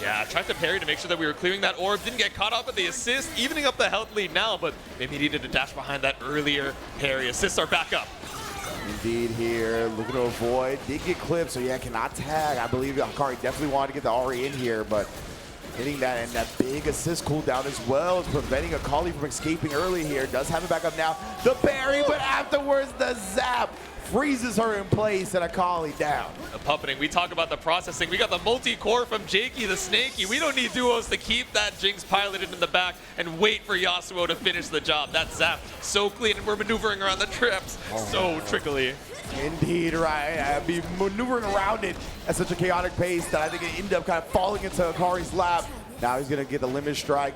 Yeah, tried to parry to make sure that we were clearing that orb. Didn't get caught up with the assist, evening up the health lead now, but maybe needed to dash behind that earlier parry. Assists are back up. Indeed here, looking to avoid. Did get clipped, so yeah, cannot tag. I believe Hikari definitely wanted to get the Ahri in here, but hitting that and that big assist cooldown as well is preventing Akali from escaping early here. Does have it back up now. The parry, but afterwards the zap freezes her in place and Akali down. The puppeting, we talk about the processing. We got the multi-core from JakeyTheSnakey. We don't need duos to keep that Jinx piloted in the back and wait for Yasuo to finish the job. That zap, so clean, and we're maneuvering around the trips. So trickly. Indeed, right. I'd be maneuvering around it at such a chaotic pace that I think it ended up kind of falling into Akari's lap. Now he's going to get the limit strike.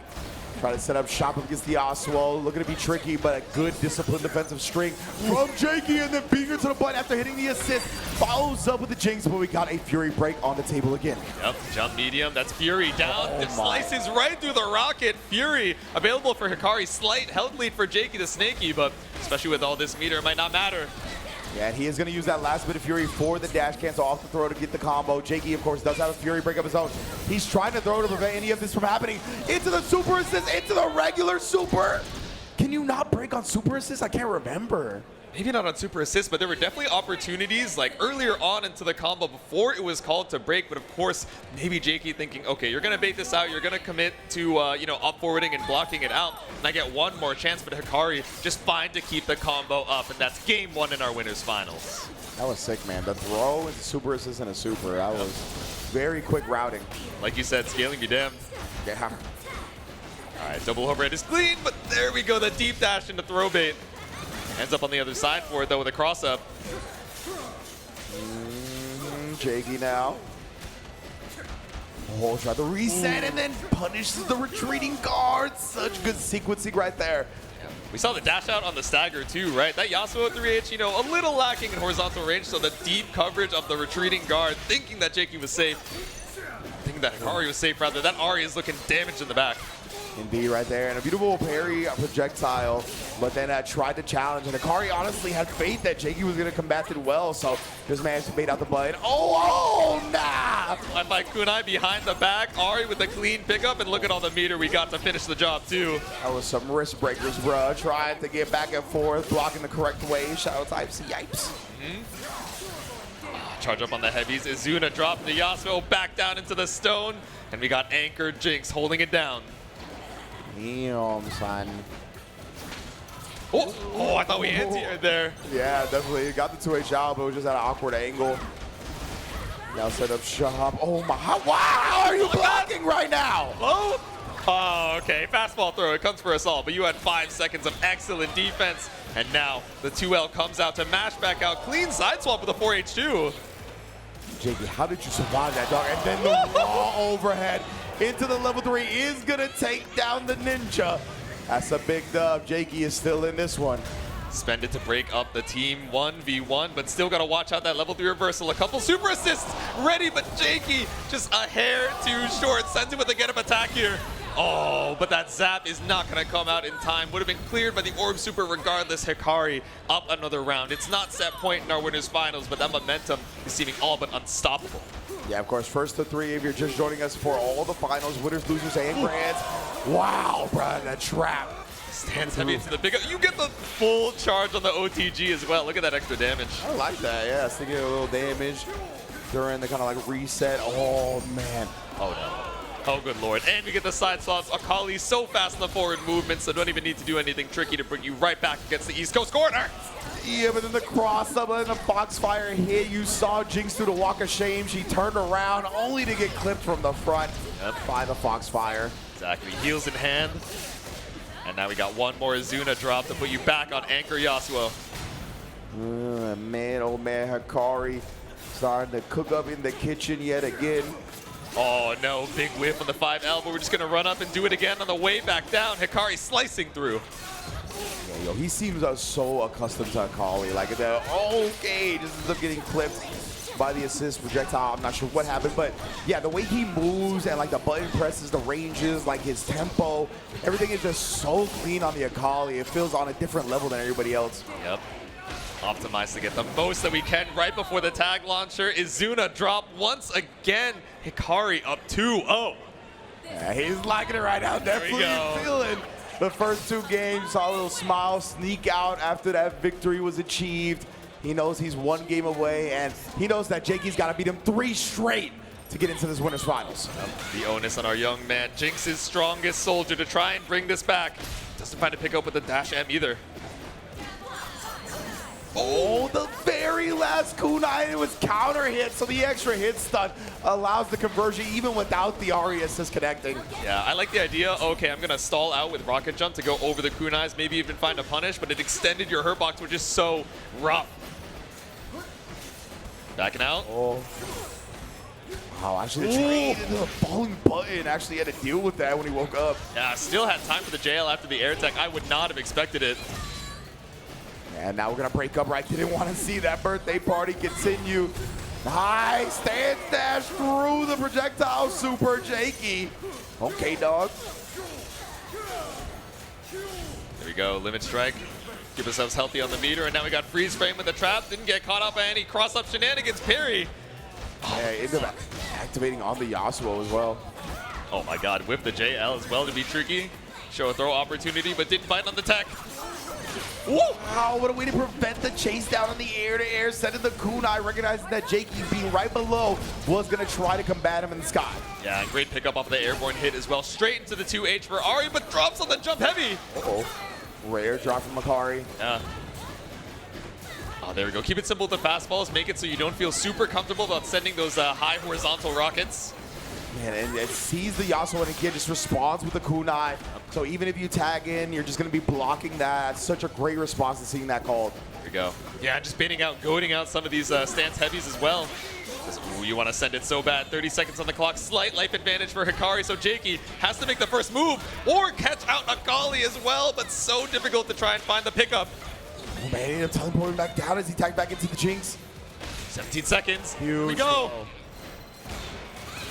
Try to set up shop against the Yasuo. Looking to be tricky, but a good disciplined defensive string from Jakey, and then beating her to the butt after hitting the assist. Follows up with the Jinx, but we got a Fury break on the table again. Yep, jump medium. That's Fury down. It slices right through the rocket. Fury available for Hikari. Slight health lead for JakeyTheSnakey, but especially with all this meter, it might not matter. Yeah, and he is going to use that last bit of Fury for the dash cancel off the throw to get the combo. Jakey, of course, does have a Fury break of his own. He's trying to throw to prevent any of this from happening. Into the super assist, into the regular super. Can you not break on super assist? I can't remember. Maybe not on super assist, but there were definitely opportunities like earlier on into the combo before it was called to break. But of course, maybe Jakey thinking, okay, you're going to bait this out. You're going to commit to, up forwarding and blocking it out. And I get one more chance, but Hikari just fine to keep the combo up. And that's game 1 in our winners finals. That was sick, man. The throw into super assist and a super. That was very quick routing. Like you said, scaling be damned. Yeah. All right, double overhead is clean, but there we go. The deep dash into throw bait. Ends up on the other side for it, though, with a cross-up. Jakey now. Oh, try the reset and then punishes the retreating guard. Such good sequencing right there. We saw the dash out on the stagger, too, right? That Yasuo 3H, a little lacking in horizontal range, so the deep coverage of the retreating guard, thinking that Jakey was safe. Thinking that Hikari was safe, rather. That Ahri is looking damaged in the back. Indeed, right there, and a beautiful parry projectile, but then tried to challenge, and Hikari honestly had faith that Jakey was going to combat it well, so just managed to bait out the button. Oh, nah! And by Kunai behind the back, Ahri with a clean pickup, and look at all the meter we got to finish the job, too. That was some wrist breakers, bro. Trying to get back and forth, blocking the correct way. Shout out to IPC Yipes. Charge up on the heavies. Izuna dropped the Yasuo back down into the stone, and we got anchored Jinx holding it down. Damn, son. Oh, I thought we anti-aired there. Yeah, definitely. Got the 2H out, but it was just at an awkward angle. Now set up shop. Oh my, wow, are you blocking right now? Oh, Oh, okay. Fastball throw. It comes for us all. But you had 5 seconds of excellent defense. And now the 2L comes out to mash back out. Clean side swap with a 4H2. Jakey, how did you survive that, dog? And then the raw overhead into the level 3 is going to take down the Ninja. That's a big dub. Jakey is still in this one. Spend it to break up the team 1v1, but still got to watch out that level 3 reversal. A couple super assists ready, but Jakey just a hair too short. Sends it with a get-up attack here. Oh, but that zap is not going to come out in time. Would have been cleared by the Orb Super regardless. Hikari up another round. It's not set point in our winners finals, but that momentum is seeming all but unstoppable. Yeah, of course, first to 3 if you're just joining us for all the finals, winners, losers, and grands. Wow, bro, that trap. Stands heavy into the big. You get the full charge on the OTG as well. Look at that extra damage. I like that, yeah. Sticking a little damage during the kind of like reset. Oh, man. Oh, no. Oh, good lord. And we get the side swaps. Akali so fast in the forward movement, so don't even need to do anything tricky to bring you right back against the East Coast corner. Yeah, but then the cross-up and the Foxfire hit. You saw Jinx do the walk of shame. She turned around only to get clipped from the front by the Foxfire. Exactly. Heals in hand. And now we got one more Azuna drop to put you back on anchor Yasuo. Man, oh man, Hikari starting to cook up in the kitchen yet again. Oh no, big whiff on the 5L, but we're just gonna run up and do it again on the way back down. Hikari slicing through. Yo, he seems so accustomed to Akali. Like, okay, just ends up getting clipped by the assist projectile. I'm not sure what happened, but yeah, the way he moves and like the button presses, the ranges, like his tempo, everything is just so clean on the Akali. It feels on a different level than everybody else. Yep. Optimized to get the most that we can right before the tag launcher. Izuna drop once again. Hikari up 2-0. Yeah, he's liking it right now. Definitely feeling the first 2 games. Saw a little smile sneak out after that victory was achieved. He knows he's 1 game away, and he knows that Jakey's got to beat him 3 straight to get into this winners finals. The onus on our young man, Jinx's strongest soldier, to try and bring this back. Doesn't find a pick up with the dash M either. Oh, the very last kunai, it was counter hit, so the extra hit stun allows the conversion even without the Ahri assist connecting. Yeah, I like the idea. Okay, I'm gonna stall out with rocket jump to go over the kunais, maybe even find a punish, but it extended your hurt box, which is so rough. Backing out. Oh. Wow, actually traded the falling button. Actually had to deal with that when he woke up. Yeah, still had time for the JL after the air tech. I would not have expected it. And now we're going to break up right. Didn't want to see that birthday party continue. Nice stand dash through the projectile super Jakey. Okay, dog. There we go, limit strike. Keep ourselves healthy on the meter, and now we got freeze frame with the trap. Didn't get caught up by any cross-up shenanigans. Parry. Yeah, ended up activating on the Yasuo as well. Oh my god, whip the JL as well to be tricky. Show a throw opportunity, but didn't bite on the tech. Woo! Wow, what a way to prevent the chase down in the air-to-air, sending the kunai, recognizing that Jakey being right below was going to try to combat him in the sky. Yeah, and great pickup off the airborne hit as well. Straight into the 2H for Ahri, but drops on the jump heavy. Uh-oh. Rare drop from Hikari. Yeah. Oh, there we go. Keep it simple with the fastballs. Make it so you don't feel super comfortable about sending those high horizontal rockets. Man, and it sees the Yasuo and again just responds with the kunai. So even if you tag in, you're just going to be blocking that. Such a great response to seeing that called. There we go. Yeah, just baiting out, goading out some of these stance heavies as well. Ooh, you want to send it so bad. 30 seconds on the clock. Slight life advantage for Hikari, so Jakey has to make the first move or catch out Akali as well, but so difficult to try and find the pickup. Oh man, he ended up teleporting back down as he tagged back into the Jinx. 17 seconds. Huge. Here we go.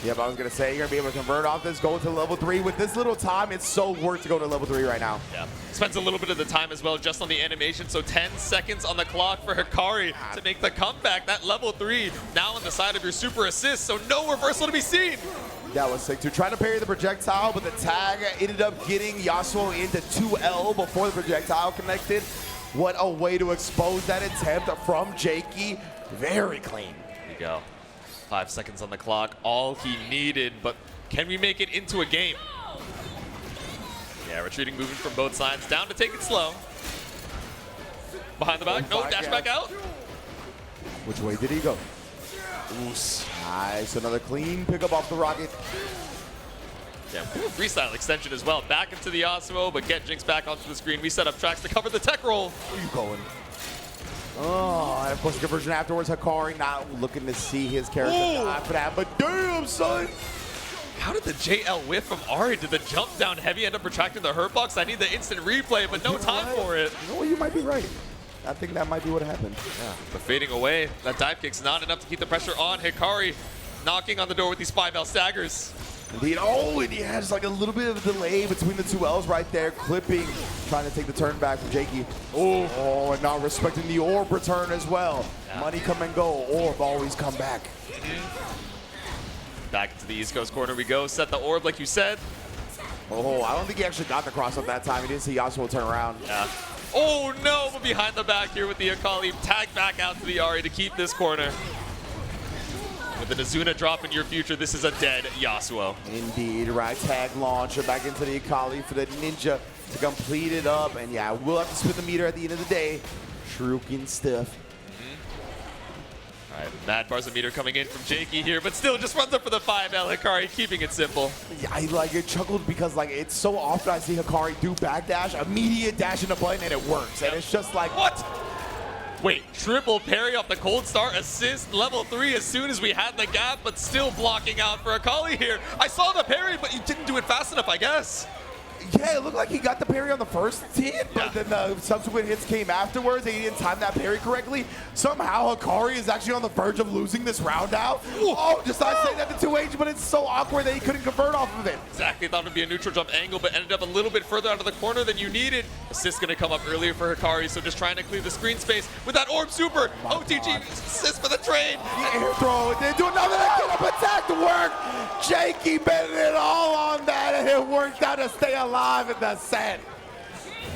Yep, I was going to say, you're going to be able to convert off this, go to level 3. With this little time, it's so worth to go to level 3 right now. Yeah, spends a little bit of the time as well just on the animation, so 10 seconds on the clock for Hikari to make the comeback. That level 3 now on the side of your super assist, so no reversal to be seen. That was sick too. Trying to parry the projectile, but the tag ended up getting Yasuo into 2L before the projectile connected. What a way to expose that attempt from Jakey. Very clean. There you go. 5 seconds on the clock, all he needed, but can we make it into a game? Yeah, retreating movement from both sides, down to take it slow. Behind the back, no, dash back out. Which way did he go? Oos. Nice, another clean pickup off the rocket. Yeah, freestyle extension as well. Back into the Yasuo, but get Jinx back onto the screen. We set up tracks to cover the tech roll. Where are you going? Oh, and of course the conversion afterwards. Hikari not looking to see his character die for that, but damn, son. How did the JL whiff from Ahri? Did the jump down heavy end up retracting the hurt box? I need the instant replay, but no time for it. You know what? You might be right. I think that might be what happened. Yeah, but fading away. That dive kick's not enough to keep the pressure on. Hikari knocking on the door with these 5L staggers. Indeed. Oh, and he has like a little bit of a delay between the two L's right there, clipping, trying to take the turn back from Jakey. Oh, and not respecting the orb return as well. Yeah. Money come and go, orb always come back. Back into the East Coast corner we go. Set the orb like you said. Oh, I don't think he actually got the cross up that time. He didn't see Yasuo turn around. Yeah. Oh no, but behind the back here with the Akali. Tag back out to the Ahri to keep this corner. With an Azuna drop in your future, this is a dead Yasuo. Indeed, right. Tag launcher back into the Akali for the Ninja to complete it up. And yeah, we'll have to spin the meter at the end of the day. Shuriken stiff. All right, mad bars of meter coming in from Jakey here, but still just runs up for the 5L. Hikari keeping it simple. Yeah, I like it chuckled because like it's so often I see Hikari do backdash, immediate dash in the button, and it works. And it's just like, what? Wait, triple parry off the cold start, assist, level 3 as soon as we had the gap, but still blocking out for Akali here. I saw the parry, but you didn't do it fast enough, I guess. Yeah, it looked like he got the parry on the first hit, but then the subsequent hits came afterwards, and he didn't time that parry correctly. Somehow, Hikari is actually on the verge of losing this round now. Oh, just not saying that to 2H, but it's so awkward that he couldn't convert off of it. Exactly, thought it would be a neutral jump angle, but ended up a little bit further out of the corner than you needed. Assist gonna come up earlier for Hikari, so just trying to clear the screen space with that orb super. OTG assist for the trade. The air throw, they do another get up attack to work. Jakey betting it all on that, and it worked out to stay alive in the set.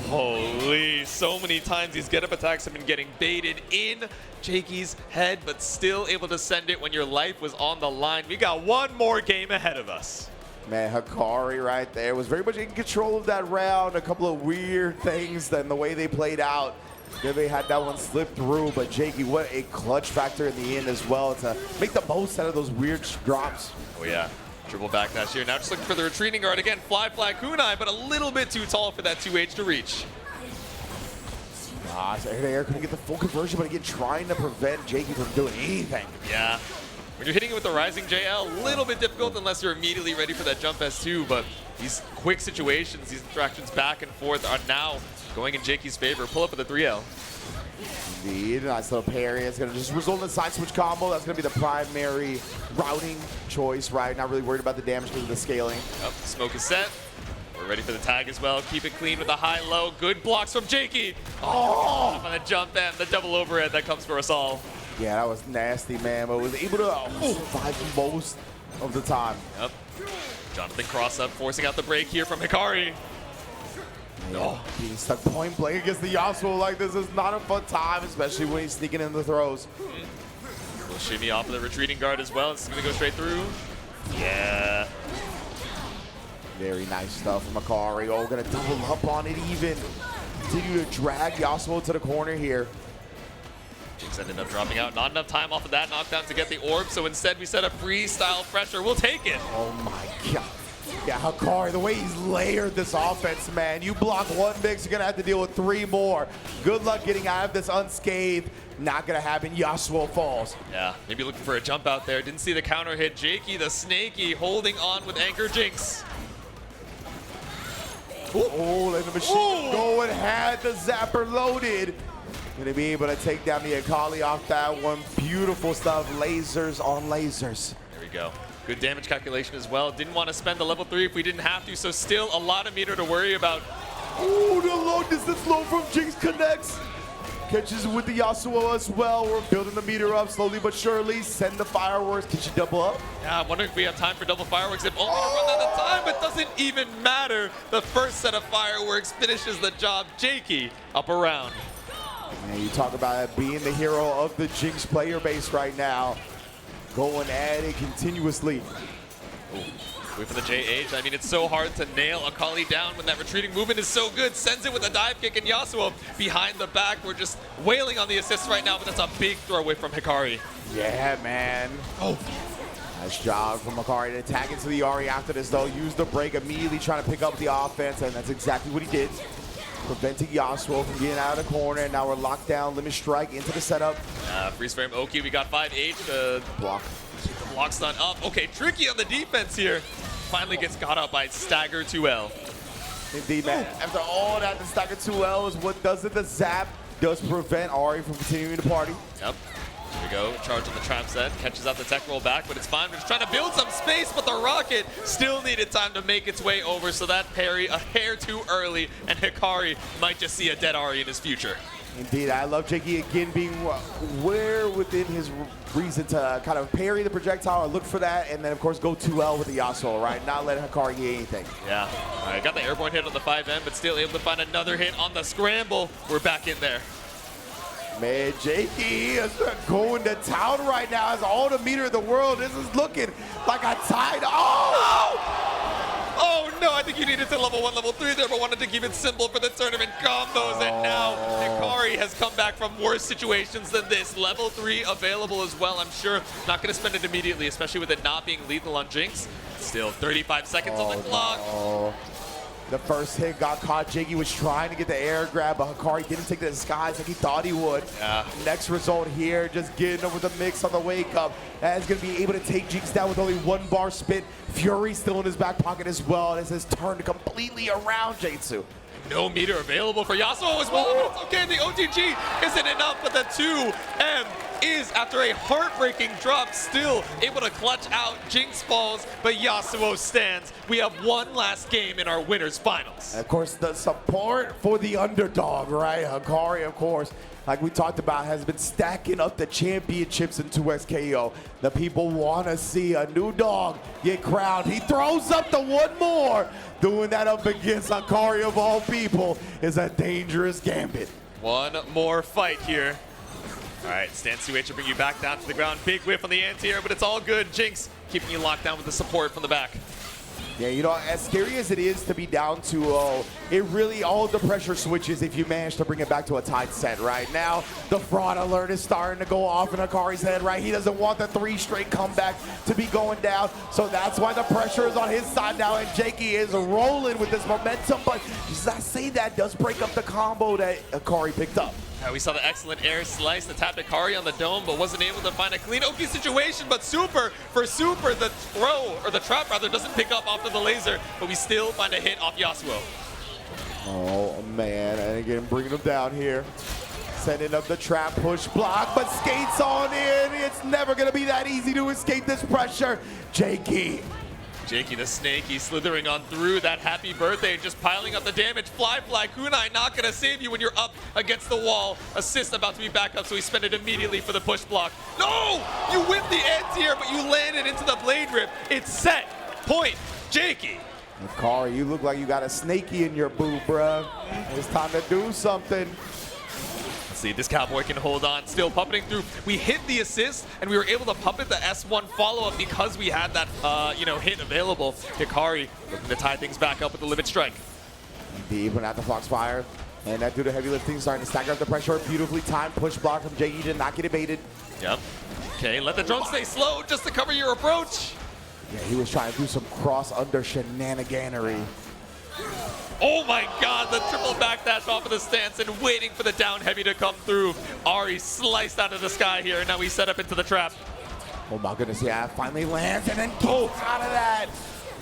Holy, so many times these get up attacks have been getting baited in Jakey's head, but still able to send it when your life was on the line. We got one more game ahead of us. Man, Hikari right there was very much in control of that round. A couple of weird things than the way they played out. Then they had that one slip through, but Jakey, what a clutch factor in the end as well to make the most out of those weird drops. Oh yeah. Triple backdash here. Now just looking for the retreating guard again. Fly flag kunai, but a little bit too tall for that 2H to reach. So Air couldn't get the full conversion, but again, trying to prevent Jakey from doing anything. Yeah. When you're hitting it with the rising JL, a little bit difficult unless you're immediately ready for that jump S2, but these quick situations, these interactions back and forth are now going in Jakey's favor. Pull up with a 3L. Indeed, nice little parry. It's going to just result in a side switch combo. That's going to be the primary routing choice, right? Not really worried about the damage because of the scaling. Yep, smoke is set. We're ready for the tag as well. Keep it clean with a high-low. Good blocks from Jakey. Oh! On the jump and the double overhead that comes for us all. Yeah, that was nasty, man, but was able to survive most of the time. Yep. Jonathan cross up, forcing out the break here from Hikari. Oh, being stuck point blank against the Yasuo like this is not a fun time, especially when he's sneaking in the throws. We'll shimmy off of the retreating guard as well. It's going to go straight through. Yeah. Very nice stuff from Hikari. Oh, going to double up on it even. Continue to drag Yasuo to the corner here. Jinx ended up dropping out. Not enough time off of that knockdown to get the orb, so instead we set a freestyle pressure. We'll take it. Oh my god. Yeah, Hikari, the way he's layered this offense, man. You block one mix, you're going to have to deal with 3 more. Good luck getting out of this unscathed. Not going to happen. Yasuo falls. Yeah, maybe looking for a jump out there. Didn't see the counter hit. JakeyTheSnakey holding on with anchor Jinx. Oh, and the machine going, had the zapper loaded. Gonna be able to take down the Akali off that one. Beautiful stuff. Lasers on lasers. There we go. Good damage calculation as well. Didn't want to spend the level 3 if we didn't have to, so still a lot of meter to worry about. Oh, the long distance low from Jinx connects. Catches with the Yasuo as well. We're building the meter up slowly but surely. Send the fireworks. Can she double up? Yeah, I'm wondering if we have time for double fireworks. If only to run out of time, but doesn't even matter. The first set of fireworks finishes the job. Jakey up around. Man, you talk about being the hero of the Jinx player base right now. Going at it continuously. Ooh. Wait for the JH. I mean, it's so hard to nail Akali down when that retreating movement is so good. Sends it with a dive kick, and Yasuo behind the back. We're just wailing on the assists right now, but that's a big throw away from Hikari. Yeah, man. Oh. Nice job from Hikari to attack into the Ahri after this, though. Use the break, immediately trying to pick up the offense, and that's exactly what he did. Preventing Yasuo from getting out of the corner, and now we're locked down. Limit strike into the setup. Freeze frame Oki, we got 5H. Block. The block stun up. Okay, tricky on the defense here. Finally gets got up by Stagger 2L. Indeed, man. After all that, the Stagger 2L is what does it. The zap does prevent Ahri from continuing to party. Yep. Here we go. Charge on the trap set. Catches out the tech roll back, but it's fine. We're just trying to build some space, but the rocket still needed time to make its way over, so that parry a hair too early, and Hikari might just see a dead Ahri in his future. Indeed, I love Jakey again being where within his reason to kind of parry the projectile or look for that, and then of course go 2L with the Yasuo, right? Not let Hikari get anything. Yeah. All right, got the airborne hit on the 5M, but still able to find another hit on the scramble. We're back in there. Man, Jakey is going to town right now as all the meter in the world. This is looking like a tied. Oh no, I think you needed to level 1, level 3 there, but wanted to keep it simple for the tournament combos, and now Hikari has come back from worse situations than this. Level 3 available as well, I'm sure. Not going to spend it immediately, especially with it not being lethal on Jinx. Still 35 seconds on the clock. No. The first hit got caught. Jakey was trying to get the air grab, but Hikari didn't take the disguise like he thought he would. Yeah. Next result here, just getting over the mix on the wake up. And is going to be able to take Jinx down with only 1 bar spit. Fury still in his back pocket as well. This has turned completely around Jaytsu. No meter available for Yasuo as well. It's okay, the OTG isn't enough, but the 2M is, after a heartbreaking drop, still able to clutch out. Jinx falls, but Yasuo stands. We have one last game in our winners finals. And of course, the support for the underdog, right? Hikari, of course, like we talked about, has been stacking up the championships in 2XKO. The people want to see a new dog get crowned. He throws up the one more. Doing that up against Hikari of all people is a dangerous gambit. One more fight here. All right, Stance 2H will bring you back down to the ground. Big whiff on the anti-air, but it's all good. Jinx keeping you locked down with the support from the back. Yeah, you know, as scary as it is to be down 2-0, it really, all the pressure switches if you manage to bring it back to a tied set. Right now, the fraud alert is starting to go off in Hikari's head, right? He doesn't want the 3 straight comeback to be going down, so that's why the pressure is on his side now, and Jakey is rolling with this momentum, but as I say that, does break up the combo that Hikari picked up. We saw the excellent air slice that tapped Hikari on the dome, but wasn't able to find a clean Oki situation. But Super, the throw, or the trap rather, doesn't pick up after the laser, but we still find a hit off Yasuo. Oh man, and again, bringing him down here. Setting up the trap, push, block, but skates on in. It's never gonna be that easy to escape this pressure. JakeyTheSnakey slithering on through that happy birthday, just piling up the damage. Fly, kunai not gonna save you when you're up against the wall. Assist about to be back up, so he spent it immediately for the push block. No! You whipped the anti-air, but you landed into the blade rip. It's set. Point. Jakey. Hikari, you look like you got a snaky in your boot, bruh. It's time to do something. See, this cowboy can hold on, still puppeting through. We hit the assist, and we were able to puppet the S1 follow-up because we had that, hit available. Hikari looking to tie things back up with the limit strike. Indeed, went out the Fox Fire, and that due to heavy lifting, starting to stagger up the pressure. Beautifully timed push block from Jakey did not get evaded. Yep. Okay, let the drone stay slow just to cover your approach. Yeah, he was trying to do some cross-under shenaniganery. Oh my god, the triple backdash off of the stance and waiting for the down heavy to come through. Ahri sliced out of the sky here, and now we set up into the trap. Oh my goodness, yeah, finally lands and then goes out of that.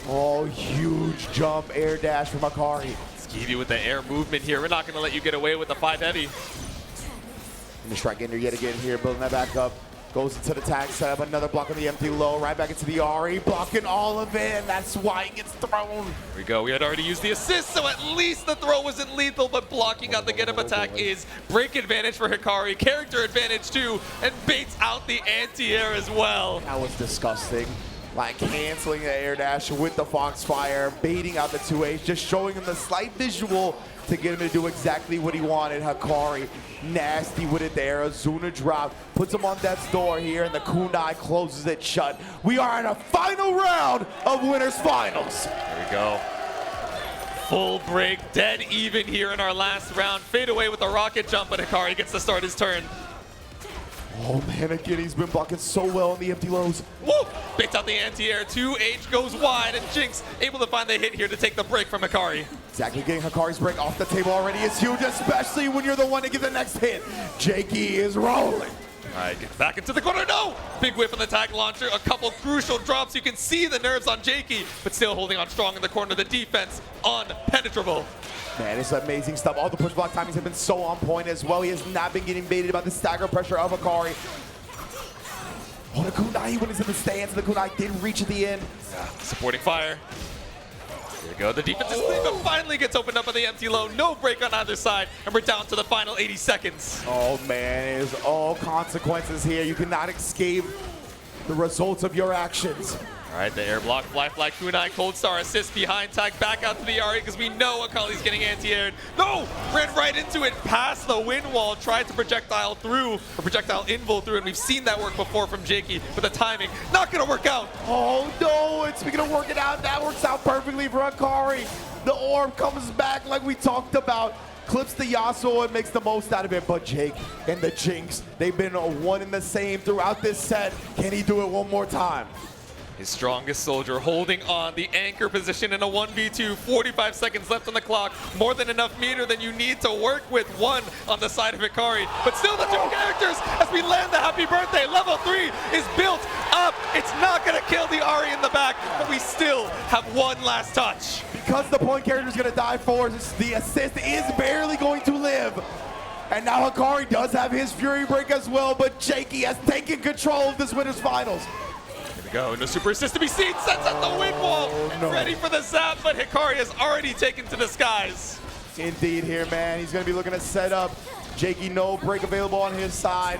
Oh, huge jump, air dash from Hikari. Skeevy with the air movement here. We're not going to let you get away with the 5 heavy. And the strike ender yet again here, building that back up. Goes into the tag, set up another block on the empty low, right back into the Ahri, blocking all of it, and that's why he gets thrown. Here we go, we had already used the assist, so at least the throw wasn't lethal, but blocking out the get-up attack is break advantage for Hikari, character advantage too, and baits out the anti-air as well. That was disgusting. Like canceling the air dash with the Foxfire, baiting out the 2H, just showing him the slight visual to get him to do exactly what he wanted. Hikari, nasty with it there. Azuna drop, puts him on death's door here, and the kunai closes it shut. We are in a final round of winners finals. There we go. Full break, dead even here in our last round. Fade away with the rocket jump, but Hikari gets to start his turn. Oh man, again, he's been blocking so well on the empty lows. Woo! Baits out the anti-air. 2H goes wide, and Jinx able to find the hit here to take the break from Hikari. Exactly, getting Hikari's break off the table already is huge, especially when you're the one to get the next hit. Jakey is rolling. All right, get back into the corner. No! Big whip on the tag launcher. A couple crucial drops. You can see the nerves on Jakey, but still holding on strong in the corner. The defense unpenetrable. Man, it's amazing stuff. All the push block timings have been so on point as well. He has not been getting baited by the stagger pressure of Akali. Oh, the kunai when he's in the stance. The kunai didn't reach at the end. Yeah, supporting fire. Here we go. The defense is clean, but finally gets opened up on the empty low. No break on either side, and we're down to the final 80 seconds. Oh, man, it's all consequences here. You cannot escape the results of your actions. All right, the air block, fly kunai, cold star assist behind tag, back out to the Ahri because we know Akali's getting anti-aired. No! Ran right into it, past the wind wall, tried to projectile through, or projectile invul through, and we've seen that work before from Jakey, but the timing, not gonna work out. Oh no, and speaking of working out, that works out perfectly for Hikari. The orb comes back like we talked about. Clips the Yasuo and makes the most out of it, but Jake and the Jinx, they've been one and the same throughout this set. Can he do it one more time? His strongest soldier holding on the anchor position in a 1v2, 45 seconds left on the clock. More than enough meter than you need to work with. One on the side of Hikari, but still the two characters as we land the happy birthday. Level 3 is built up. It's not gonna kill the Ahri in the back, but we still have one last touch. Because the point character is gonna die first, the assist is barely going to live. And now Hikari does have his Fury Break as well, but Jakey has taken control of this winner's finals. Go into super assist to be seen, sets up the wind wall, no. Ready for the zap, but Hikari has already taken to the skies. Indeed here, man. He's gonna be looking to set up. Jakey, no break available on his side.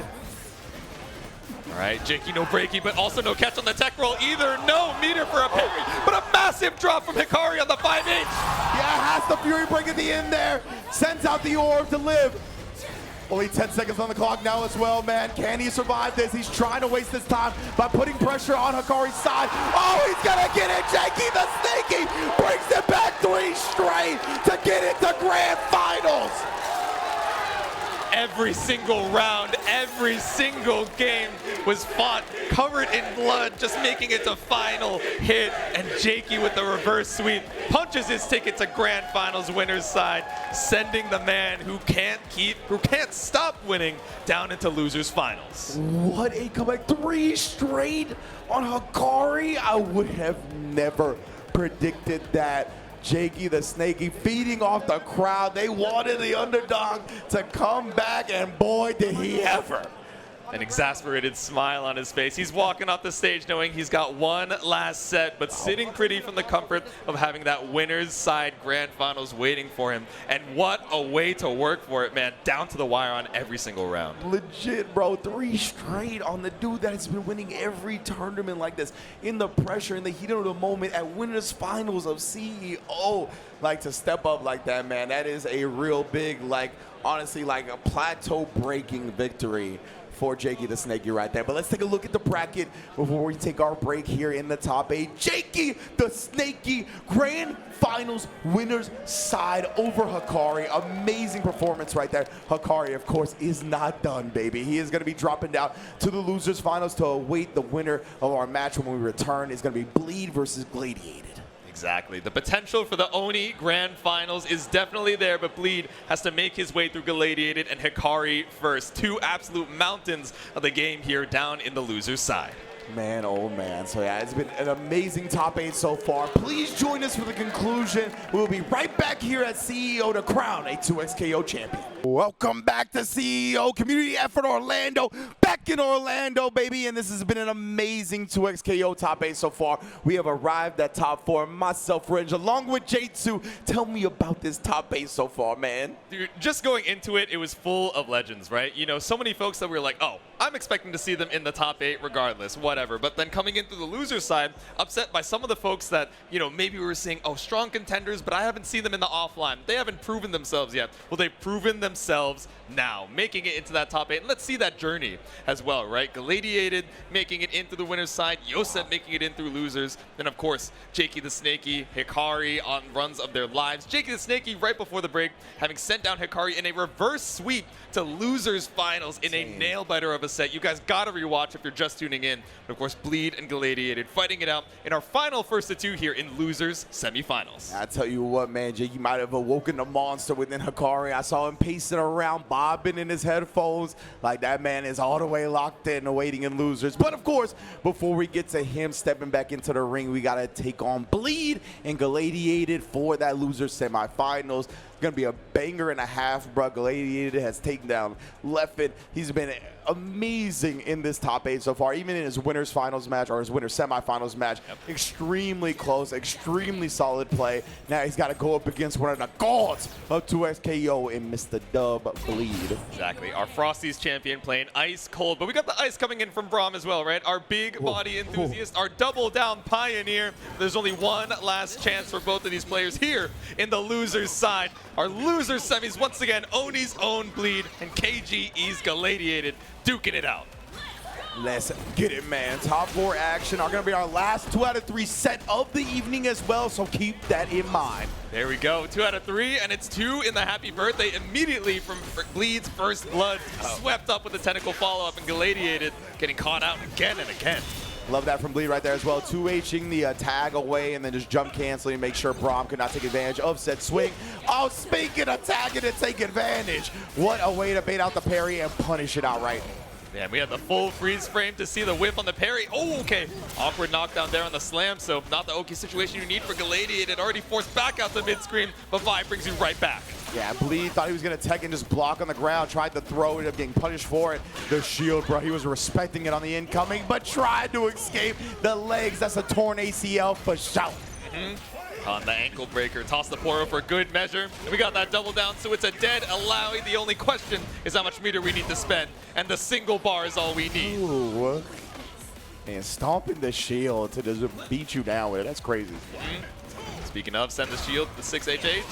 All right, Jakey, no breaky, but also no catch on the tech roll either. No meter for a parry, but a massive drop from Hikari on the 5H. Yeah, has the Fury Break at the end there. Sends out the orb to live. Only 10 seconds on the clock now as well, man. Can he survive this? He's trying to waste this time by putting pressure on Hikari's side. Oh, he's gonna get it. JakeyTheSnakey brings it back 3 straight to get into grand finals. Every single round, every single game was fought, covered in blood, just making it to final hit. And Jakey with the reverse sweep punches his ticket to grand finals winner's side, sending the man who can't stop winning down into losers finals. What a comeback. 3 straight on Hikari. I would have never predicted that. JakeyTheSnakey feeding off the crowd. They wanted the underdog to come back, and boy, did he ever. An exasperated smile on his face. He's walking off the stage knowing he's got one last set, but sitting pretty from the comfort of having that winner's side grand finals waiting for him. And what a way to work for it, man. Down to the wire on every single round. Legit, bro. 3 straight on the dude that has been winning every tournament like this. In the pressure, in the heat of the moment, at winners finals of CEO. Like, to step up like that, man, that is a real big, like, honestly, like a plateau breaking victory for JakeyTheSnakey right there. But let's take a look at the bracket before we take our break here in the top 8. JakeyTheSnakey grand finals winners side over Hikari. Amazing performance right there. Hikari, of course, is not done, baby. He is going to be dropping down to the losers finals to await the winner of our match when we return. It's going to be Bleed versus Gladiated. Exactly. The potential for the Oni Grand Finals is definitely there, but Bleed has to make his way through Galladiated and Hikari first. 2 absolute mountains of the game here down in the loser's side. Man, oh man. So yeah, it's been an amazing top 8 so far. Please join us for the conclusion. We'll be right back here at CEO to crown a 2XKO champion. Welcome back to CEO Community Effort Orlando. Back in Orlando, baby. And this has been an amazing 2XKO top 8 so far. We have arrived at top 4. Myself, Rynge, along with Jaytsu. Tell me about this top 8 so far, man. Dude, just going into it, it was full of legends, right? You know, so many folks that were like, oh, I'm expecting to see them in the top 8 regardless, whatever. But then coming in through the loser side, upset by some of the folks that, you know, maybe we were seeing, oh, strong contenders, but I haven't seen them in the offline. They haven't proven themselves yet. Well, they've proven themselves now, making it into that top 8. And let's see that journey as well, right? Galladiated making it into the winner's side, Yosep making it in through losers. Then, of course, JakeyTheSnakey, Hikari on runs of their lives. JakeyTheSnakey right before the break, having sent down Hikari in a reverse sweep to losers finals in a nail-biter of a set. You guys gotta rewatch if you're just tuning in. But of course, Bleed and Galladiated fighting it out in our final first of two here in losers semifinals. I tell you what, man, Jakey might have awoken the monster within Hikari. I saw him pacing around, bobbing in his headphones. Like, that man is all the way locked in, waiting in losers. But of course, before we get to him stepping back into the ring, we gotta take on Bleed and Galladiated for that loser semifinals. Gonna be a banger and a half, bro. Galladiated has taken down Leffen. He's been amazing in this top 8 so far, even in his winners finals match or his winners semifinals match. Extremely close, extremely solid play. Now he's got to go up against one of the gods of 2XKO in Mr. Dub Bleed. Exactly. Our Frosty's champion playing ice cold, but we got the ice coming in from Braum as well, right? Our big body enthusiast, our double down pioneer. There's only one last chance for both of these players here in the losers side. Our losers semis, once again, Oni's own Bleed and KGE's Galladiated duking it out. Let's get it, man. Top 4 action are going to be our last 2 out of 3 set of the evening as well, so keep that in mind. There we go, 2 out of 3, and it's 2 in the happy birthday immediately from Bleed's first blood. Swept up with the tentacle follow-up and Galladiated getting caught out again and again. Love that from Bleed right there as well. 2Hing the tag away and then just jump canceling, make sure Braum could not take advantage of said swing. Oh, speaking of tagging to take advantage, what a way to bait out the parry and punish it outright. Man, we had the full freeze frame to see the whip on the parry. Oh, okay. Awkward knockdown there on the slam, so not the okay situation you need for Galladiated. Already forced back out the mid-screen, but Vi brings you right back. Yeah, Bleed thought he was going to tech and just block on the ground, tried to throw, ended up getting punished for it. The shield, bro, he was respecting it on the incoming, but tried to escape the legs. That's a torn ACL for sure. On the ankle breaker, toss the Poro for good measure. And we got that double down, so it's a dead Illaoi. The only question is how much meter we need to spend, and the single bar is all we need. Ooh. And stomping the shield to just beat you down with it. That's crazy. Speaking of, send the shield, the 6HH.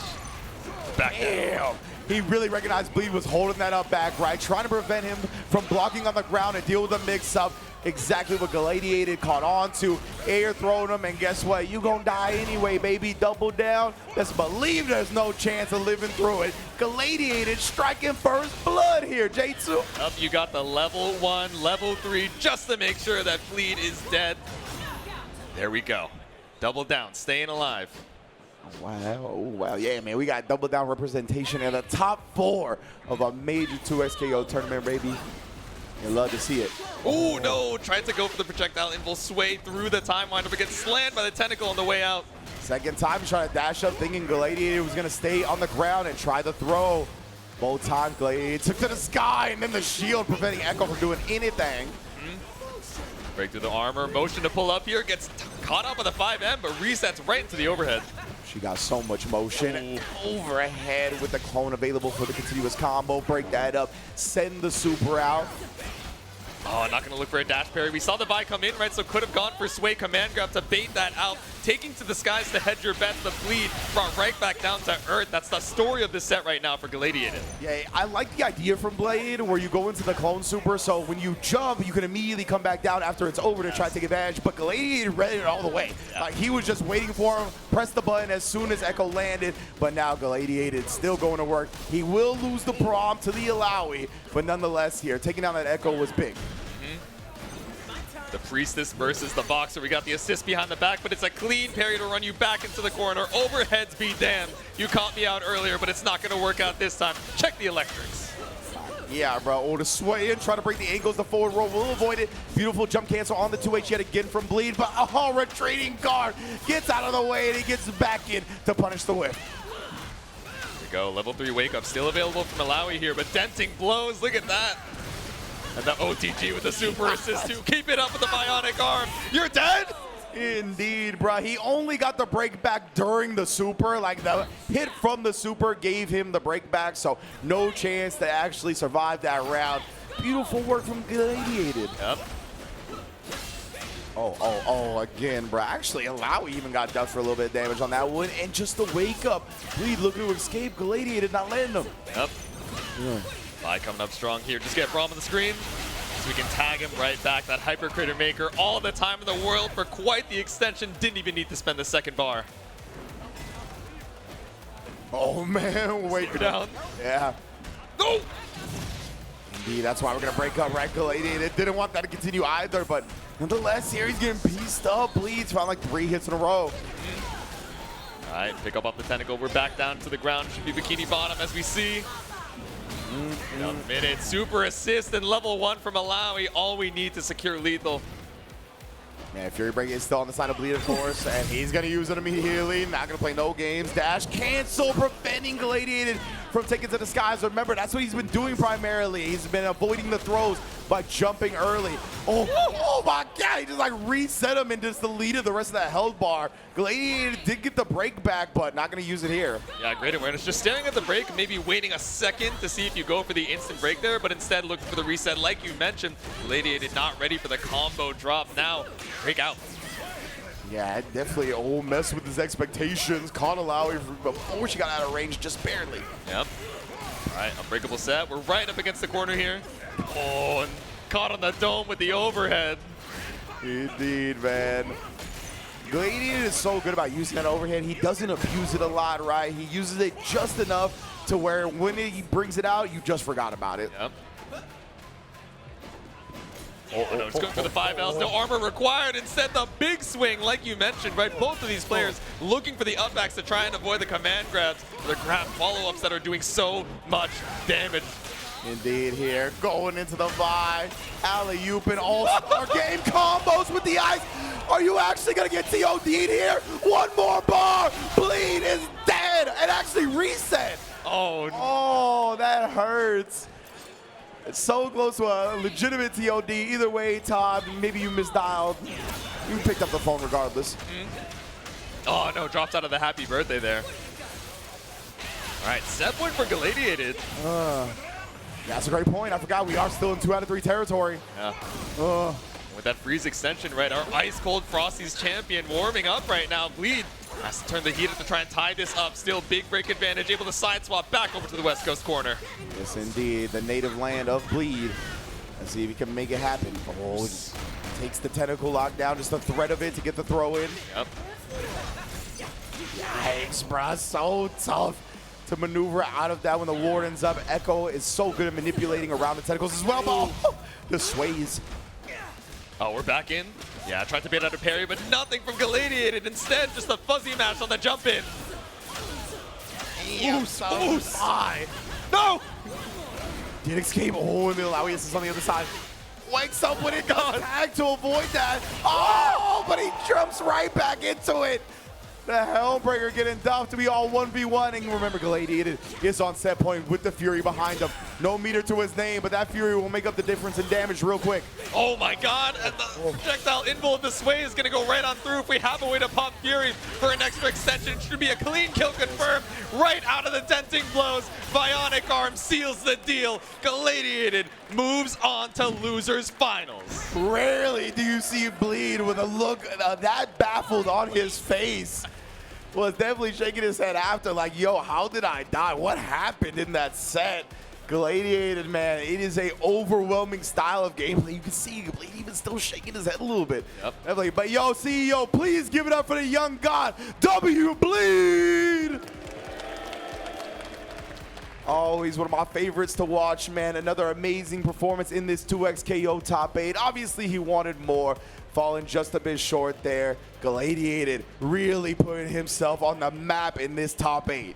Back down. He really recognized Bleed was holding that up back right, trying to prevent him from blocking on the ground and deal with the mix-up. Exactly what Galladiated caught on to. Air throwing him, and guess what? You gonna die anyway, baby. Double down. Best believe there's no chance of living through it. Galladiated striking first blood here, Jaytsu. Up, you got the level 1, level 3, just to make sure that Bleed is dead. There we go. Double down, staying alive. Wow, wow, yeah, man, we got double down representation in the top 4 of a major 2XKO tournament, baby. You love to see it. Oh, no, tried to go for the projectile involve, sway through the time winder, but gets slammed by the tentacle on the way out. Second time, he's trying to dash up, thinking Galladiated was going to stay on the ground and try the throw. Both times, Galladiated took to the sky, and then the shield preventing Ekko from doing anything. Break through the armor, motion to pull up here, gets caught up with a 5M, but resets right into the overhead. She got so much motion. Overhead with the clone available for the continuous combo. Break that up, send the super out. Oh, not going to look for a dash parry. We saw the Vi come in, right, so could have gone for sway command grab to bait that out. Taking to the skies to hedge your bets. The Bleed brought right back down to earth. That's the story of this set right now for Galladiated. Yeah, I like the idea from Blade where you go into the clone super, so when you jump, you can immediately come back down after it's over to try to take advantage, but Galladiated read it all the way. Like, he was just waiting for him, pressed the button as soon as Ekko landed, but now Galladiated still going to work. He will lose the Braum to the Illaoi, but nonetheless here, taking down that Ekko was big. The Priestess versus the Boxer. We got the assist behind the back, but it's a clean parry to run you back into the corner. Overheads be damned. You caught me out earlier, but it's not going to work out this time. Check the electrics. Yeah, bro. Oh, to sway in, try to break the ankles. The forward roll will avoid it. Beautiful jump cancel on the 2H yet again from Bleed, but retreating guard gets out of the way, and he gets back in to punish the whip. Here we go. Level 3 wake up still available from Illaoi here, but denting blows. Look at that. And the OTG with the super assist too. Keep it up with the bionic arm. You're dead? Indeed, bro. He only got the break back during the super. Like, the hit from the super gave him the break back, so no chance to actually survive that round. Beautiful work from Galladiated. Yep. Oh, again, bro. Actually, Illaoi even got ducked for a little bit of damage on that one. And just the wake up. Bleed looking to escape. Galladiated not letting him. Yep. Yeah. Vi coming up strong here. Just get Braum on the screen so we can tag him right back. That Hyper Critter Maker, all the time in the world for quite the extension. Didn't even need to spend the second bar. Oh, man. Wait. Down. Yeah. No! Indeed, that's why we're going to break up, right? Galladiated didn't want that to continue either, but nonetheless, here he's getting pieced up. Bleeds, found like 3 hits in a row. All right, pick up off the tentacle. We're back down to the ground. Should be bikini bottom as we see. In a minute, super assist and level 1 from Illaoi. All we need to secure lethal. Man, Fury Break is still on the side of Bleed, of course, and he's going to use it immediately. Not going to play no games. Dash cancel, preventing Galladiated from taking to the skies. Remember, that's what he's been doing primarily. He's been avoiding the throws by jumping early. Oh my God, he just like reset him and just deleted the rest of that health bar. Galladiated did get the break back, but not going to use it here. Yeah, great awareness. Just staring at the break, maybe waiting a second to see if you go for the instant break there, but instead looking for the reset. Like you mentioned, Galladiated not ready for the combo drop now. Break out. Yeah, definitely mess with his expectations. Caught Illaoi before she got out of range, just barely. Yep. All right, unbreakable set. We're right up against the corner here. Oh, and caught on the dome with the overhead. Indeed, man. Galladiated is so good about using that overhead. He doesn't abuse it a lot, right? He uses it just enough to where when he brings it out, you just forgot about it. Yep. Oh, no, it's going for the 5Ls. No armor required. Instead, the big swing, like you mentioned, right? Both of these players looking for the upbacks to try and avoid the command grabs, the grab follow-ups that are doing so much damage. Indeed, here, going into the Vi. Alley-oop and all-star game combos with the ice. Are you actually going to get TOD'd here? One more bar. Bleed is dead and actually reset. Oh, that hurts. It's so close to a legitimate TOD. Either way, Todd, maybe you misdialed. You picked up the phone regardless. Oh, no, drops out of the happy birthday there. All right, set point for Galladiated. That's a great point. I forgot we are still in 2 out of 3 territory. Yeah. With that freeze extension, right, our ice cold Frosty's champion warming up right now. Bleed has to turn the heat up to try and tie this up. Still big break advantage, able to side swap back over to the West Coast corner. Yes, indeed, the native land of Bleed. Let's see if he can make it happen. Oh, takes the tentacle lockdown, just the threat of it to get the throw in. Yep. Yikes, bruh, so tough to maneuver out of that when the warden's up. Ekko is so good at manipulating around the tentacles as well. Oh, the sways. Oh, we're back in. Yeah, tried to bait out a parry, but nothing from Galladiated. Instead, just a fuzzy match on the jump in. No! Did escape. Oh, and the Illaoi is on the other side. Wakes up when it goes tag to avoid that. Oh, but he jumps right back into it. The Helmbreaker getting dumped to be all 1v1. And remember, Galladiated is on set point with the Fury behind him. No meter to his name, but that Fury will make up the difference in damage real quick. Oh my God, and the projectile inbolt this way is gonna go right on through. If we have a way to pop Fury for an extra extension, should be a clean kill confirmed right out of the denting blows. Bionic Arm seals the deal. Galladiated moves on to losers finals. Rarely do you see Bleed with a look that baffled on his face. Was definitely shaking his head after, like, yo, how did I die? What happened in that set? Galladiated, man, it is a overwhelming style of gameplay. You can see Bleed even still shaking his head a little bit. Yep. Definitely. But yo, CEO, please give it up for the young god, W Bleed. Always one of my favorites to watch, man. Another amazing performance in this 2x KO top 8. Obviously, he wanted more. Falling just a bit short there. Galladiated really putting himself on the map in this top 8.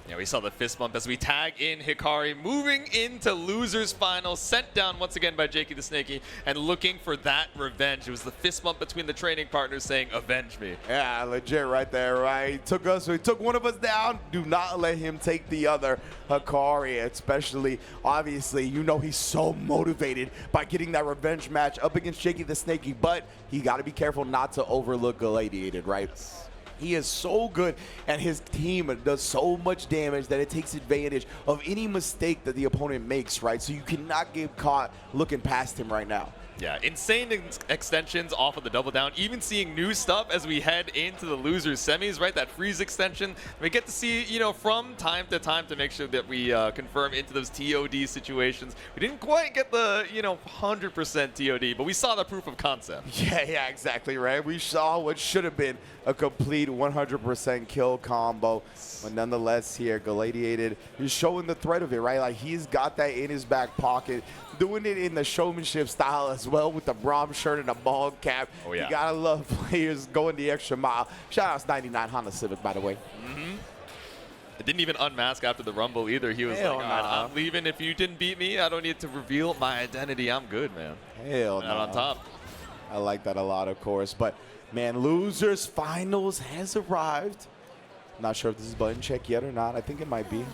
Yeah, we saw the fist bump as we tag in Hikari, moving into losers finals, sent down once again by JakeyTheSnakey, and looking for that revenge. It was the fist bump between the training partners saying, avenge me. Yeah, legit right there, right? He took one of us down. Do not let him take the other. Hikari, especially, obviously, you know he's so motivated by getting that revenge match up against JakeyTheSnakey, but he got to be careful not to overlook Galladiated, right? He is so good, and his team does so much damage that it takes advantage of any mistake that the opponent makes, right? So you cannot get caught looking past him right now. Yeah, insane extensions off of the double down. Even seeing new stuff as we head into the losers semis, right? That freeze extension. We get to see, you know, from time to time to make sure that we confirm into those TOD situations. We didn't quite get the, you know, 100% TOD, but we saw the proof of concept. Yeah, exactly, right? We saw what should have been a complete 100% kill combo. But nonetheless here, Galladiated is showing the threat of it, right? Like, he's got that in his back pocket, doing it in the showmanship style as well with the Braum shirt and the bald cap. Oh, yeah. You gotta love players going the extra mile. Shout out to 99 Honda Civic, by the way. It didn't even unmask after the Rumble either. He was Hell like, nah. I'm leaving. If you didn't beat me, I don't need to reveal my identity. I'm good, man. Hell And no. on top. I like that a lot, of course. But, man, Losers Finals has arrived. Not sure if this is button check yet or not. I think it might be.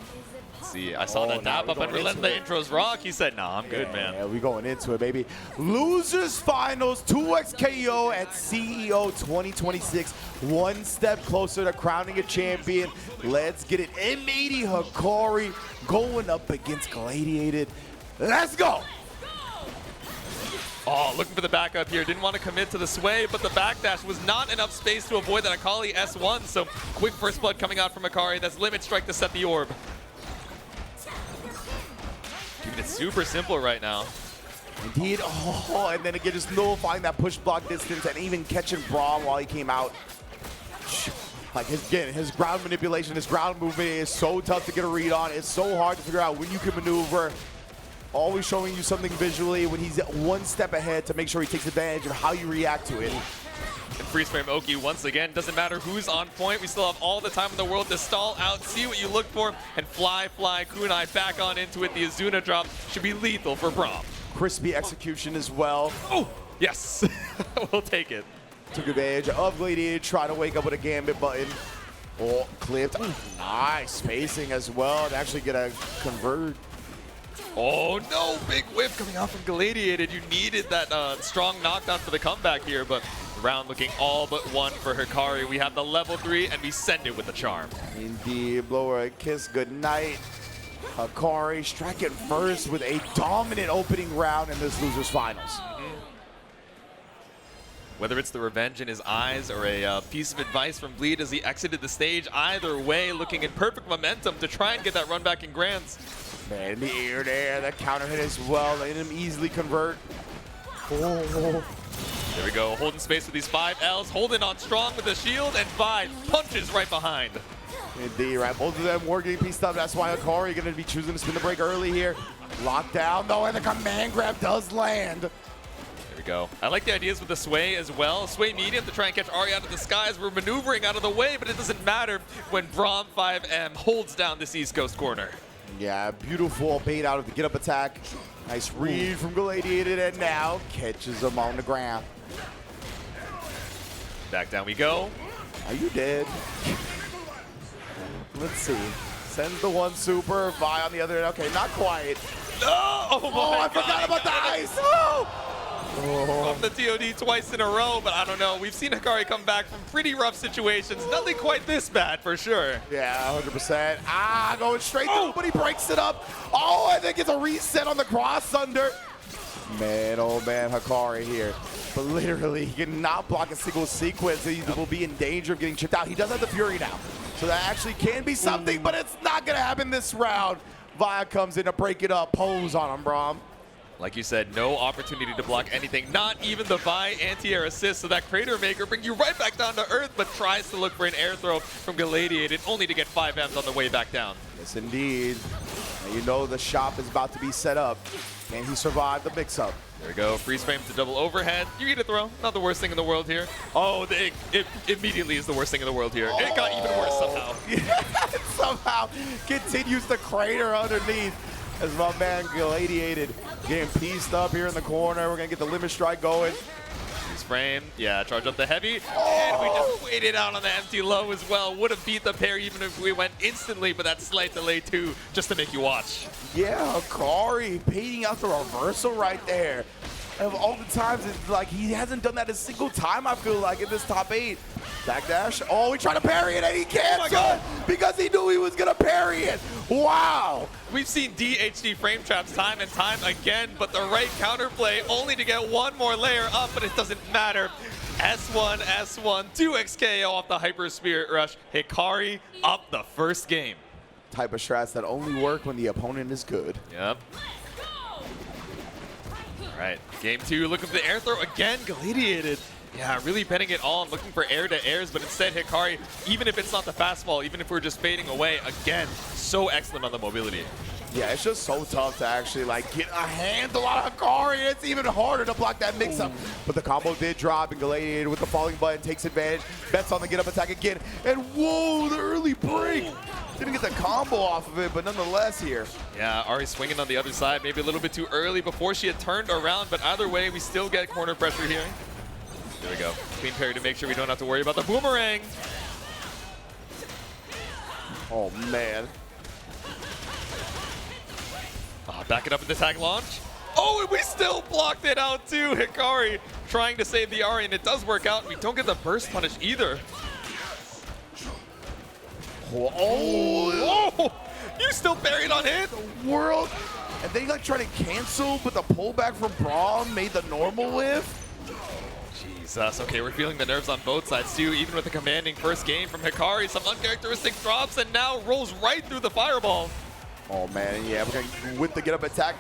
See, I saw that now nap we're up and going letting into the it. intros rock. He said, nah, I'm good, man. Yeah, we going into it, baby. Losers Finals, 2xKO at CEO 2026. One step closer to crowning a champion. Let's get it. M80 Hikari going up against Galladiated. Let's go. Oh, looking for the backup here. Didn't want to commit to the sway, but the backdash was not enough space to avoid that Akali S1. So quick first blood coming out from Hikari. That's limit strike to set the orb. Keeping it super simple right now. Indeed. Oh, and then again, just nullifying that push block distance and even catching Braum while he came out. Like, his ground manipulation, his ground movement is so tough to get a read on. It's so hard to figure out when you can maneuver. Always showing you something visually when he's one step ahead to make sure he takes advantage of how you react to it. And freeze frame Oki once again. Doesn't matter who's on point. We still have all the time in the world to stall out, see what you look for, and fly kunai back on into it. The Azuna drop should be lethal for Braum. Crispy execution as well. Oh, yes. We'll take it. Took advantage of Gladiator, trying to wake up with a gambit button. Oh, clipped. Nice spacing as well to actually get a convert. Oh no, big whip coming out from Galladiated. You needed that strong knockdown for the comeback here, but the round looking all but one for Hikari. We have the level 3 and we send it with the charm. Indeed, blow her a kiss goodnight. Hikari striking first with a dominant opening round in this losers finals. Whether it's the revenge in his eyes or a piece of advice from Bleed as he exited the stage, either way, looking in perfect momentum to try and get that run back in Grands. Man, in the air there, that counter hit as well, letting him easily convert. Oh. There we go, holding space with these 5 Ls, holding on strong with the shield, and 5 punches right behind. Indeed, right? Both of them were getting pieced up. That's why Hikari going to be choosing to spin the break early here. Locked down, though, and the command grab does land. There we go. I like the ideas with the sway as well. Sway medium to try and catch Ahri out of the skies. We're maneuvering out of the way, but it doesn't matter when Braum 5M holds down this East Coast corner. Yeah, beautiful bait out of the get-up attack. Nice read from Galladiated, and now catches him on the ground. Back down we go. Are you dead? Let's see. Sends the one super, Vi on the other end. Okay, not quite. No! Oh, my I forgot God. about the ice. Oh. Off the TOD twice in a row, but I don't know. We've seen Hikari come back from pretty rough situations. Nothing quite this bad, for sure. Yeah, 100%. Ah, going straight through, but he breaks it up. Oh, I think it's a reset on the cross under. Man, oh man, Hikari here. But literally, he cannot block a single sequence. He will be in danger of getting chipped out. He does have the Fury now. So that actually can be something, but it's not going to happen this round. Via comes in to break it up. Pose on him, Braum. Like you said, no opportunity to block anything, not even the Vi anti-air assist, so that Crater Maker brings you right back down to earth, but tries to look for an air throw from Galladiated, only to get 5 Ms on the way back down. Yes, indeed. Now you know the shop is about to be set up. Can he survive the mix-up? There we go, freeze frame to double overhead. You get a throw, not the worst thing in the world here. Oh, it immediately is the worst thing in the world here. It got even worse somehow. Yeah, it somehow continues to crater underneath. As my man Galladiated getting pieced up here in the corner. We're going to get the limit strike going. Freeze frame, yeah, charge up the heavy. And we just waited out on the empty low as well. Would have beat the pair even if we went instantly, but that slight delay too, just to make you watch. Yeah, Hikari baiting out the reversal right there. of all the times, it's like he hasn't done that a single time, I feel like, in this top 8. Backdash. Oh, he tried to parry it and he canceled because he knew he was going to parry it. Wow. We've seen DHD frame traps time and time again, but the right counterplay only to get one more layer up, but it doesn't matter. S1, 2x KO off the Hyper Spirit Rush. Hikari up the first game. Type of strats that only work when the opponent is good. Yep. All right, game 2, looking for the air throw again, Galladiated. Yeah, really betting it all and looking for air-to-airs, but instead Hikari, even if it's not the fastball, even if we're just fading away, again, so excellent on the mobility. Yeah, it's just so tough to actually like get a handle on Hikari. It's even harder to block that mix-up. But the combo did drop, and Galladiated with the falling button takes advantage, bets on the get-up attack again, and whoa, the early break. Didn't get the combo off of it, but nonetheless here. Yeah, Ahri swinging on the other side, maybe a little bit too early before she had turned around, but either way, we still get corner pressure here. There we go. Clean parry to make sure we don't have to worry about the boomerang. Oh, man. Back it up with the tag launch. Oh, and we still blocked it out too. Hikari trying to save the Ahri, and it does work out. We don't get the burst punish either. Oh, you still buried on hit. The world. And they like try to cancel, but the pullback from Braum made the normal whiff. Jesus, okay, we're feeling the nerves on both sides too, even with the commanding first game from Hikari. Some uncharacteristic drops and now rolls right through the fireball. Oh man, yeah, we're gonna with the get up attack,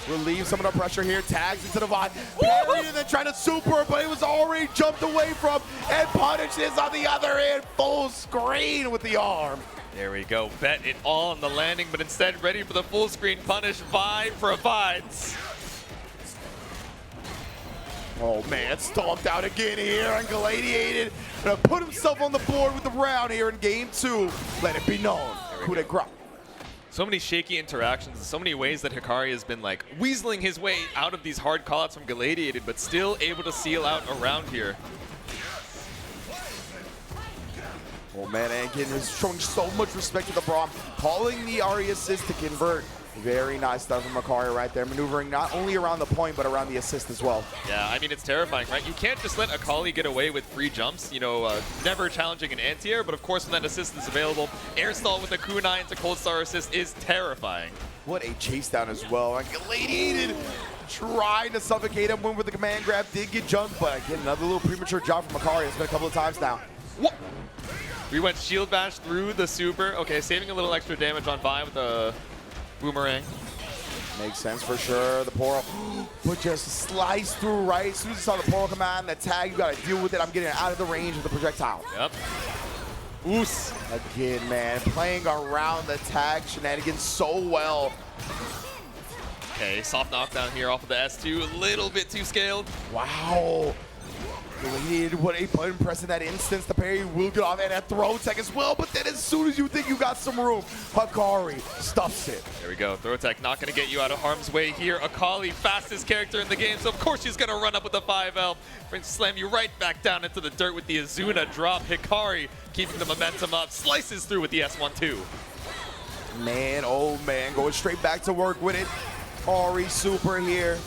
relieve some of the pressure here, tags into the Vine, parry and then trying to super, but it was already jumped away from, and punishes on the other end, full screen with the arm. There we go, bet it all on the landing, but instead ready for the full screen punish. Vi provides. Oh man, stomped out again here and Galladiated. Gonna put himself on the board with the round here in game 2. Let it be known. Coup de grace. So many shaky interactions, so many ways that Hikari has been like weaseling his way out of these hard callouts from Galladiated, but still able to seal out around here. Oh man, and again, is showing so much respect to the Braum, calling the Ahri assist to convert. Very nice stuff from Hikari right there, maneuvering not only around the point, but around the assist as well. Yeah, I mean, it's terrifying, right? You can't just let Akali get away with free jumps, you know, never challenging an anti-air, but of course when that assist is available, air stall with a kunai into cold star assist is terrifying. What a chase down as well. And Galladiated trying to suffocate him, went with the command grab, did get jumped, but again, another little premature jump from Hikari. It's been a couple of times now. What? We went shield bash through the super. Okay, saving a little extra damage on Vi with the boomerang. Makes sense for sure. The Poro, but just slice through right. As soon as you saw the Poro come out and the tag, you got to deal with it. I'm getting out of the range of the projectile. Yep. Oos. Again, man, playing around the tag shenanigans so well. Okay, soft knockdown here off of the S2. A little bit too scaled. Wow. Galladiated, what a button press in that instance. The parry will get off and a throw tech as well, but then as soon as you think you got some room, Hikari stuffs it. There we go. Throw tech not going to get you out of harm's way here. Akali, fastest character in the game, so of course she's going to run up with the 5L. Going to slam you right back down into the dirt with the Azuna drop. Hikari keeping the momentum up, slices through with the S1-2. Man, oh man, going straight back to work with it. Ahri super here.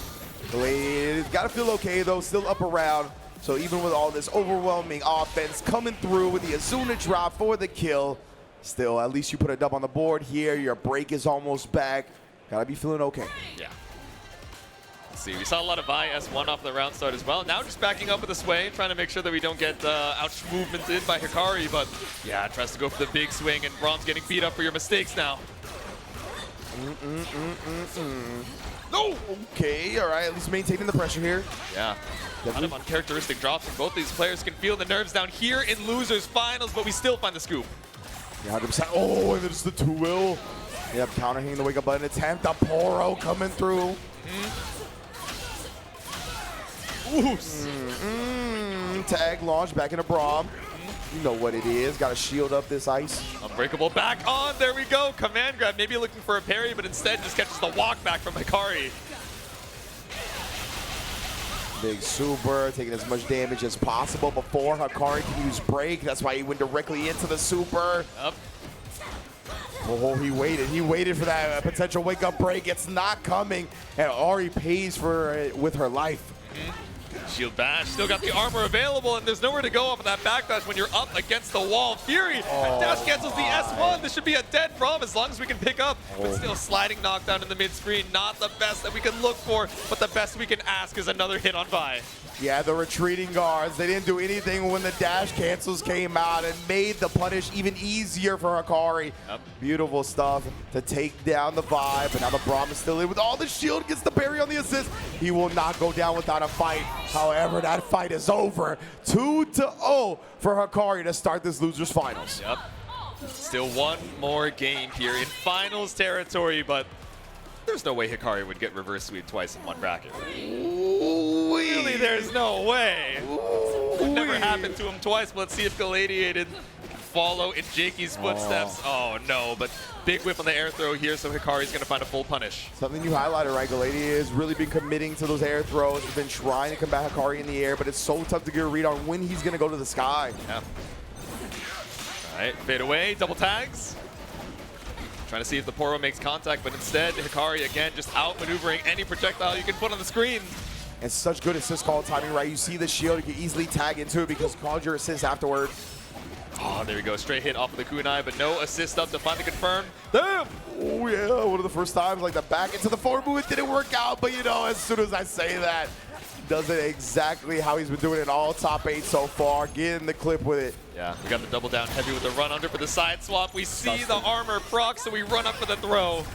Galladiated, got to feel okay though, still up around. So even with all this overwhelming offense coming through with the Azuna drop for the kill, still, at least you put a dub on the board here. Your break is almost back. Gotta be feeling okay. Yeah. Let's see, we saw a lot of Vi S1 off the round start as well. Now just backing up with a sway, trying to make sure that we don't get out-movemented by Hikari, but yeah, tries to go for the big swing, and Braum's getting beat up for your mistakes now. No! Okay, all right, at least maintaining the pressure here. Yeah. A lot of uncharacteristic drops, and both these players can feel the nerves down here in losers finals, but we still find the scoop. Yeah, 100%. Oh, and there's the 2-will. Yep, counter hitting the wake up button attempt. The Poro coming through. Tag launch back into Braum. You know what it is. Got to shield up this ice. Unbreakable back on. There we go. Command grab. Maybe looking for a parry, but instead just catches the walk back from Hikari. Big super, taking as much damage as possible before Hikari can use break. That's why he went directly into the super. Yep. Oh, he waited. He waited for that potential wake-up break. It's not coming, and Ahri pays for it with her life. Shield bash, still got the armor available, and there's nowhere to go off of that backdash when you're up against the wall. Fury, dash cancels the S1. This should be a dead Braum as long as we can pick up. But still sliding knockdown in the mid-screen. Not the best that we can look for, but the best we can ask is another hit on Vi. Yeah, the retreating guards, they didn't do anything when the dash cancels came out and made the punish even easier for Hikari. Yep. Beautiful stuff to take down the vibe, but now the Braum is still in with all the shield, gets the parry on the assist. He will not go down without a fight. However, that fight is over. 2-0 for Hikari to start this loser's finals. Yep. Still one more game here in finals territory, but there's no way Hikari would get reverse sweep twice in one bracket. Really, there's no way. It never happened to him twice, but let's see if Galladiated can follow in Jakey's footsteps. Oh no, but big whip on the air throw here, so Hikari's gonna find a full punish. Something you highlighted, right? Galladiated has really been committing to those air throws. He's been trying to combat Hikari in the air, but it's so tough to get a read on when he's gonna go to the sky. Yeah. All right, fade away, double tags. Trying to see if the Poro makes contact, but instead, Hikari again just outmaneuvering any projectile you can put on the screen. And such good assist call timing, right? You see the shield, you can easily tag into it because called your assist afterward. Oh, there we go. Straight hit off of the kunai, but no assist up to finally confirm. Damn! Oh yeah, one of the first times, like the back into the forward move, it didn't work out, but you know, as soon as I say that, does it exactly how he's been doing it all top 8 so far, getting the clip with it. Yeah, we got the double down heavy with the run under for the side swap. We see the armor proc, so we run up for the throw.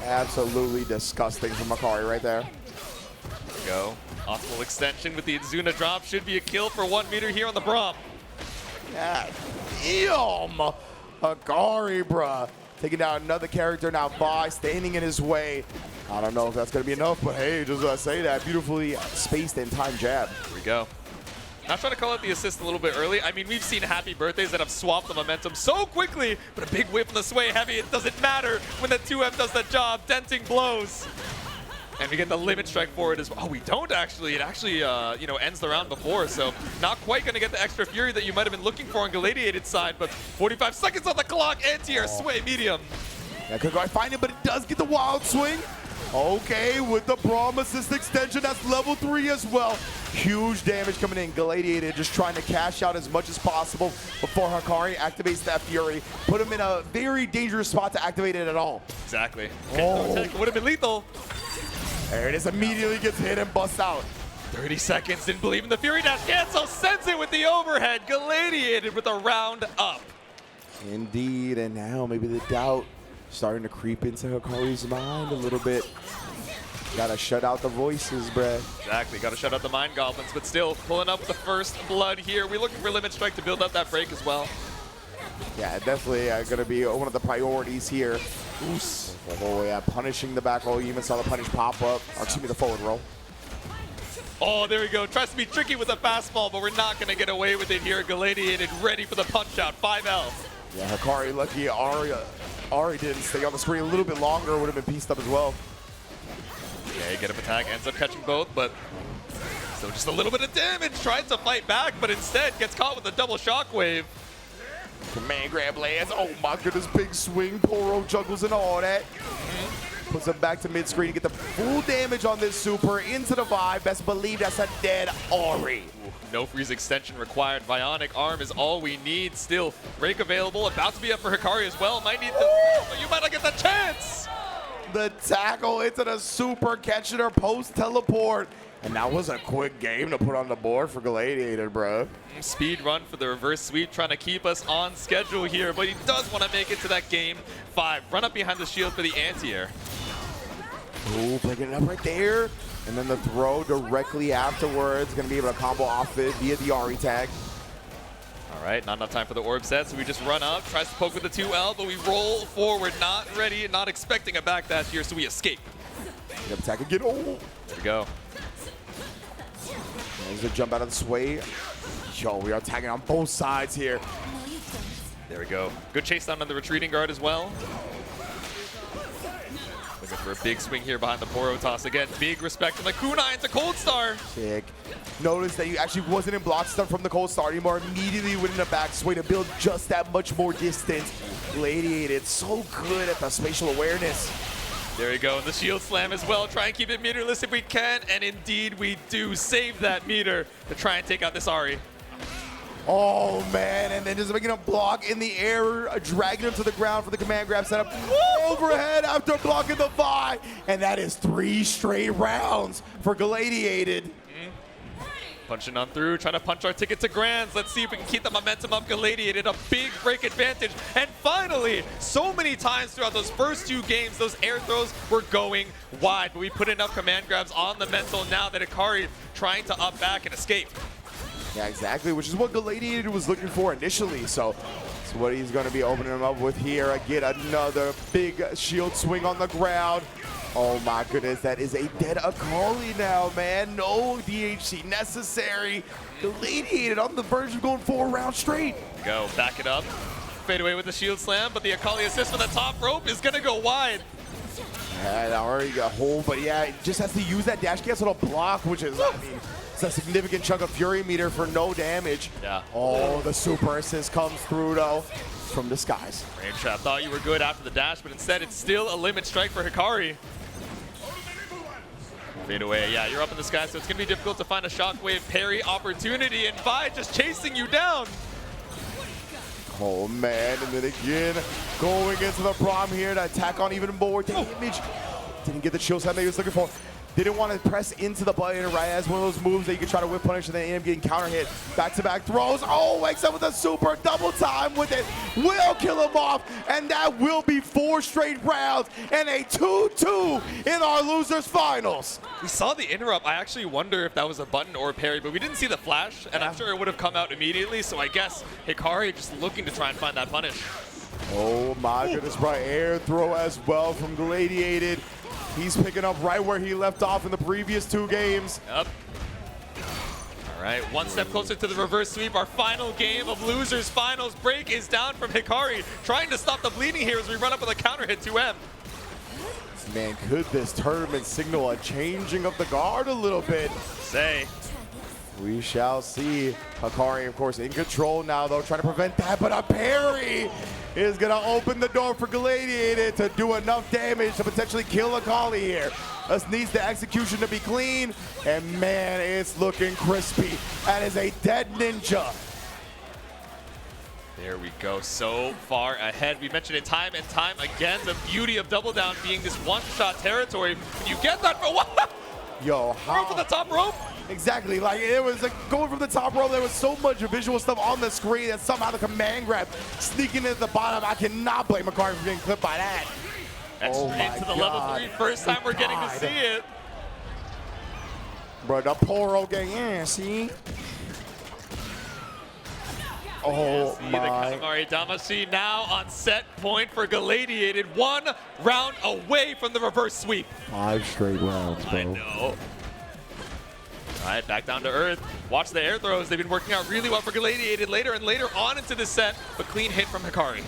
Absolutely disgusting from Hikari right there. There we go. Optimal extension with the Inzuna drop. Should be a kill for 1 meter here on the Braum. Yeah, damn! Hikari, bruh. Taking down another character now, Vi standing in his way. I don't know if that's going to be enough, but hey, just say that. Beautifully spaced and timed jab. Here we go. Not trying to call out the assist a little bit early. I mean, we've seen happy birthdays that have swapped the momentum so quickly, but a big whip on the sway heavy, it doesn't matter when the 2M does the job, denting blows. And we get the limit strike for it as well. Oh, we don't actually. It actually, you know, ends the round before, so not quite going to get the extra fury that you might have been looking for on Galladiated side, but 45 seconds on the clock, anti-air, sway medium. Yeah, could go find it, but it does get the wild swing. Okay, with the Braum assist extension, that's level 3 as well. Huge damage coming in. Galladiated just trying to cash out as much as possible before Hikari activates that Fury. Put him in a very dangerous spot to activate it at all. Exactly. Oh. It would have been lethal. There it is, immediately gets hit and busts out. 30 seconds, didn't believe in the Fury dash cancel, sends it with the overhead. Galladiated with a round up. Indeed, and now maybe the doubt starting to creep into Hikari's mind a little bit. Gotta shut out the voices, bruh. Exactly, gotta shut out the Mind Goblins, but still pulling up the first blood here. We're looking for Limit Strike to build up that break as well. Yeah, definitely gonna be one of the priorities here. Oos. Oh yeah, punishing the back roll. You even saw the punish pop up, or excuse me, the forward roll. Oh, there we go. Tries to be tricky with a fastball, but we're not gonna get away with it here. Galladiated, ready for the punch out, 5L. Yeah, Hikari lucky Ahri didn't stay on the screen a little bit longer, would have been pieced up as well. Yeah, get up attack, ends up catching both, but still just a little bit of damage. Tries to fight back, but instead gets caught with a double shockwave. Command grab lands. Oh my goodness, big swing. Poro juggles and all that. Puts him back to mid-screen to get the full damage on this super into the vibe. Best believe that's a dead Ahri. No freeze extension required. Bionic arm is all we need. Still, break available. About to be up for Hikari as well. Might need the, but you might not get the chance. The tackle into the super, catching her post-teleport. And that was a quick game to put on the board for Galladiated, bro. Speed run for the reverse sweep, trying to keep us on schedule here, but he does want to make it to that game 5. Run up behind the shield for the anti-air. Ooh, picking it up right there. And then the throw directly afterwards. Gonna be able to combo off it via the Ahri tag. All right, not enough time for the orb set, so we just run up, tries to poke with the 2L, but we roll forward, not ready, not expecting a backdash here, so we escape. Yep, attack again. Oh, There we go. there's a jump out of the sway. Yo, we are tagging on both sides here. There we go. Good chase down on the retreating guard as well. Looking for a big swing here behind the Poro toss. Again, big respect from the kunai into Cold Star. Sick. Notice that you actually wasn't in block stun from the Cold Star anymore. Immediately went in a back swing to build just that much more distance. Galladiated, so good at the spatial awareness. There we go, the shield slam as well. Try and keep it meterless if we can, and indeed we do. Save that meter to try and take out this Ahri. Oh man, and then just making a block in the air, dragging him to the ground for the command grab setup. Overhead after blocking the Vi, and that is 3 straight rounds for Galladiated. Punching on through, trying to punch our ticket to Grands. Let's see if we can keep the momentum up. Galladiated, a big break advantage. And finally, so many times throughout those first 2 games, those air throws were going wide. But we put enough command grabs on the mental now that Hikari trying to up back and escape. Yeah, exactly, which is what Galladiated was looking for initially. So that's what he's going to be opening him up with here. Again, another big shield swing on the ground. Oh my goodness, that is a dead Akali now, man. No DHC necessary. Galladiated on the verge of going 4 rounds straight. Go, back it up. Fade away with the shield slam, but the Akali assist from the top rope is going to go wide. And already got a hole, but yeah, it just has to use that dash cancel to block, which is, I mean, it's a significant chunk of Fury meter for no damage. Yeah. Oh, the super assist comes through though from the skies. Rain Trap thought you were good after the dash, but instead it's still a limit strike for Hikari. Fade away, yeah, you're up in the sky, so it's gonna be difficult to find a shockwave parry opportunity, and Vi just chasing you down. Oh man, and then again, going into the Braum here to attack on even more damage. Didn't get the chill slam that he was looking for. Didn't want to press into the button right as one of those moves that you can try to whip punish and then end up getting counter hit. Back-to-back throws. Oh, wakes up with a super double time with it. Will kill him off, and that will be 4 straight rounds and a 2-2 in our losers finals. We saw the interrupt. I actually wonder if that was a button or a parry, but we didn't see the flash, and I'm sure it would have come out immediately, so I guess Hikari just looking to try and find that punish. Oh my goodness, bro. Air throw as well from Galladiated. He's picking up right where he left off in the previous 2 games. Yep. All right, 1 step closer to the reverse sweep. Our final game of losers finals. Break is down from Hikari, trying to stop the bleeding here as we run up with a counter hit to M. Man, could this tournament signal a changing of the guard a little bit? Say. We shall see. Hikari, of course, in control now, though, trying to prevent that, but a parry is going to open the door for Galladiated to do enough damage to potentially kill Akali here. This needs the execution to be clean, and man, it's looking crispy. That is a dead ninja. There we go, so far ahead. We mentioned it time and time again, the beauty of Double Down being this one-shot territory. When you get that for what? Yo, how? From the top rope? Exactly, like it was like going from the top rope, there was so much visual stuff on the screen that somehow the command grab sneaking into the bottom. I cannot blame Hikari for getting clipped by that. Extreme to the level 3, first time we're getting to see it. Bro, the Poro gang, yeah, see? Oh See my. the Katamari Damacy now on set point for Galladiated. 1 round away from the reverse sweep. 5 straight rounds, bro. I know. All right, back down to earth. Watch the air throws. They've been working out really well for Galladiated later and later on into the set, but clean hit from Hikari.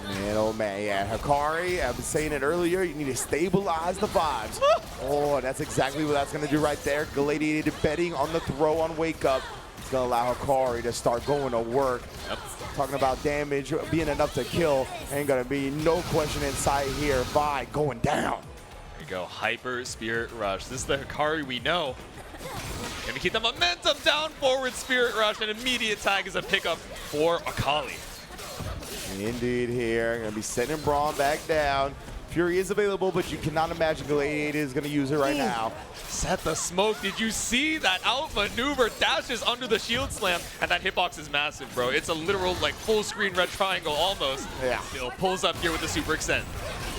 Man, oh man, yeah, Hikari, I've been saying it earlier, you need to stabilize the vibes. Oh, that's exactly what that's gonna do right there. Galladiated betting on the throw on wake up. It's gonna allow Hikari to start going to work. Yep. Talking about damage being enough to kill, ain't gonna be no question in sight here. Vi going down. There you go, Hyper Spirit Rush. This is the Hikari we know. Gonna keep the momentum down forward, Spirit Rush, and immediate tag is a pickup for Akali. Indeed here, gonna be sending Braum back down. Fury is available, but you cannot imagine Galladiated is gonna use it right now. Set the smoke. Did you see that outmaneuver? Dashes under the shield slam, and that hitbox is massive, bro. It's a literal, like, full screen red triangle almost. Yeah. Still pulls up here with the super extend.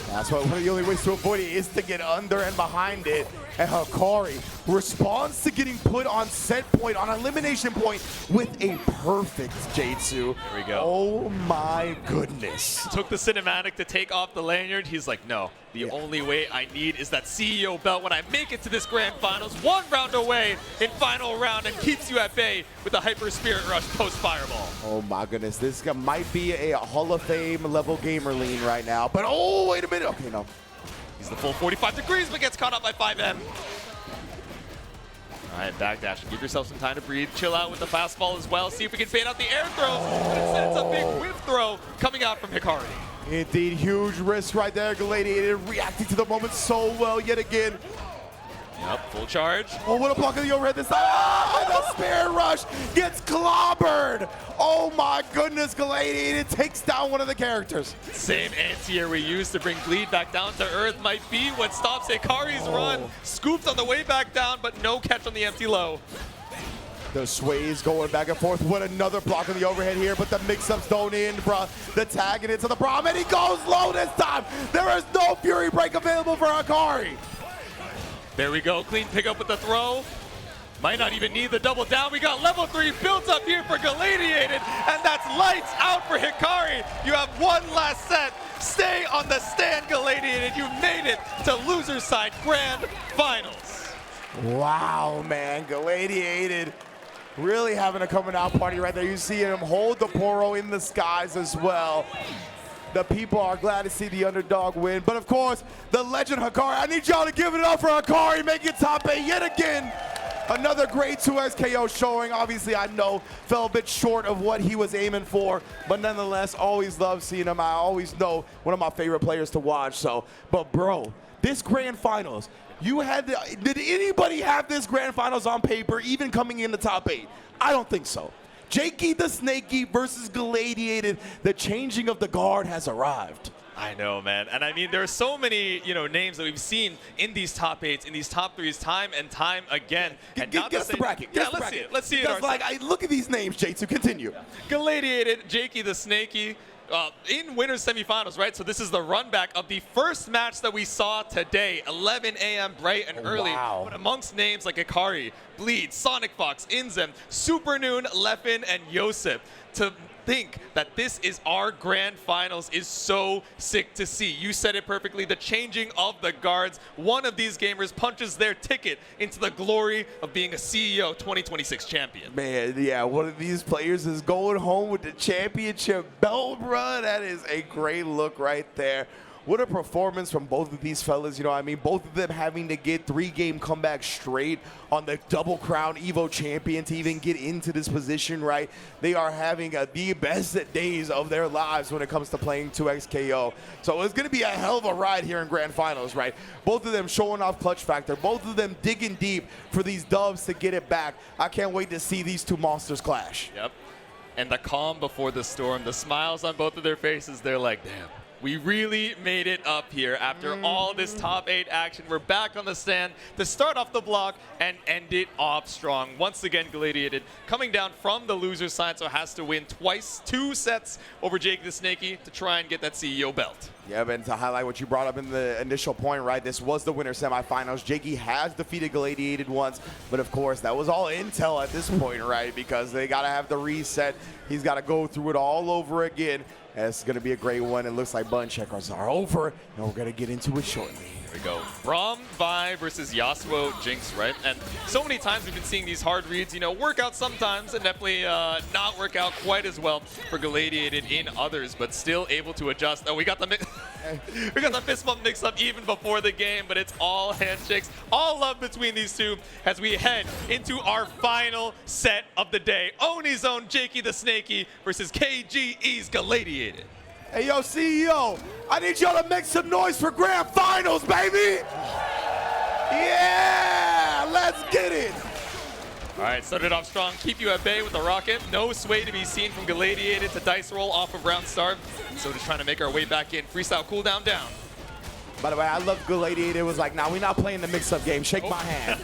That's why one of the only ways to avoid it is to get under and behind it. And Hikari responds to getting put on set point, on elimination point, with a perfect Jaytsu. There we go. Oh my goodness. Took the cinematic to take off the lanyard. He's like, no, the only way I need is that CEO belt when I make it to this grand finals. 1 round away in final round and keeps you at bay with the Hyper Spirit Rush post Fireball. Oh my goodness, this guy might be a Hall of Fame level gamer lean right now, but oh, wait a minute. Okay, no. He's the full 45 degrees, but gets caught up by 5M. All right, backdash. Give yourself some time to breathe. Chill out with the fastball as well. See if we can fade out the air throws. But instead, it's a big whip throw coming out from Hikari. Indeed, huge risk right there. Galladiated reacting to the moment so well yet again. Yep, full charge. Oh, what a block of the overhead this time. Ah, the Spirit Rush gets clobbered. Oh my goodness, Galladiated takes down one of the characters. Same anti-air we used to bring Bleed back down to earth might be what stops Hikari's run. Scooped on the way back down, but no catch on the empty low. The sways going back and forth. What another block on the overhead here, but the mix-ups don't end, bro. The tagging into the Braum, and he goes low this time. There is no Fury Break available for Hikari. There we go, clean pickup with the throw. Might not even need the double down. We got level 3 built up here for Galladiated, and that's lights out for Hikari. You have one last set. Stay on the stand, Galladiated. You made it to loser side grand finals. Wow, man, Galladiated really having a coming out party right there. You see him hold the Poro in the skies as well. The people are glad to see the underdog win. But of course, the legend Hikari. I need y'all to give it up for Hikari, making it top 8 yet again. Another great 2x KO showing. Obviously, I know fell a bit short of what he was aiming for, but nonetheless, always love seeing him. I always know one of my favorite players to watch. So, but bro, this grand finals, did anybody have this grand finals on paper, even coming in the top 8? I don't think so. JakeyTheSnakey versus Galladiated. The changing of the guard has arrived. I know, man. And I mean, there are so many, names that we've seen in these top 8s, in these top 3s, time and time again. And Guess the bracket. Yeah, let's see it. Let's see it. Look at these names, Jaytsu. Continue. Galladiated, JakeyTheSnakey. In winners semifinals, right? So this is the run back of the first match that we saw today, 11 a.m. bright and early. Wow. But amongst names like Hikari, Bleed, SonicFox, Inzem, Supernoon, Leffen, and Yosep, to think that this is our grand finals is so sick to see. You said it perfectly, the changing of the guards. One of these gamers punches their ticket into the glory of being a CEO 2026 champion. Man, yeah, one of these players is going home with the championship belt, bro. That is a great look right there. What a performance from both of these fellas, you know what I mean? Both of them having to get 3-game comeback straight on the double crown Evo champion to even get into this position, right? They are having the best days of their lives when it comes to playing 2x KO. So it's going to be a hell of a ride here in grand finals, right? Both of them showing off clutch factor. Both of them digging deep for these dubs to get it back. I can't wait to see these two monsters clash. Yep. And the calm before the storm, the smiles on both of their faces, they're like, damn. We really made it up here after all this top 8 action. We're back on the stand to start off the block and end it off strong. Once again, Galladiated coming down from the loser side, so has to win twice, 2 sets over JakeyTheSnakey to try and get that CEO belt. Yeah, but to highlight what you brought up in the initial point, right, this was the winner semifinals. Jakey has defeated Galladiated once, but of course, that was all intel at this point, right, because they got to have the reset. He's got to go through it all over again. It's going to be a great one. It looks like button checkers are over, and we're going to get into it shortly. Here we go. Braum, Vi versus Yasuo, Jinx, right? And so many times we've been seeing these hard reads, work out sometimes and definitely not work out quite as well for Galladiated in others, but still able to adjust. Oh, we got the fist bump mix up even before the game, but it's all handshakes, all love between these two as we head into our final set of the day. Oni's own JakeyTheSnakey versus KGE's Galladiated. Hey, yo, CEO, I need y'all to make some noise for grand finals, baby! Yeah, let's get it! All right, started off strong. Keep you at bay with the rocket. No sway to be seen from Galladiated to dice roll off of round start. So just trying to make our way back in. Freestyle cooldown down. By the way, I love Galladiated. It was like, nah, we're not playing the mix-up game. Shake my hand.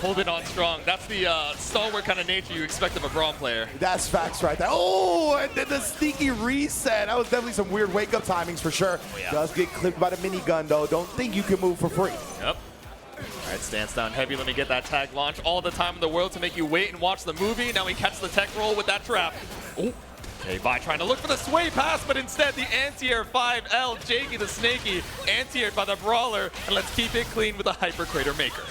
Hold it on strong. That's the stalwart kind of nature you expect of a Braum player. That's facts right there. Oh, and then the sneaky reset. That was definitely some weird wake-up timings for sure. Oh, yeah. Does get clipped by the minigun, though. Don't think you can move for free. Yep. All right, stance down heavy. Let me get that tag launch. All the time in the world to make you wait and watch the movie. Now we catch the tech roll with that trap. Oh. Okay, Vi trying to look for the sway pass, but instead the anti-air 5L, JakeyTheSnakey, anti-aired by the Brawler, and let's keep it clean with a Hyper Crater Maker.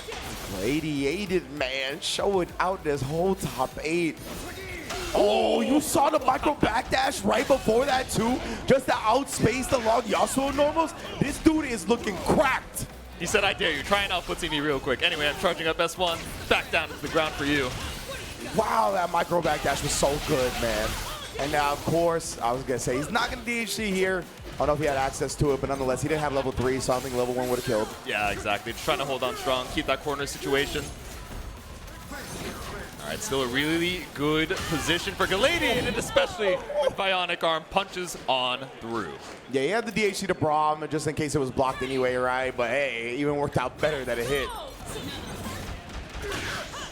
Galladiated, man, showing out this whole top 8. Oh, you saw the micro backdash right before that too? Just to outspace the long Yasuo normals? This dude is looking cracked. He said, I dare you. Try and outfootsy me real quick. Anyway, I'm charging up S1. Back down to the ground for you. Wow, that micro backdash was so good, man. And now, of course, I was going to say, he's not going to DHC here. I don't know if he had access to it, but nonetheless, he didn't have level 3, so I think level 1 would have killed. Yeah, exactly. Just trying to hold on strong, keep that corner situation. All right, still a really good position for Galladiated, especially with Bionic Arm punches on through. Yeah, he had the DHC to Braum just in case it was blocked anyway, right? But hey, it even worked out better that it hit.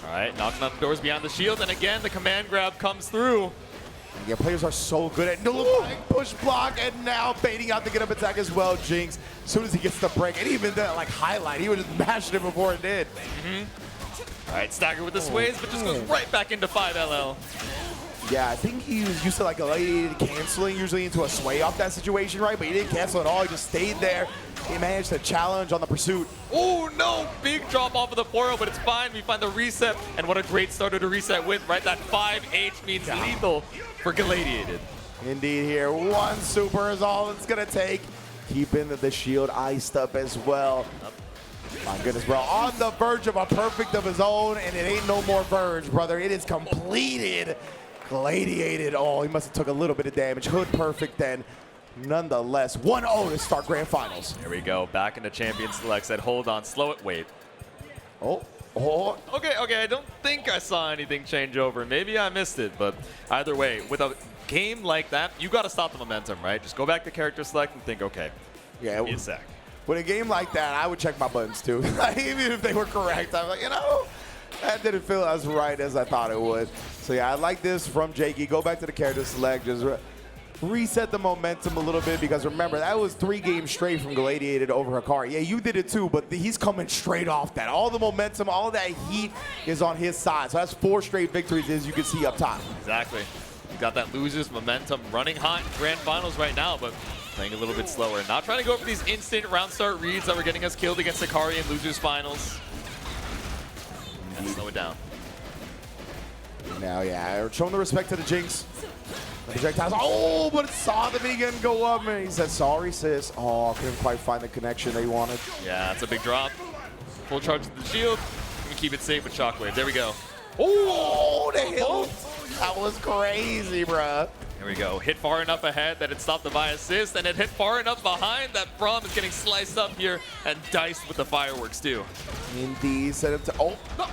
All right, knocking on the doors behind the shield, and again, the command grab comes through. Yeah, players are so good at nullifying push block and now baiting out the get up attack as well. Jinx, as soon as he gets the break, and even the like highlight, he would just mash it before it did. All right, stagger with the sways, but just goes right back into 5LL. Yeah, I think he was used to like Galladiated canceling usually into a sway off that situation, right? But he didn't cancel at all. He just stayed there. He managed to challenge on the pursuit. Oh no, big drop off of the 4-0, but it's fine. We find the reset, and what a great starter to reset with, right? That 5H means lethal for Galladiated. Indeed here, one super is all it's gonna take. Keeping the shield iced up as well. My goodness, bro, on the verge of a perfect of his own, and it ain't no more verge, brother. It is completed. Gladiated. Oh, he must have took a little bit of damage. Hood perfect then. Nonetheless, 1-0 to start Grand Finals. Here we go, back into Champion Select. Said, hold on, slow it, wait. Oh. Okay, I don't think I saw anything change over. Maybe I missed it, but either way, with a game like that, you got to stop the momentum, right? Just go back to character select and think, okay, Yeah, give me a sec. with a game like that, I would check my buttons too. Even if they were correct, I'm like, you know, that didn't feel as right as I thought it would. So yeah, I like this from Jakey. Go back to the character select, just reset the momentum a little bit, because remember, that was 3 games straight from Galladiated over Hikari. Yeah, you did it too, but he's coming straight off that. All the momentum, all that heat is on his side. So that's 4 straight victories, as you can see up top. Exactly. You got that losers momentum running hot in Grand Finals right now, but playing a little bit slower. Not trying to go for these instant round start reads that were getting us killed against Hikari in losers finals. And slow it down. Now, yeah, showing the respect to the Jinx. The projectiles. Oh, but saw the minigun go up, and he said, sorry, sis. Oh, couldn't quite find the connection that he wanted. Yeah, that's a big drop. Full charge to the shield. We keep it safe with Shockwave. There we go. Oh, the hill. That was crazy, bruh. There we go. Hit far enough ahead that it stopped the by assist, and it hit far enough behind that Braum is getting sliced up here and diced with the fireworks too. Indeed, set up to, oh, no.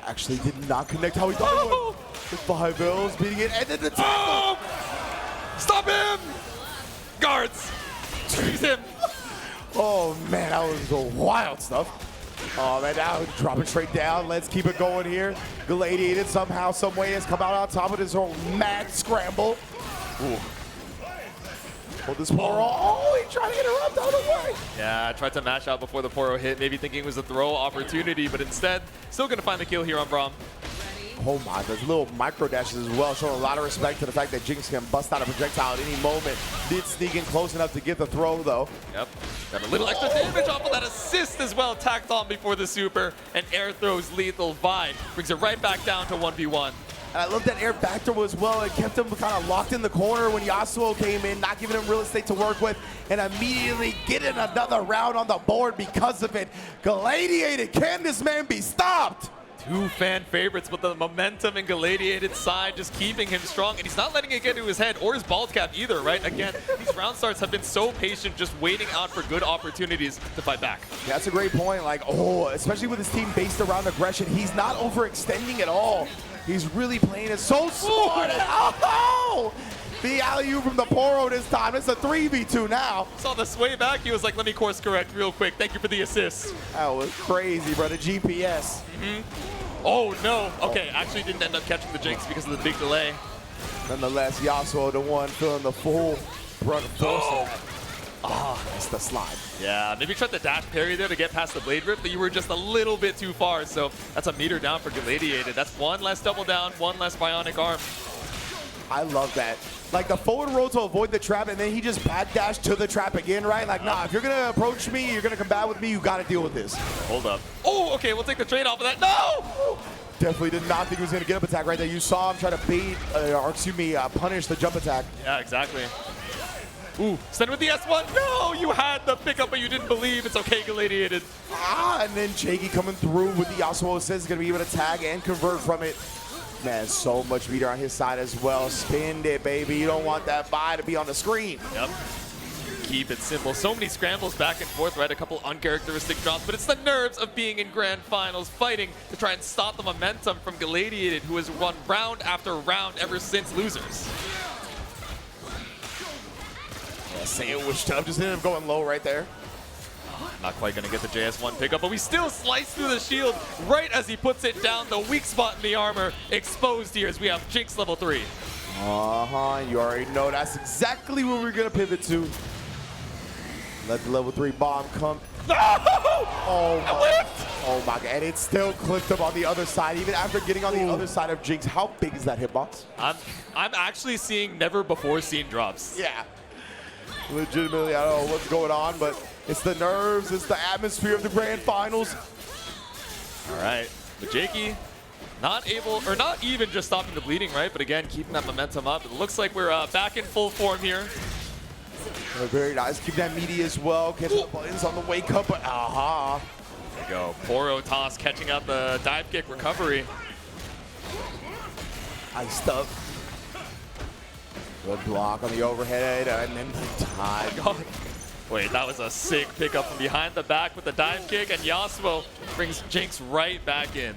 Actually did not connect how he thought he would. The 5Ls beating it, and then the tackle. Stop him! Guards! Freeze him! Oh man, that was wild stuff. Oh man, now dropping straight down. Let's keep it going here. Galladiated somehow, some way has come out on top of this whole mad scramble. Ooh. Hold this Poro. Oh, he tried to interrupt out of the way. Yeah, I tried to mash out before the Poro hit, maybe thinking it was a throw opportunity, but instead, still gonna find the kill here on Braum. Oh my, those little micro dashes as well, showing a lot of respect to the fact that Jinx can bust out a projectile at any moment. Did sneak in close enough to get the throw though. Yep, got a little extra damage off of that assist as well, tacked on before the super, and air throws lethal Vine. Brings it right back down to 1v1. And I love that air back throw as well. It kept him kind of locked in the corner when Yasuo came in, not giving him real estate to work with, and immediately getting another round on the board because of it. Galladiated, can this man be stopped? 2 fan favorites, but the momentum in Galladiated side just keeping him strong, and he's not letting it get to his head or his bald cap either, right? Again, these round starts have been so patient, just waiting out for good opportunities to fight back. Yeah, that's a great point. Like, oh, especially with his team based around aggression, he's not overextending at all. He's really playing it so smart. Oh! The alley-oop from the Poro this time. It's a 3v2 now. Saw the sway back. He was like, let me course correct real quick. Thank you for the assist. That was crazy, bro. The GPS. Oh, no. Okay, actually didn't end up catching the Jinx because of the big delay. Nonetheless, Yasuo, the one feeling the full brunt of force. It's the slide. Yeah, maybe tried the dash parry there to get past the Blade Rip, but you were just a little bit too far. So that's a meter down for Galladiated. That's 1 less double down, 1 less bionic arm. I love that. Like the forward roll to avoid the trap, and then he just backdash to the trap again, right? Like, nah, if you're going to approach me, you're going to combat with me, you got to deal with this. Hold up. Oh, okay, we'll take the trade off of that. No! Definitely did not think he was going to get up attack right there. You saw him try to bait, or excuse me, punish the jump attack. Yeah, exactly. Ooh, send with the S1. No, you had the pickup, but you didn't believe. It's okay, Galladiated. And then Jakey coming through with the Yasuo assist is going to be able to tag and convert from it. Man, so much meter on his side as well. Spin it, baby. You don't want that buy to be on the screen. Yep. Keep it simple. So many scrambles back and forth, right? A couple uncharacteristic drops, but it's the nerves of being in grand finals, fighting to try and stop the momentum from Galladiated, who has won round after round ever since losers. Yeah, sandwich up. Just ended up going low right there. Not quite going to get the JS1 pickup, but we still slice through the shield right as he puts it down. The weak spot in the armor exposed here as we have Jinx level 3. You already know that's exactly what we're going to pivot to. Let the level 3 bomb come. No! Oh my god, and it still clipped him on the other side, even after getting on the other side of Jinx. How big is that hitbox? I'm actually seeing never before seen drops. Yeah. Legitimately, I don't know what's going on, but it's the nerves, it's the atmosphere of the grand finals. All right, but Jakey not able, or not even just stopping the bleeding, right? But again, keeping that momentum up. It looks like we're back in full form here. Very nice. Keep that meaty as well. Catch the buttons on the wake up, but There you go. Poro toss catching out the dive kick recovery. Iced up. Good block on the overhead, and then the time. Oh, wait, that was a sick pickup from behind the back with the dive kick, and Yasuo brings Jinx right back in.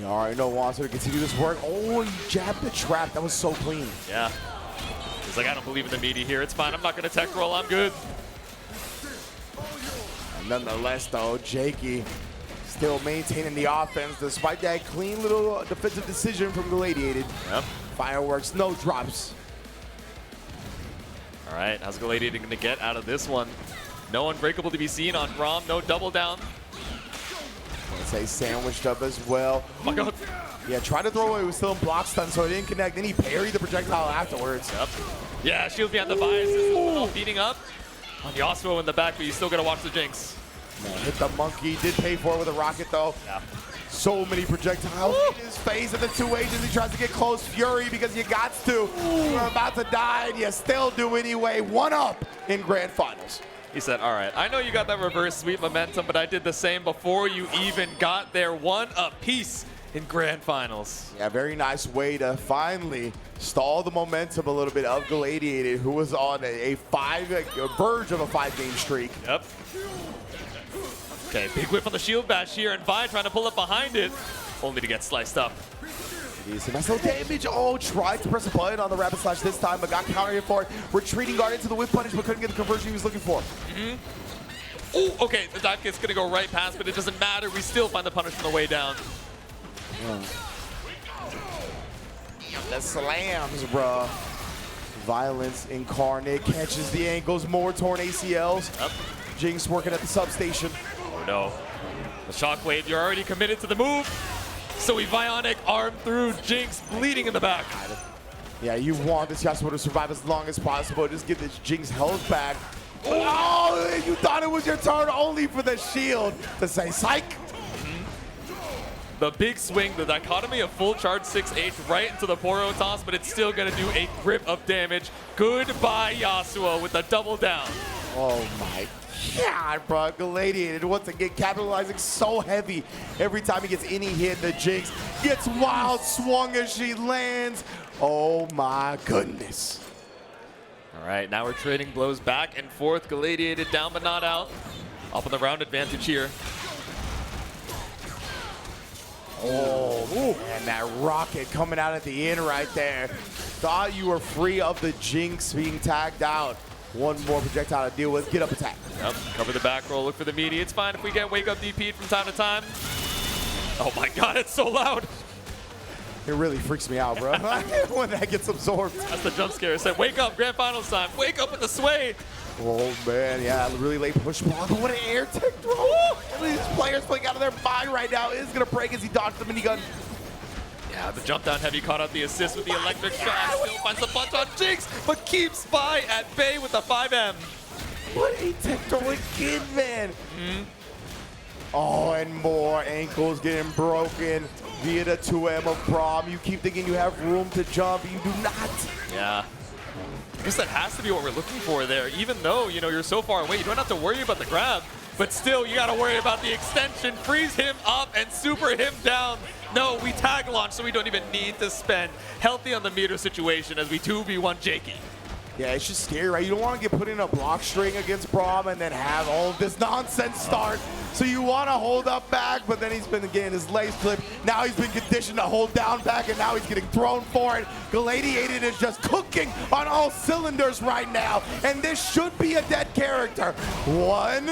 You already know wants her to continue this work. Oh, he jabbed the trap. That was so clean. Yeah. He's like, I don't believe in the meaty here. It's fine. I'm not going to tech roll. I'm good. And nonetheless, though, Jakey still maintaining the offense despite that clean little defensive decision from Galladiated. Yep. Fireworks, no drops. All right, how's Galladiated going to get out of this one? No unbreakable to be seen on Braum. No double down. Let's say sandwiched up as well. Oh my god. Yeah, tried to throw away. It was still in block stun, so it didn't connect. Then he parried the projectile afterwards. Yep. Yeah, shield behind the bias is all beating up on Yasuo in the back, but you still got to watch the Jinx. Man, hit the monkey. Did pay for it with a rocket, though. Yeah. So many projectiles in his face, and the two agents, he tries to get close. Fury, because you got to. You're about to die, and you still do anyway. 1 up in grand finals. He said, all right, I know you got that reverse sweep momentum, but I did the same before you even got there. 1 apiece in grand finals. Yeah, very nice way to finally stall the momentum a little bit of Galladiated, who was on a verge of a 5-game streak. Yep. Okay, big whip on the shield bash here, and Vi trying to pull up behind it, only to get sliced up. Decent. Nice little damage. Oh, tried to press a button on the rapid slash this time, but got countered for it. Retreating guard into the whip punish, but couldn't get the conversion he was looking for. Oh, okay, the dive kick's gonna go right past, but it doesn't matter. We still find the punish on the way down. Yeah. The slams, bruh. Violence incarnate catches the ankles, more torn ACLs. Yep. Jinx working at the substation. Oh no. The shockwave, you're already committed to the move. So we Bionic arm through Jinx, bleeding in the back. Yeah, you want this Yasuo to survive as long as possible. Just give this Jinx health back. Oh, you thought it was your turn only for the shield to say psych. The big swing, the dichotomy of full charge 6H right into the Poro toss, but it's still gonna do a grip of damage. Goodbye, Yasuo, with the double down. Oh my God, bro. Galladiated once again capitalizing so heavy. Every time he gets any hit, the Jinx gets wild swung as she lands. Oh my goodness. All right, now we're trading blows back and forth. Galladiated down but not out. Up on the round advantage here. Oh, and that rocket coming out at the end right there. Thought you were free of the Jinx being tagged out. One more projectile to deal with. Get up attack. Yep, cover the back roll, look for the meaty. It's fine if we get wake up DP'd from time to time. Oh my God, it's so loud. It really freaks me out, bro. When that gets absorbed. That's the jump scare. It said, wake up, grand finals time. Wake up with the sway. Oh man, yeah, really late push block. What an air tech throw. These players playing out of their mind right now. Is gonna break as he dodged the minigun. Yeah, the jump down heavy caught out the assist with the electric shot. Still finds the punch on Jinx, but keeps Vi at bay with the 5M. What a tech throw again, man. Oh, and more ankles getting broken via the 2M of Braum. You keep thinking you have room to jump. You do not. Yeah. I guess that has to be what we're looking for there. Even though, you know, you're so far away, you don't have to worry about the grab. but still, you gotta worry about the extension. Freeze him up and super him down. No, we tag launch, so we don't even need to spend. Healthy on the meter situation as we 2v1 Jakey. Yeah, it's just scary, right? You don't want to get put in a block string against Braum and then have all of this nonsense start. So you want to hold up back, but then he's been getting his legs clipped. Now he's been conditioned to hold down back, and now he's getting thrown for it. Galladiated is just cooking on all cylinders right now, and this should be a dead character. One,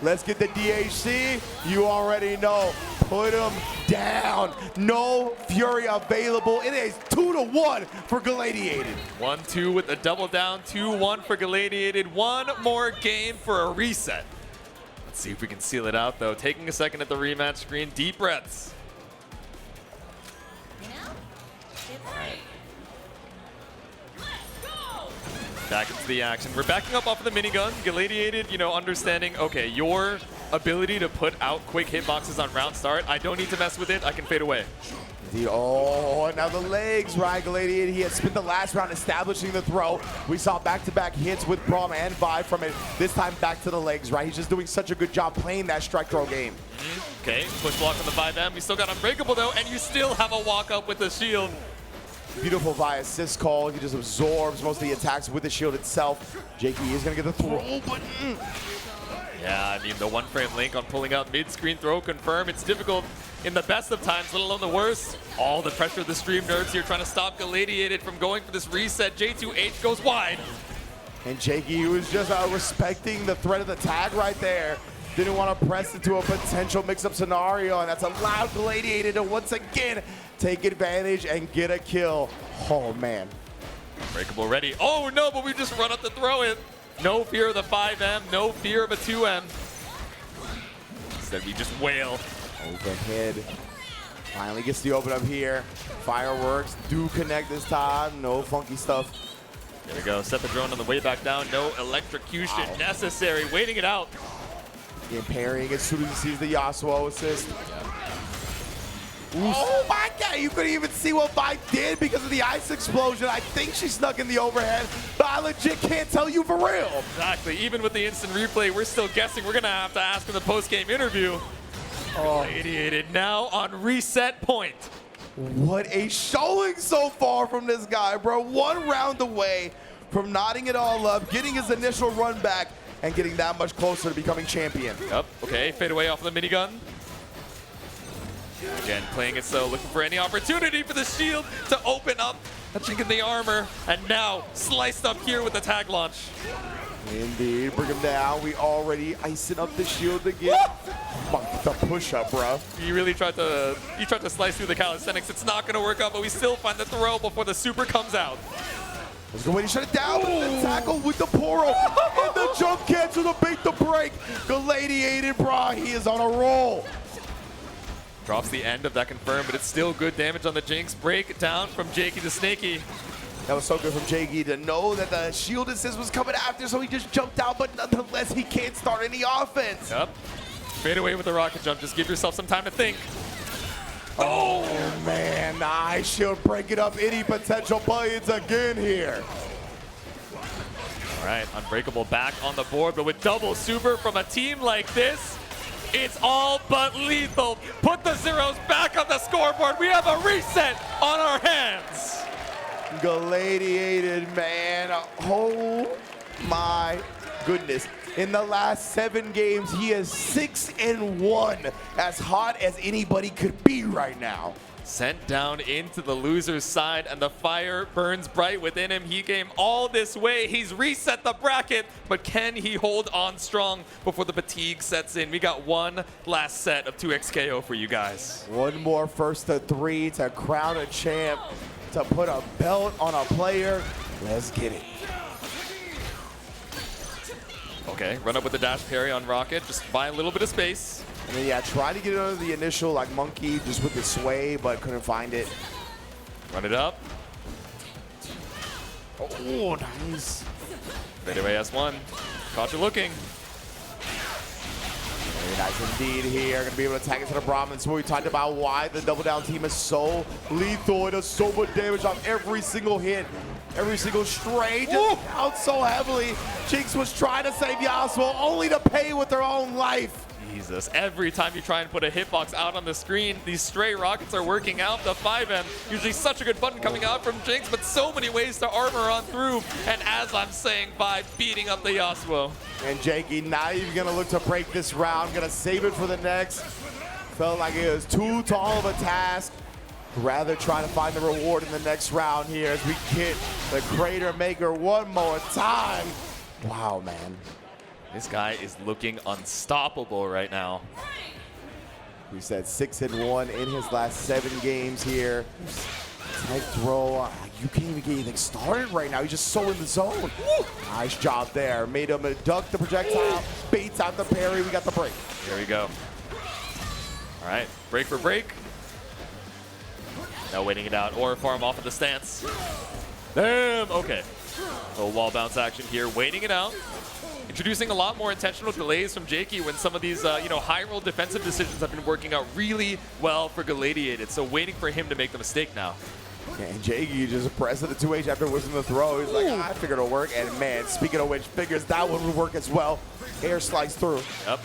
let's get the DHC. You already know. Put him down. No Fury available. It is 2-1 for Galladiated. 1-2 with a double down, 2-1 for Galladiated. One more game for a reset. Let's see if we can seal it out, though. Taking a second at the rematch screen. Deep breaths. Back into the action. We're backing up off of the minigun. Galladiated, you know, understanding, okay, your ability to put out quick hitboxes on round start, I don't need to mess with it. I can fade away. Oh, and now the legs, right? Galladiated, he had spent the last round establishing the throw. We saw back-to-back hits with Braum and Vi from it. This time back to the legs, right? He's just doing such a good job playing that strike throw game. Okay, push block on the 5M. We still got Unbreakable, though, and you still have a walk-up with the shield. Beautiful Vi assist call. He just absorbs most of the attacks with the shield itself. Jakey is going to get the throw, but... Yeah, I mean, the one-frame link on pulling out mid-screen throw confirm. It's difficult in the best of times, let alone the worst. All the pressure of the stream nerds here trying to stop Galladiated from going for this reset. J2H goes wide. And Jakey, who was just respecting the threat of the tag right there, didn't want to press into a potential mix-up scenario, and that's allowed Galladiated to once again take advantage and get a kill. Oh, man. Breakable ready. Oh, no, but we just run up to throw it. No fear of the 5M, no fear of a 2M. Instead, we just wail. Overhead. Finally gets the open up here. Fireworks do connect this time. No funky stuff. There we go. Set the drone on the way back down. No electrocution necessary. Waiting it out. Parrying as soon as he sees the Yasuo assist. Oh my god, you couldn't even see what Vi did because of the ice explosion. I think she snuck in the overhead, but I legit can't tell you for real. Exactly. Even with the instant replay, we're still guessing. We're going to have to ask in the post-game interview. Galladiated now on reset point. What a showing so far from this guy, bro. One round away from knotting it all up, getting his initial run back, and getting that much closer to becoming champion. Yep. Okay, fade away off of the minigun. Again, playing it slow, looking for any opportunity for the shield to open up a chink in the armor. And now, sliced up here with the tag launch. Indeed, bring him down. We already icing up the shield again. The push-up, bro. He really tried to slice through the calisthenics. It's not going to work out, but we still find the throw before the super comes out. Let's go ahead and shut it down. The tackle with the Poro. And the jump cancel to beat the break. Galladiated, bro. He is on a roll. Drops the end of that confirm, but it's still good damage on the Jinx. Break down from JakeyTheSnakey. That was so good from Jakey to know that the shield assist was coming after, so he just jumped out, but nonetheless, he can't start any offense. Yep. Fade away with the rocket jump. Just give yourself some time to think. Oh, man. The ice shield breaking up any potential buy-ins again here. All right, Unbreakable back on the board, but with double super from a team like this, it's all but lethal. Put the zeros back on the scoreboard. We have a reset on our hands. Galladiated, man. Oh my goodness. In the last 7 games, he is 6-1. As hot as anybody could be right now. Sent down into the loser's side, and the fire burns bright within him. He came all this way. He's reset the bracket, but can he hold on strong before the fatigue sets in? We got one last set of 2xKO for you guys. One more first to 3 to crown a champ, to put a belt on a player. Let's get it. Okay, run up with the dash parry on Rocket. Just buy a little bit of space. And then, yeah, try to get it under the initial, like, monkey just with the sway, but couldn't find it. Run it up. Oh, nice. Fade away S1. Caught you looking. Very nice indeed here. Going to be able to tag into the Braum. That's what we talked about, why the double down team is so lethal. It does so much damage on every single hit. Every single stray just out so heavily. Jinx was trying to save Yasuo, only to pay with their own life. Jesus, every time you try and put a hitbox out on the screen, these stray rockets are working out. The 5M, usually such a good button coming out from Jinx, but so many ways to armor on through. And as I'm saying, by beating up the Yasuo. And Jakey not even gonna look to break this round, gonna save it for the next. Felt like it was too tall of a task. Rather try to find the reward in the next round here as we get the Crater Maker one more time. Wow, man. This guy is looking unstoppable right now. We said 6-1 in his last 7 games here. Tech throw, you can't even get anything started right now. He's just so in the zone. Woo! Nice job there. Made him duck the projectile, baits out the parry. We got the break. Here we go. All right, break for break. Now waiting it out, or farm off of the stance. Damn, okay. A wall bounce action here, waiting it out. Introducing a lot more intentional delays from Jakey when some of these, high roll defensive decisions have been working out really well for Galladiated. So waiting for him to make the mistake now. And Jakey just pressing the 2H after whistling the throw. He's like, I figured it'll work. And man, speaking of which, figures that one would work as well. Air slice through. Yep.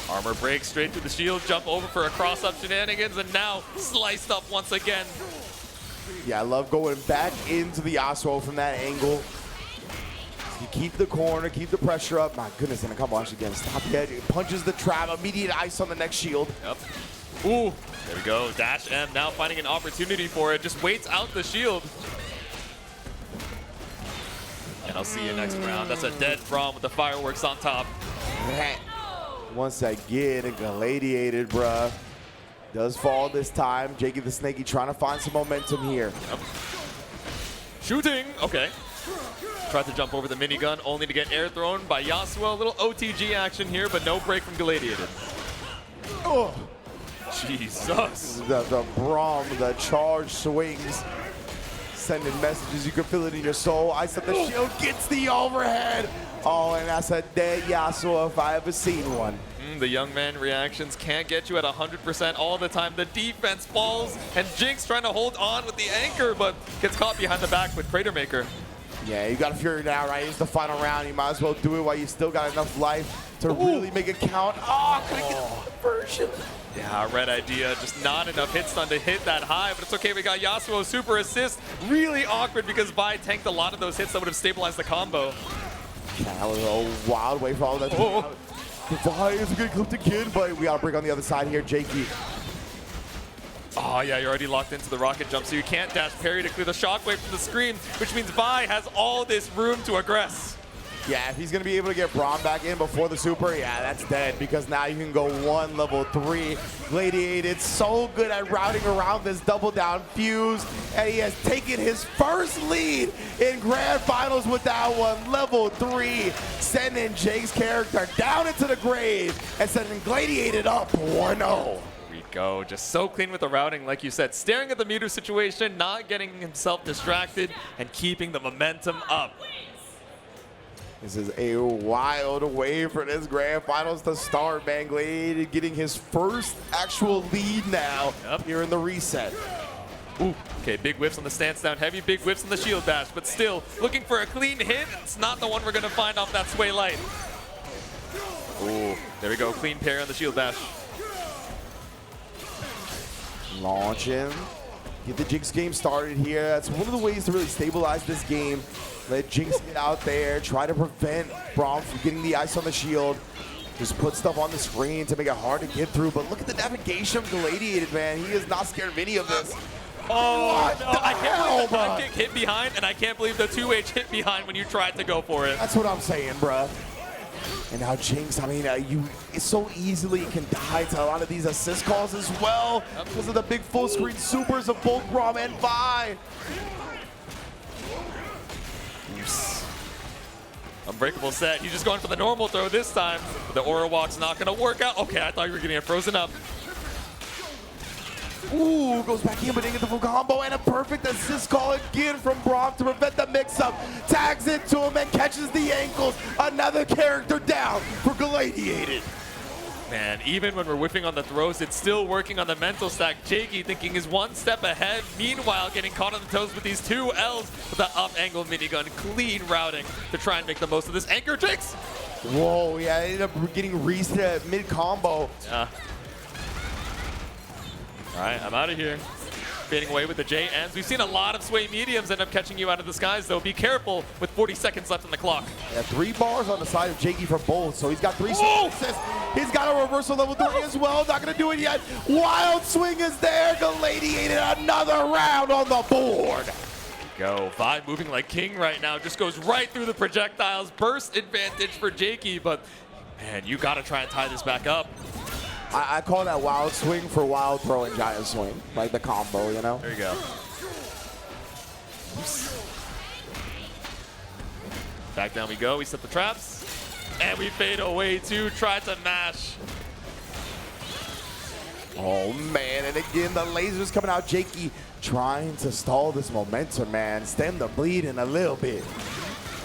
Armor breaks straight through the shield, jump over for a cross-up shenanigans, and now sliced up once again. Yeah, I love going back into the Yasuo from that angle. You keep the corner, keep the pressure up. My goodness, and a combo actually again. Stop yet. It punches the trap, immediate ice on the next shield. Yep. Ooh, there we go. Dash M now finding an opportunity for it. Just waits out the shield. And I'll see you next round. That's a dead Braum with the fireworks on top. Once again, a Galladiated, bruh. Does fall this time. JakeyTheSnakey trying to find some momentum here. Yep. Shooting. Okay. Tried to jump over the minigun, only to get air thrown by Yasuo. A little OTG action here, but no break from Galladiated. Oh, Jesus. the Braum, the charge swings, sending messages. You can feel it in your soul. Ice up the shield, gets the overhead. Oh, and that's a dead Yasuo if I ever seen one. The young man reactions can't get you at 100% all the time. The defense falls, and Jinx trying to hold on with the anchor, but gets caught behind the back with Crater Maker. Yeah, you got to figure it out, right? It's the final round. You might as well do it while you still got enough life to really make it count. Oh, couldn't get the conversion. Yeah, red idea. Just not enough hit stun to hit that high, but it's okay. We got Yasuo super assist. Really awkward because Vi tanked a lot of those hits that would have stabilized the combo. Yeah, that was a wild way for all that to come out. Vi is getting clipped again, but we got to break on the other side here. Jakey. Oh, yeah, you're already locked into the rocket jump, so you can't dash parry to clear the shockwave from the screen, which means Vi has all this room to aggress. Yeah, if he's going to be able to get Braum back in before the super, yeah, that's dead, because now you can go 1 level 3. Gladiated, so good at routing around this double down fuse, and he has taken his first lead in Grand Finals with that one. Level 3, sending Jake's character down into the grave and sending Gladiated up 1-0. Go. Just so clean with the routing, like you said. Staring at the meter situation, not getting himself distracted, and keeping the momentum up. This is a wild way for this Grand Finals to start, man. Glade getting his first actual lead now here in the reset. Ooh, okay, big whiffs on the stance down heavy, big whiffs on the shield dash, but still looking for a clean hit. It's not the one we're going to find off that sway light. Ooh, there we go, clean parry on the shield dash. Launch him. Get the Jinx game started here. That's one of the ways to really stabilize this game. Let Jinx get out there, try to prevent Braum from getting the ice on the shield. Just put stuff on the screen to make it hard to get through. But look at the navigation of Galladiated, man. He is not scared of any of this. Oh, no, I can't believe the dive kick hit behind, and I can't believe the 2H hit behind when you tried to go for it. That's what I'm saying, bruh. And now Jinx, I mean, you so easily can die to a lot of these assist calls as well because of the big full screen supers of both Braum and Vi. Unbreakable set. He's just going for the normal throw this time. The aura walk's not going to work out. Okay, I thought you were getting it frozen up. Ooh, goes back in, but didn't get the full combo, and a perfect assist call again from Braum to prevent the mix-up. Tags into him and catches the ankles. Another character down for Galladiated. Man, even when we're whiffing on the throws, it's still working on the mental stack. Jakey thinking is one step ahead. Meanwhile, getting caught on the toes with these 2 Ls with the up angle minigun. Clean routing to try and make the most of this. Anchor Jinx! Whoa, yeah, ended up getting reset mid-combo. Yeah. All right, I'm out of here. Fading away with the J-ends. We've seen a lot of Sway mediums end up catching you out of the skies, though. Be careful with 40 seconds left on the clock. Yeah, 3 bars on the side of Jakey for both, so he's got 3 successes. He's got a reversal level 3 as well. Not going to do it yet. Wild swing is there. Galladiated, another round on the board. Go. Vibe moving like king right now. Just goes right through the projectiles. Burst advantage for Jakey, but man, you got to try and tie this back up. I call that wild swing for wild throw and giant swing, like the combo, you know? There you go. Back down we go. We set the traps, and we fade away too. Try to mash. Oh, man, and again, the lasers coming out. Jakey trying to stall this momentum, man. Stem the bleeding a little bit.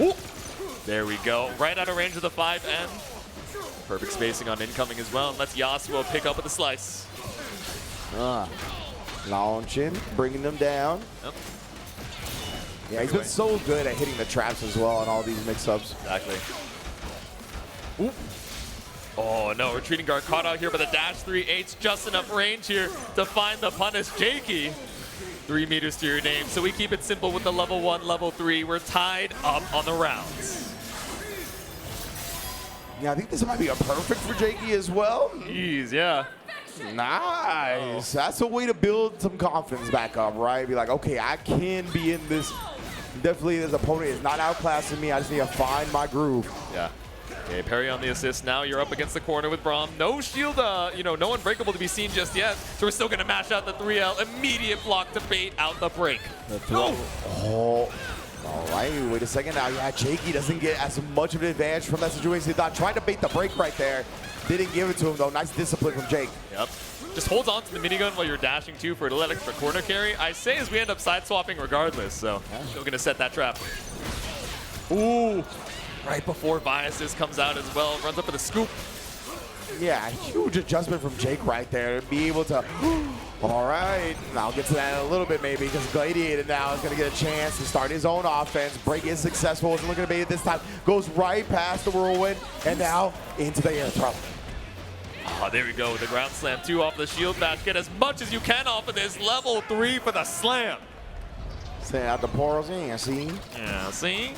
Ooh. There we go. Right out of range of the 5N. Perfect spacing on incoming as well, and lets Yasuo pick up with the slice. Launching, bringing them down. Yep. Yeah, he's been so good at hitting the traps as well on all these mix-ups. Exactly. Ooh. Oh no, retreating guard caught out here by the dash 3H. Just enough range here to find the punish. Jakey, 3 meters to your name. So we keep it simple with the level 1, level 3. We're tied up on the rounds. Yeah, I think this might be a perfect for Jakey as well. Jeez, yeah. Nice. That's a way to build some confidence back up, right? Be like, okay, I can be in this. Definitely this opponent is not outclassing me. I just need to find my groove. Yeah. Okay, parry on the assist. Now you're up against the corner with Braum. No shield, no unbreakable to be seen just yet. So we're still going to mash out the 3L. Immediate block to bait out the break. No. Oh. All right, wait a second now. Yeah, Jakey doesn't get as much of an advantage from that situation. He thought, trying to bait the break right there. Didn't give it to him, though. Nice discipline from Jake. Yep. Just holds on to the minigun while you're dashing, too, for a little extra corner carry. I say as we end up side-swapping regardless, so still going to set that trap. Ooh. Right before Biases comes out as well. Runs up with a scoop. Yeah, huge adjustment from Jake right there to be able to. All right, I'll get to that in a little bit maybe, because Gladiated now is going to get a chance to start his own offense. Break is successful, wasn't looking to bait it this time. Goes right past the whirlwind, and now into the air throw. Oh, there we go, the ground slam 2 off the shield bash. Get as much as you can off of this. Level 3 for the slam. Send out the portals in, see? Yeah, see?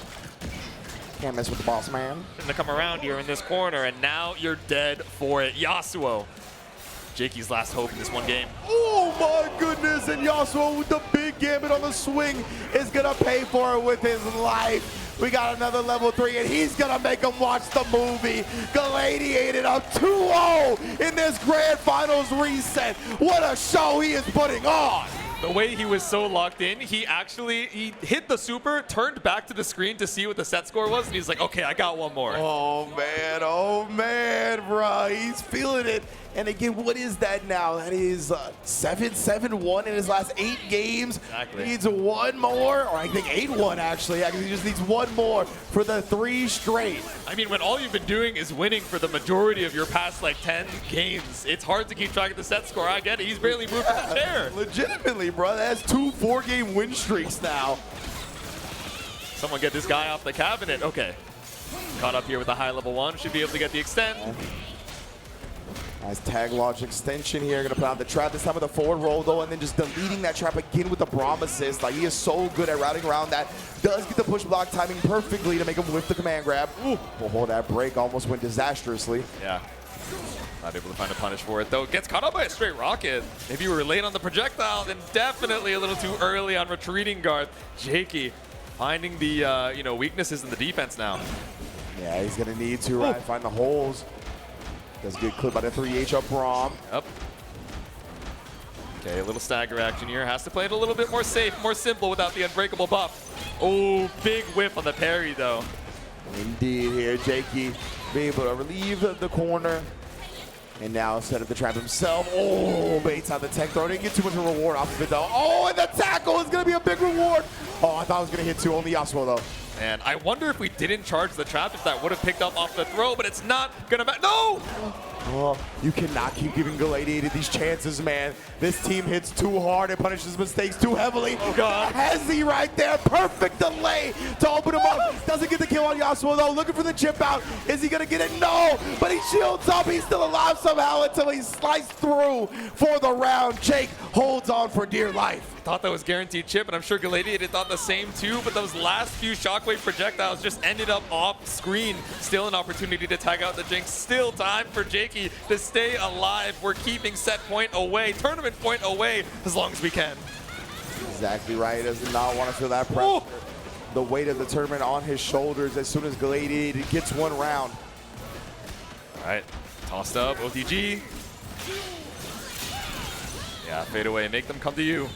Can't mess with the boss man. And to come around here in this corner, and now you're dead for it. Yasuo, Jakey's last hope in this one game. Oh my goodness, and Yasuo with the big gambit on the swing is gonna pay for it with his life. We got another level 3, and he's gonna make him watch the movie. Galladiated up 2-0 in this grand finals reset. What a show he is putting on. The way he was so locked in, he hit the super, turned back to the screen to see what the set score was, and he's like, okay, I got one more. Oh man, bro, he's feeling it. And again, what is that now? That is 7-7-1 in his last 8 games. Exactly. He needs one more, or I think 8-1 actually. He just needs one more for the 3 straight. I mean, when all you've been doing is winning for the majority of your past, like, 10 games, it's hard to keep track of the set score. I get it. He's barely moved from the chair. Legitimately, bro. That's 2 4-game win streaks now. Someone get this guy off the cabinet. Okay. Caught up here with a high level 1. Should be able to get the extend. Nice tag launch extension here. Gonna put out the trap, this time with a forward roll though, and then just deleting that trap again with the Braum assist. Like, he is so good at routing around that. Does get the push block timing perfectly to make him whiff the command grab. Ooh, well, that break almost went disastrously. Yeah. Not able to find a punish for it though. Gets caught up by a straight rocket. If you were late on the projectile, then definitely a little too early on retreating guard. Jakey finding the weaknesses in the defense now. Yeah, he's gonna need to find the holes. Does get clipped by the 3H up Braum. Yep. Okay, a little stagger action here. Has to play it a little bit more safe, more simple without the unbreakable buff. Oh, big whip on the parry though. Indeed here, Jakey be able to relieve the corner. And now set up the trap himself. Oh, baits out the tech throw. Didn't get too much of a reward off of it though. Oh, and the tackle is gonna be a big reward. Oh, I thought it was gonna hit 2, only Yasuo though. And I wonder if we didn't charge the trap, if that would have picked up off the throw, but it's not gonna matter. No! Oh, you cannot keep giving Galladiated these chances, man. This team hits too hard and punishes mistakes too heavily. Oh, God. Hezzy right there. Perfect delay to open him up. Doesn't get the kill on Yasuo, though. Looking for the chip out. Is he going to get it? No. But he shields up. He's still alive somehow until he's sliced through for the round. Jake holds on for dear life. Thought that was guaranteed chip, and I'm sure Galladiated thought the same too, but those last few shockwave projectiles just ended up off screen. Still an opportunity to tag out the Jinx. Still time for Jakey to stay alive. We're keeping set point away, tournament point away, as long as we can. Exactly right. He does not want to feel that pressure. Ooh. The weight of the tournament on his shoulders as soon as Galladiated gets one round. All right, tossed up, OTG. Yeah, fade away, make them come to you.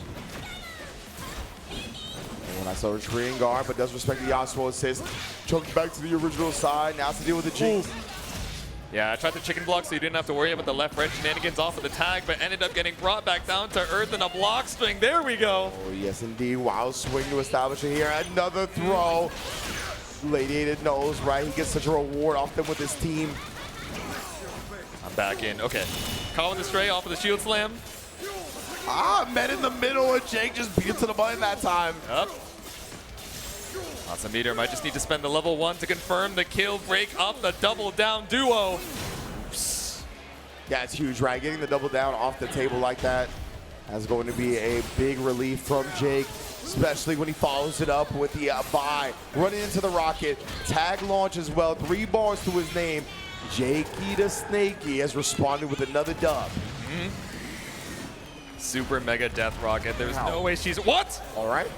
When I saw Korean guard, but does respect the Yasuo assist. Choked back to the original side. Now has to deal with the Jinx. Yeah, I tried the chicken block so you didn't have to worry about the left red shenanigans off of the tag, but ended up getting brought back down to earth in a block swing. There we go. Oh, yes, indeed. Wild swing to establish it here. Another throw. Galladiated knows, right? He gets such a reward off them with his team. I'm back in. Okay. Caught with the stray off of the shield slam. Met in the middle, and Jake just beat it to the button that time. Up. Lots of meter. Might just need to spend the level 1 to confirm the kill, break up the double down duo. Oops. Yeah, it's huge, right? Getting the double down off the table like that is going to be a big relief from Jake, especially when he follows it up with the buy. Running into the rocket. Tag launch as well. 3 bars to his name. JakeyTheSnakey has responded with another dub. Super mega death rocket. There's no way she's... What? All right.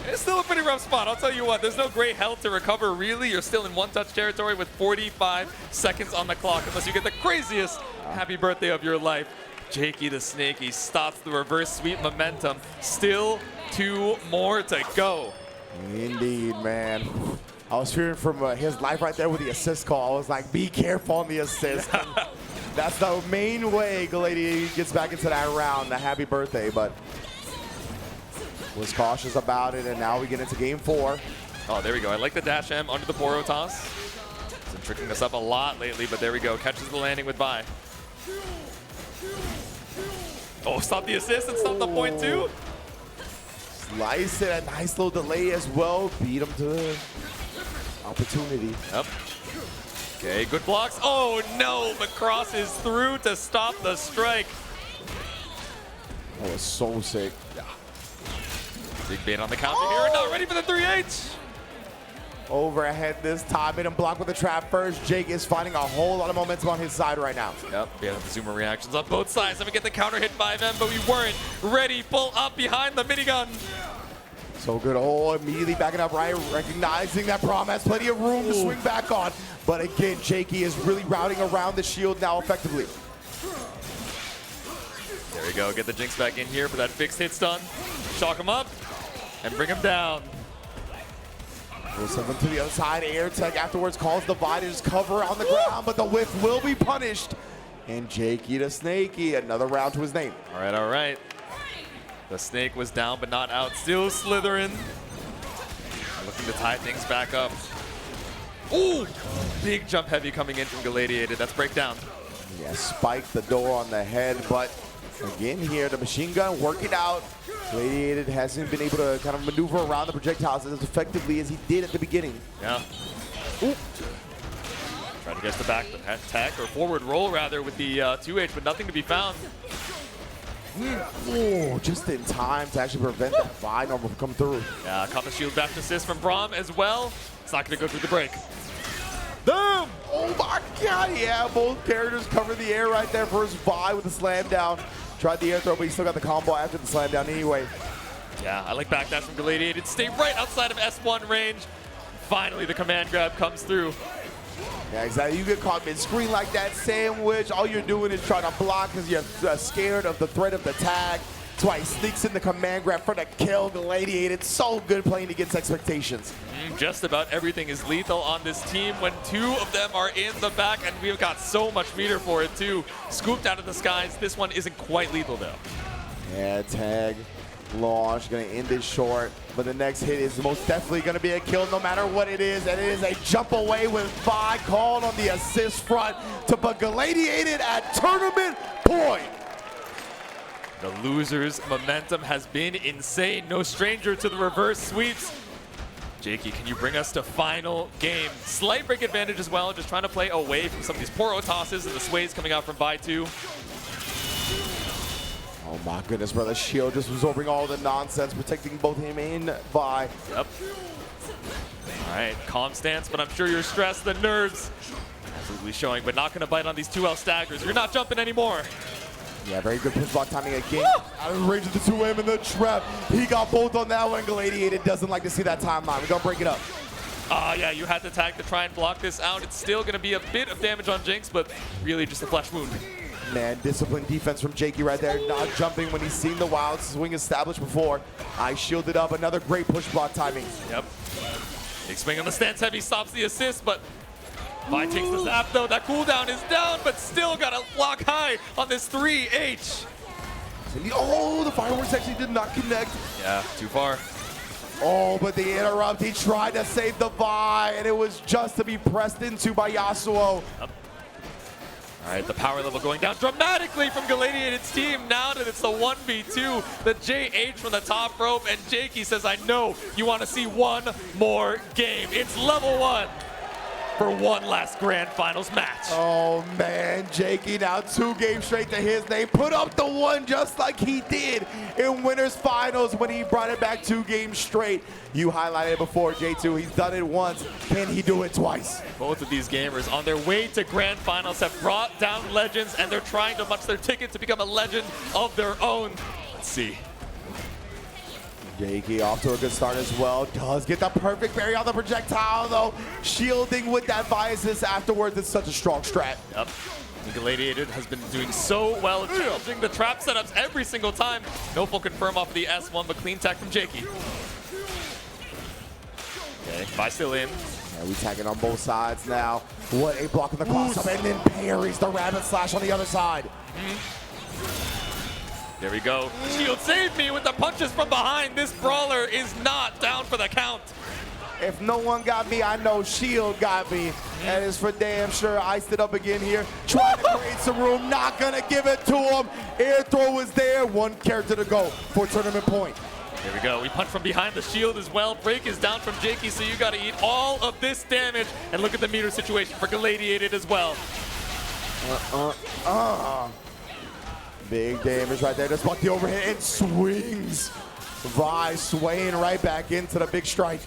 It's still a pretty rough spot. I'll tell you what, there's no great health to recover, really. You're still in one-touch territory with 45 seconds on the clock, unless you get the craziest happy birthday of your life. JakeyTheSnakey stops the reverse sweep momentum. Still 2 more to go. Indeed, man. I was fearing from his life right there with the assist call. I was like, be careful on the assist. That's the main way Galladiated gets back into that round, the happy birthday, but was cautious about it, and now we get into game 4. Oh, there we go. I like the dash M under the Boro toss. It's been tricking us up a lot lately, but there we go. Catches the landing with Vi. Oh, stop the assist and stop the point too. Slice it, a nice little delay as well. Beat him to the opportunity. Yep. Okay, good blocks. Oh no, the cross is through to stop the strike. That was so sick. Big bait on the counter here, not ready for the 3H. Overhead this time, made him block with the trap first. Jake is finding a whole lot of momentum on his side right now. Yep, we have the zoomer reactions on both sides. Let me get the counter hit by them, but we weren't ready. Full up behind the minigun. So good. Oh, immediately backing up right, recognizing that Braum has plenty of room to swing back on. But again, Jakey is really routing around the shield now effectively. There we go. Get the Jinx back in here for that fixed hit stun. Shock him up and bring him down. We'll send them to the other side. Air tech afterwards calls the Viders cover on the ground, but the whiff will be punished. And JakeyTheSnakey, another round to his name. All right, all right. The snake was down but not out. Still slithering. Looking to tie things back up. Ooh! Big jump heavy coming in from Galladiated. That's breakdown. Yeah, spiked the door on the head, but again here, the machine gun working out. Galladiated hasn't been able to kind of maneuver around the projectiles as effectively as he did at the beginning. Yeah. Ooh. Trying to get the back attack, or forward roll rather, with the 2H, but nothing to be found. Oh, just in time to actually prevent that final from coming through. Yeah, caught the shield back assist from Braum as well. It's not going to go through the break. Boom! Oh my god, yeah, both characters cover the air right there for his Vi with the slam down. Tried the air throw, but he still got the combo after the slam down anyway. Yeah, I like backdash from Galladiated. Stay right outside of S1 range. Finally, the command grab comes through. Yeah, exactly. You get caught mid-screen like that sandwich. All you're doing is trying to block because you're scared of the threat of the tag. That's why he sneaks in the command grab for the kill. Galladiated. So good playing against expectations. Just about everything is lethal on this team when 2 of them are in the back, and we've got so much meter for it too. Scooped out of the skies. This one isn't quite lethal though. Yeah, tag Launch, gonna end it short, but the next hit is most definitely gonna be a kill no matter what it is, and it is a jump away with 5 called on the assist front to put Galladiated at tournament point. The losers' momentum has been insane. No stranger to the reverse sweeps. Jakey, can you bring us to final game? Slight break advantage as well, just trying to play away from some of these poro tosses and the sways coming out from Vi2. Oh my goodness, brother. Shield just absorbing all the nonsense, protecting both him and Vi. Yep. All right, calm stance, but I'm sure you're stressed. The nerves absolutely showing, but not going to bite on these 2L staggers. You're not jumping anymore. Yeah, very good push block timing again. Out of range of the 2M in the trap. He got both on that one. Galladiated doesn't like to see that timeline. We're going to break it up. Yeah, you had to tag to try and block this out. It's still going to be a bit of damage on Jinx, but really just a flesh wound. Man, disciplined defense from Jakey right there. Not jumping when he's seen the wild swing established before. I shielded up. Another great push block timing. Yep. Big swing on the stance heavy stops the assist, but Vi takes the zap though. That cooldown is down, but still got a block high on this 3H. Oh, the fireworks actually did not connect. Yeah, too far. Oh, but the interrupt. He tried to save the Vi, and it was just to be pressed into by Yasuo. Yep. All right, the power level going down dramatically from Galladiated's team. Now that it's the 1v2, the JH from the top rope, and Jakey says, I know you want to see one more game. It's level 1 for one last grand finals match. Oh man, Jakey now 2 games straight to his name. Put up the 1 just like he did in winners finals when he brought it back 2 games straight. You highlighted it before, Jaytsu. He's done it once. Can he do it twice? Both of these gamers on their way to grand finals have brought down legends, and they're trying to munch their ticket to become a legend of their own. Let's see. Jakey off to a good start as well. Does get the perfect parry on the projectile though. Shielding with that Vi assist afterwards. It's such a strong strat. Yep. Galladiated has been doing so well challenging the trap setups every single time. No full confirm off of the S1, but clean tech from Jakey. Okay, Vi still in. Yeah, we tagging on both sides now. What a block on the cross up, and then parries the rabbit slash on the other side. There we go. Shield saved me with the punches from behind. This brawler is not down for the count. If no one got me, I know Shield got me. And it's for damn sure. Iced it up again here. Trying to create some room. Not going to give it to him. Air throw is there. 1 character to go for tournament point. There we go. We punch from behind the shield as well. Break is down from Jakey, so you got to eat all of this damage. And look at the meter situation for Galladiated as well. Big damage right there. Just block the overhead and swings. Vi swaying right back into the big strike.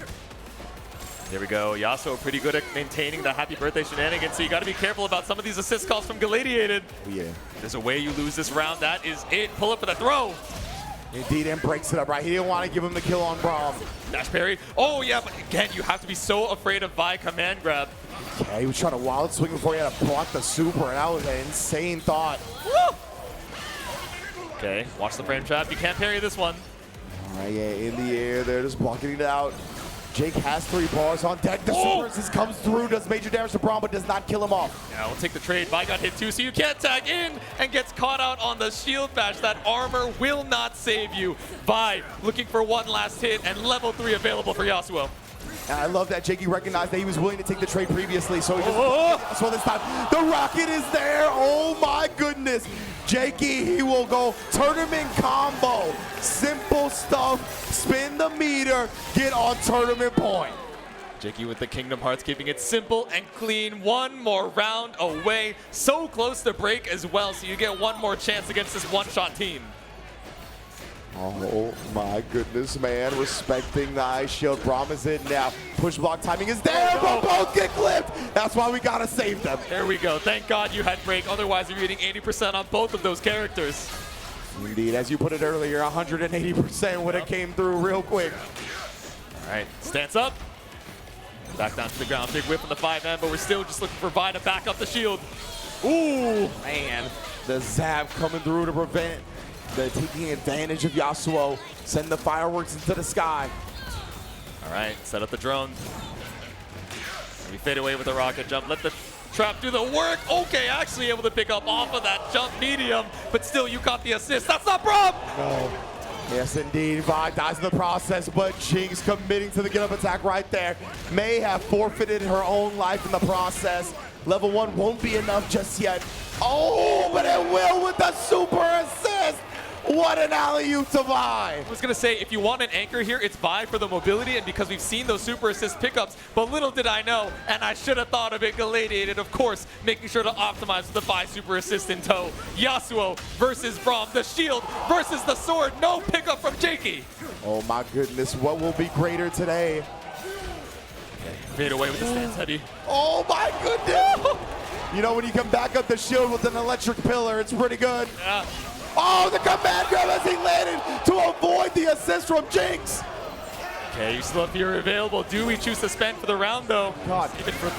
There we go. Yasuo pretty good at maintaining the happy birthday shenanigans, so you got to be careful about some of these assist calls from Galladiated. Yeah. There's a way you lose this round. That is it. Pull up for the throw. Indeed, and breaks it up, right? He didn't want to give him the kill on Braum. Dash parry. Oh, yeah, but again, you have to be so afraid of Vi command grab. Okay, he was trying to wild swing before he had to block the super, and that was an insane thought. Woo! Okay, watch the frame trap. You can't parry this one. All right, yeah, in the air there, just blocking it out. Jake has 3 bars on deck. The super assist comes through, does major damage to Braum, but does not kill him off. Yeah, we'll take the trade. Vi got hit too, so you can't tag in and gets caught out on the shield bash. That armor will not save you. Vi looking for 1 last hit, and level 3 available for Yasuo. And I love that Jakey recognized that he was willing to take the trade previously, so he just so this time. The rocket is there. Oh my goodness. Jakey, he will go tournament combo. Simple stuff. Spin the meter. Get on tournament point. Jakey with the Kingdom Hearts, keeping it simple and clean. 1 more round away. So close to break as well, so you get 1 more chance against this one-shot team. Oh my goodness, man. Respecting the ice shield. Braum is in now. Push block timing is there, but both get clipped. That's why we gotta save them. There we go. Thank God you had break. Otherwise, you're getting 80% on both of those characters. Indeed, as you put it earlier, 180% would have came through real quick. All right, stance up. Back down to the ground. Big whip on the 5M, but we're still just looking for Vi to back up the shield. Ooh, man. The zap coming through to prevent. They're taking advantage of Yasuo. Send the fireworks into the sky. All right, set up the drone. We fade away with the rocket jump. Let the trap do the work. Okay, actually able to pick up off of that jump medium, but still you caught the assist. That's not Braum! No. Yes, indeed. Vi dies in the process, but Jinx committing to the get-up attack right there. May have forfeited her own life in the process. Level 1 won't be enough just yet. Oh, but it will with the super assist. What an alley-oop to Vi. I was going to say, if you want an anchor here, it's Vi for the mobility, and because we've seen those super assist pickups, but little did I know, and I should have thought of it, Galladiated, of course, making sure to optimize with the Vi super assist in tow. Yasuo versus Braum, the shield versus the sword, no pickup from Jakey. Oh my goodness, what will be greater today? Fade away with the stance heavy. Oh my goodness. You know, when you come back up the shield with an electric pillar, it's pretty good. Yeah. Oh, the command grab as he landed to avoid the assist from Jinx. Okay, you still have fear available. Do we choose to spend for the round, though? God. Even for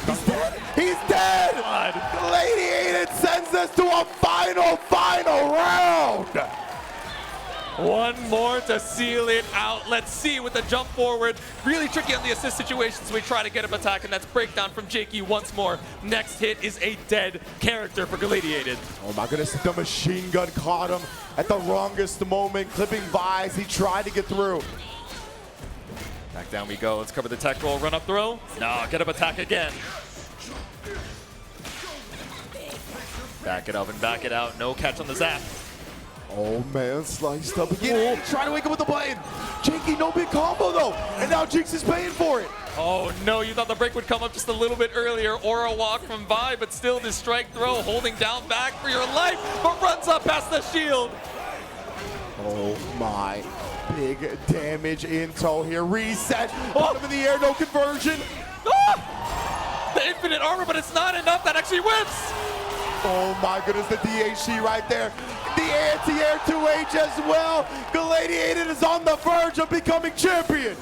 He's dead. He's dead. God. Galladiated sends us to a final round. One more to seal it out. Let's see with the jump forward. Really tricky on the assist situation, so we try to get up attack, and that's breakdown from Jakey once more. Next hit is a dead character for Galladiated. Oh my goodness, the machine gun caught him at the wrongest moment, clipping Vi as he tried to get through. Back down we go. Let's cover the tech roll. Run up throw. No, get up attack again. Back it up and back it out. No catch on the zap. Oh man, sliced up again. Trying to wake up with the button. Jakey, no big combo though. And now Jinx is paying for it. Oh no, you thought the break would come up just a little bit earlier. Aura walk from Vi, but still this strike throw, holding down back for your life, but runs up past the shield. Oh my. Big damage in tow here. Reset. Bottom of the air, no conversion. Ah! The infinite armor, but it's not enough. That actually whips. Oh my goodness, the DHC right there. The anti-air 2H as well. Galladiated is on the verge of becoming champion.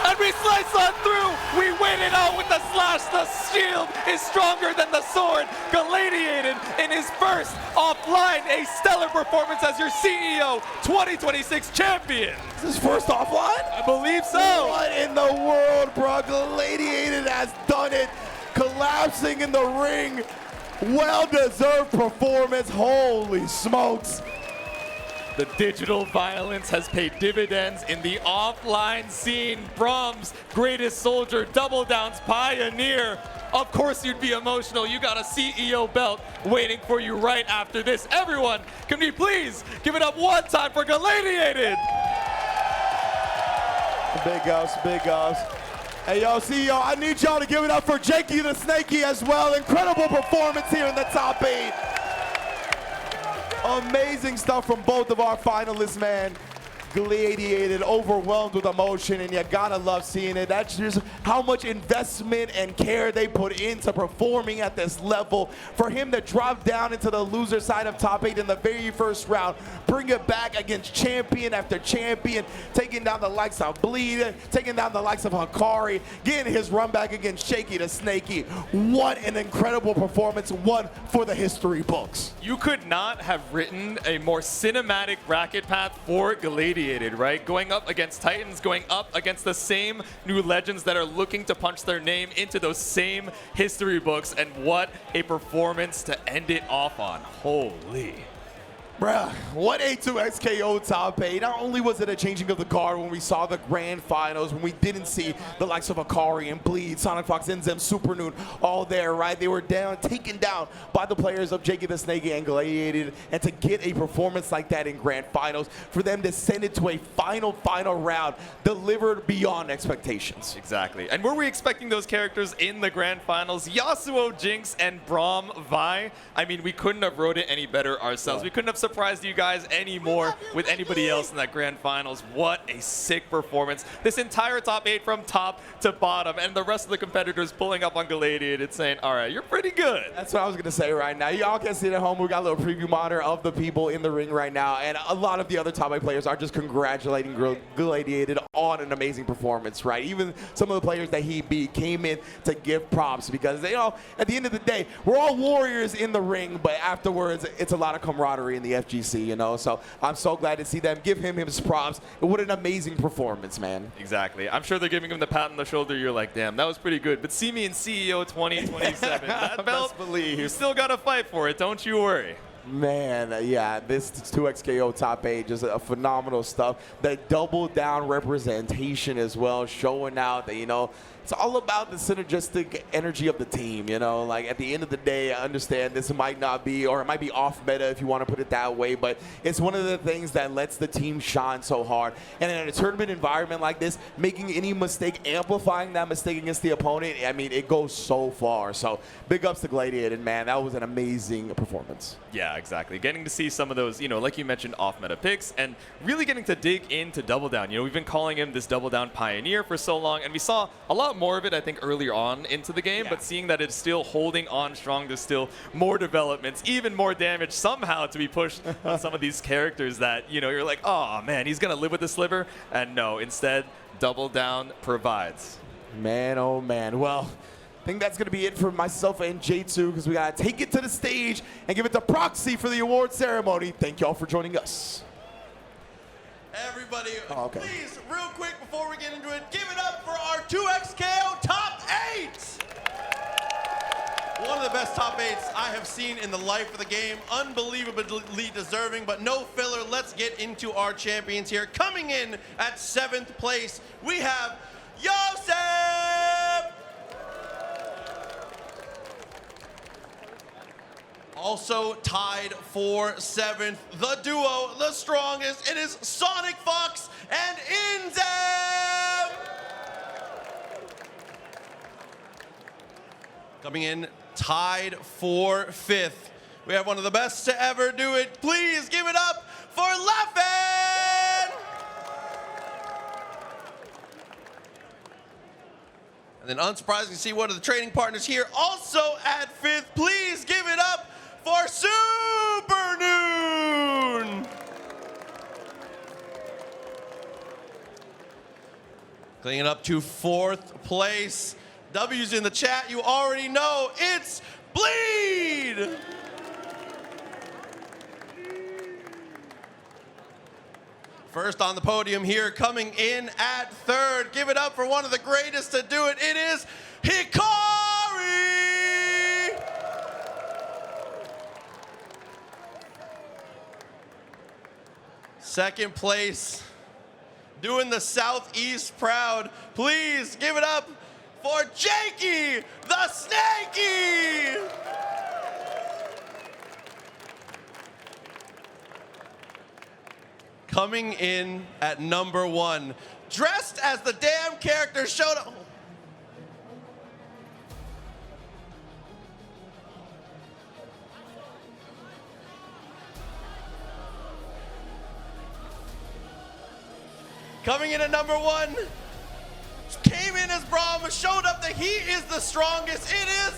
And we slice on through. We win it out with the slash. The shield is stronger than the sword. Galladiated in his first offline, a stellar performance as your CEO 2026 champion. Is this first offline? I believe so. What in the world, bro? Galladiated has done it. Collapsing in the ring. Well-deserved performance. Holy smokes. The digital violence has paid dividends in the offline scene. Braum's greatest soldier, Double Down's pioneer. Of course you'd be emotional. You got a CEO belt waiting for you right after this. Everyone, can we please give it up one time for Galladiated? Big ups, big ups. Hey, yo, CEO, I need y'all to give it up for JakeyTheSnakey as well. Incredible performance here in the top 8. Amazing stuff from both of our finalists, man. Galladiated, overwhelmed with emotion, and you gotta love seeing it. That's just how much investment and care they put into performing at this level. For him to drop down into the loser side of top 8 in the very first round, bring it back against champion after champion, taking down the likes of Bleed, taking down the likes of Hikari, getting his run back against JakeyTheSnakey. What an incredible performance, one for the history books. You could not have written a more cinematic bracket path for Galladiated, right? Going up against Titans, going up against the same new legends that are looking to punch their name into those same history books, and what a performance to end it off on. Holy. Bruh, what a 2XKO top 8. Not only was it a changing of the guard when we saw the grand finals, when we didn't see the likes of Akali and Bleed, SonicFox, Inzem, Supernoon, all there, right? They were taken down by the players of JakeyTheSnakey and Galladiated, and to get a performance like that in grand finals, for them to send it to a final round, delivered beyond expectations. Exactly. And were we expecting those characters in the grand finals? Yasuo, Jinx, and Braum, Vi. I mean, we couldn't have wrote it any better ourselves. We couldn't have surprised you guys anymore with anybody else in that grand finals. What a sick performance. This entire top 8 from top to bottom, and the rest of the competitors pulling up on Galladiated saying, all right, you're pretty good. That's what I was going to say right now. Y'all can see it at home. We got a little preview monitor of the people in the ring right now, and a lot of the other top 8 players are just congratulating Galladiated on an amazing performance, right? Even some of the players that he beat came in to give props, because, you know, at the end of the day, we're all warriors in the ring, but afterwards, it's a lot of camaraderie in the FGC, you know, so I'm so glad to see them give him his props. What an amazing performance, man. Exactly. I'm sure they're giving him the pat on the shoulder. You're like, damn, that was pretty good. But see me in CEO 2027. That belt, Best believe. you still got to fight for it. Don't you worry. Man, yeah, this 2XKO top 8, just a phenomenal stuff. The double down representation as well, showing out that, you know, it's all about the synergistic energy of the team, you know. Like, at the end of the day, I understand this might not be, or it might be off meta if you want to put it that way, but it's one of the things that lets the team shine so hard. And in a tournament environment like this, making any mistake, amplifying that mistake against the opponent, I mean, it goes so far. So big ups to Galladiated, man. That was an amazing performance. Yeah, exactly. Getting to see some of those, you know, like you mentioned, off-meta picks, and really getting to dig into Double Down. You know, we've been calling him this Double Down pioneer for so long, and we saw a lot more of it, I think, earlier on into the game, but seeing that it's still holding on strong, there's still more developments, even more damage somehow to be pushed on some of these characters that, you know, you're like, oh, man, he's going to live with the sliver. And no, instead, Double Down provides. Man, oh, man. Well, I think that's going to be it for myself and Jaytsu, because we got to take it to the stage and give it to ProXY for the award ceremony. Thank you all for joining us. Everybody, okay. Please, real quick before we get into it, give it up for our 2XKO top 8! One of the best top 8s I have seen in the life of the game. Unbelievably deserving, but no filler. Let's get into our champions here. Coming in at 7th place, we have Yosep! Also tied for 7th, the duo, the strongest. It is SonicFox and Inzem! Coming in tied for 5th. We have one of the best to ever do it. Please give it up for Leffen! And then unsurprisingly, see one of the trading partners here also at 5th. Please give it up for Supernoon! Cleaning up to 4th place. W's in the chat, you already know, it's Bleed! First on the podium here, coming in at 3rd. Give it up for one of the greatest to do it. It is Hikari! Second place, doing the Southeast proud. Please give it up for JakeyTheSnakey! Coming in at number 1, dressed as the damn character showed up. Coming in at number 1, came in as Braum, showed up that he is the strongest. It is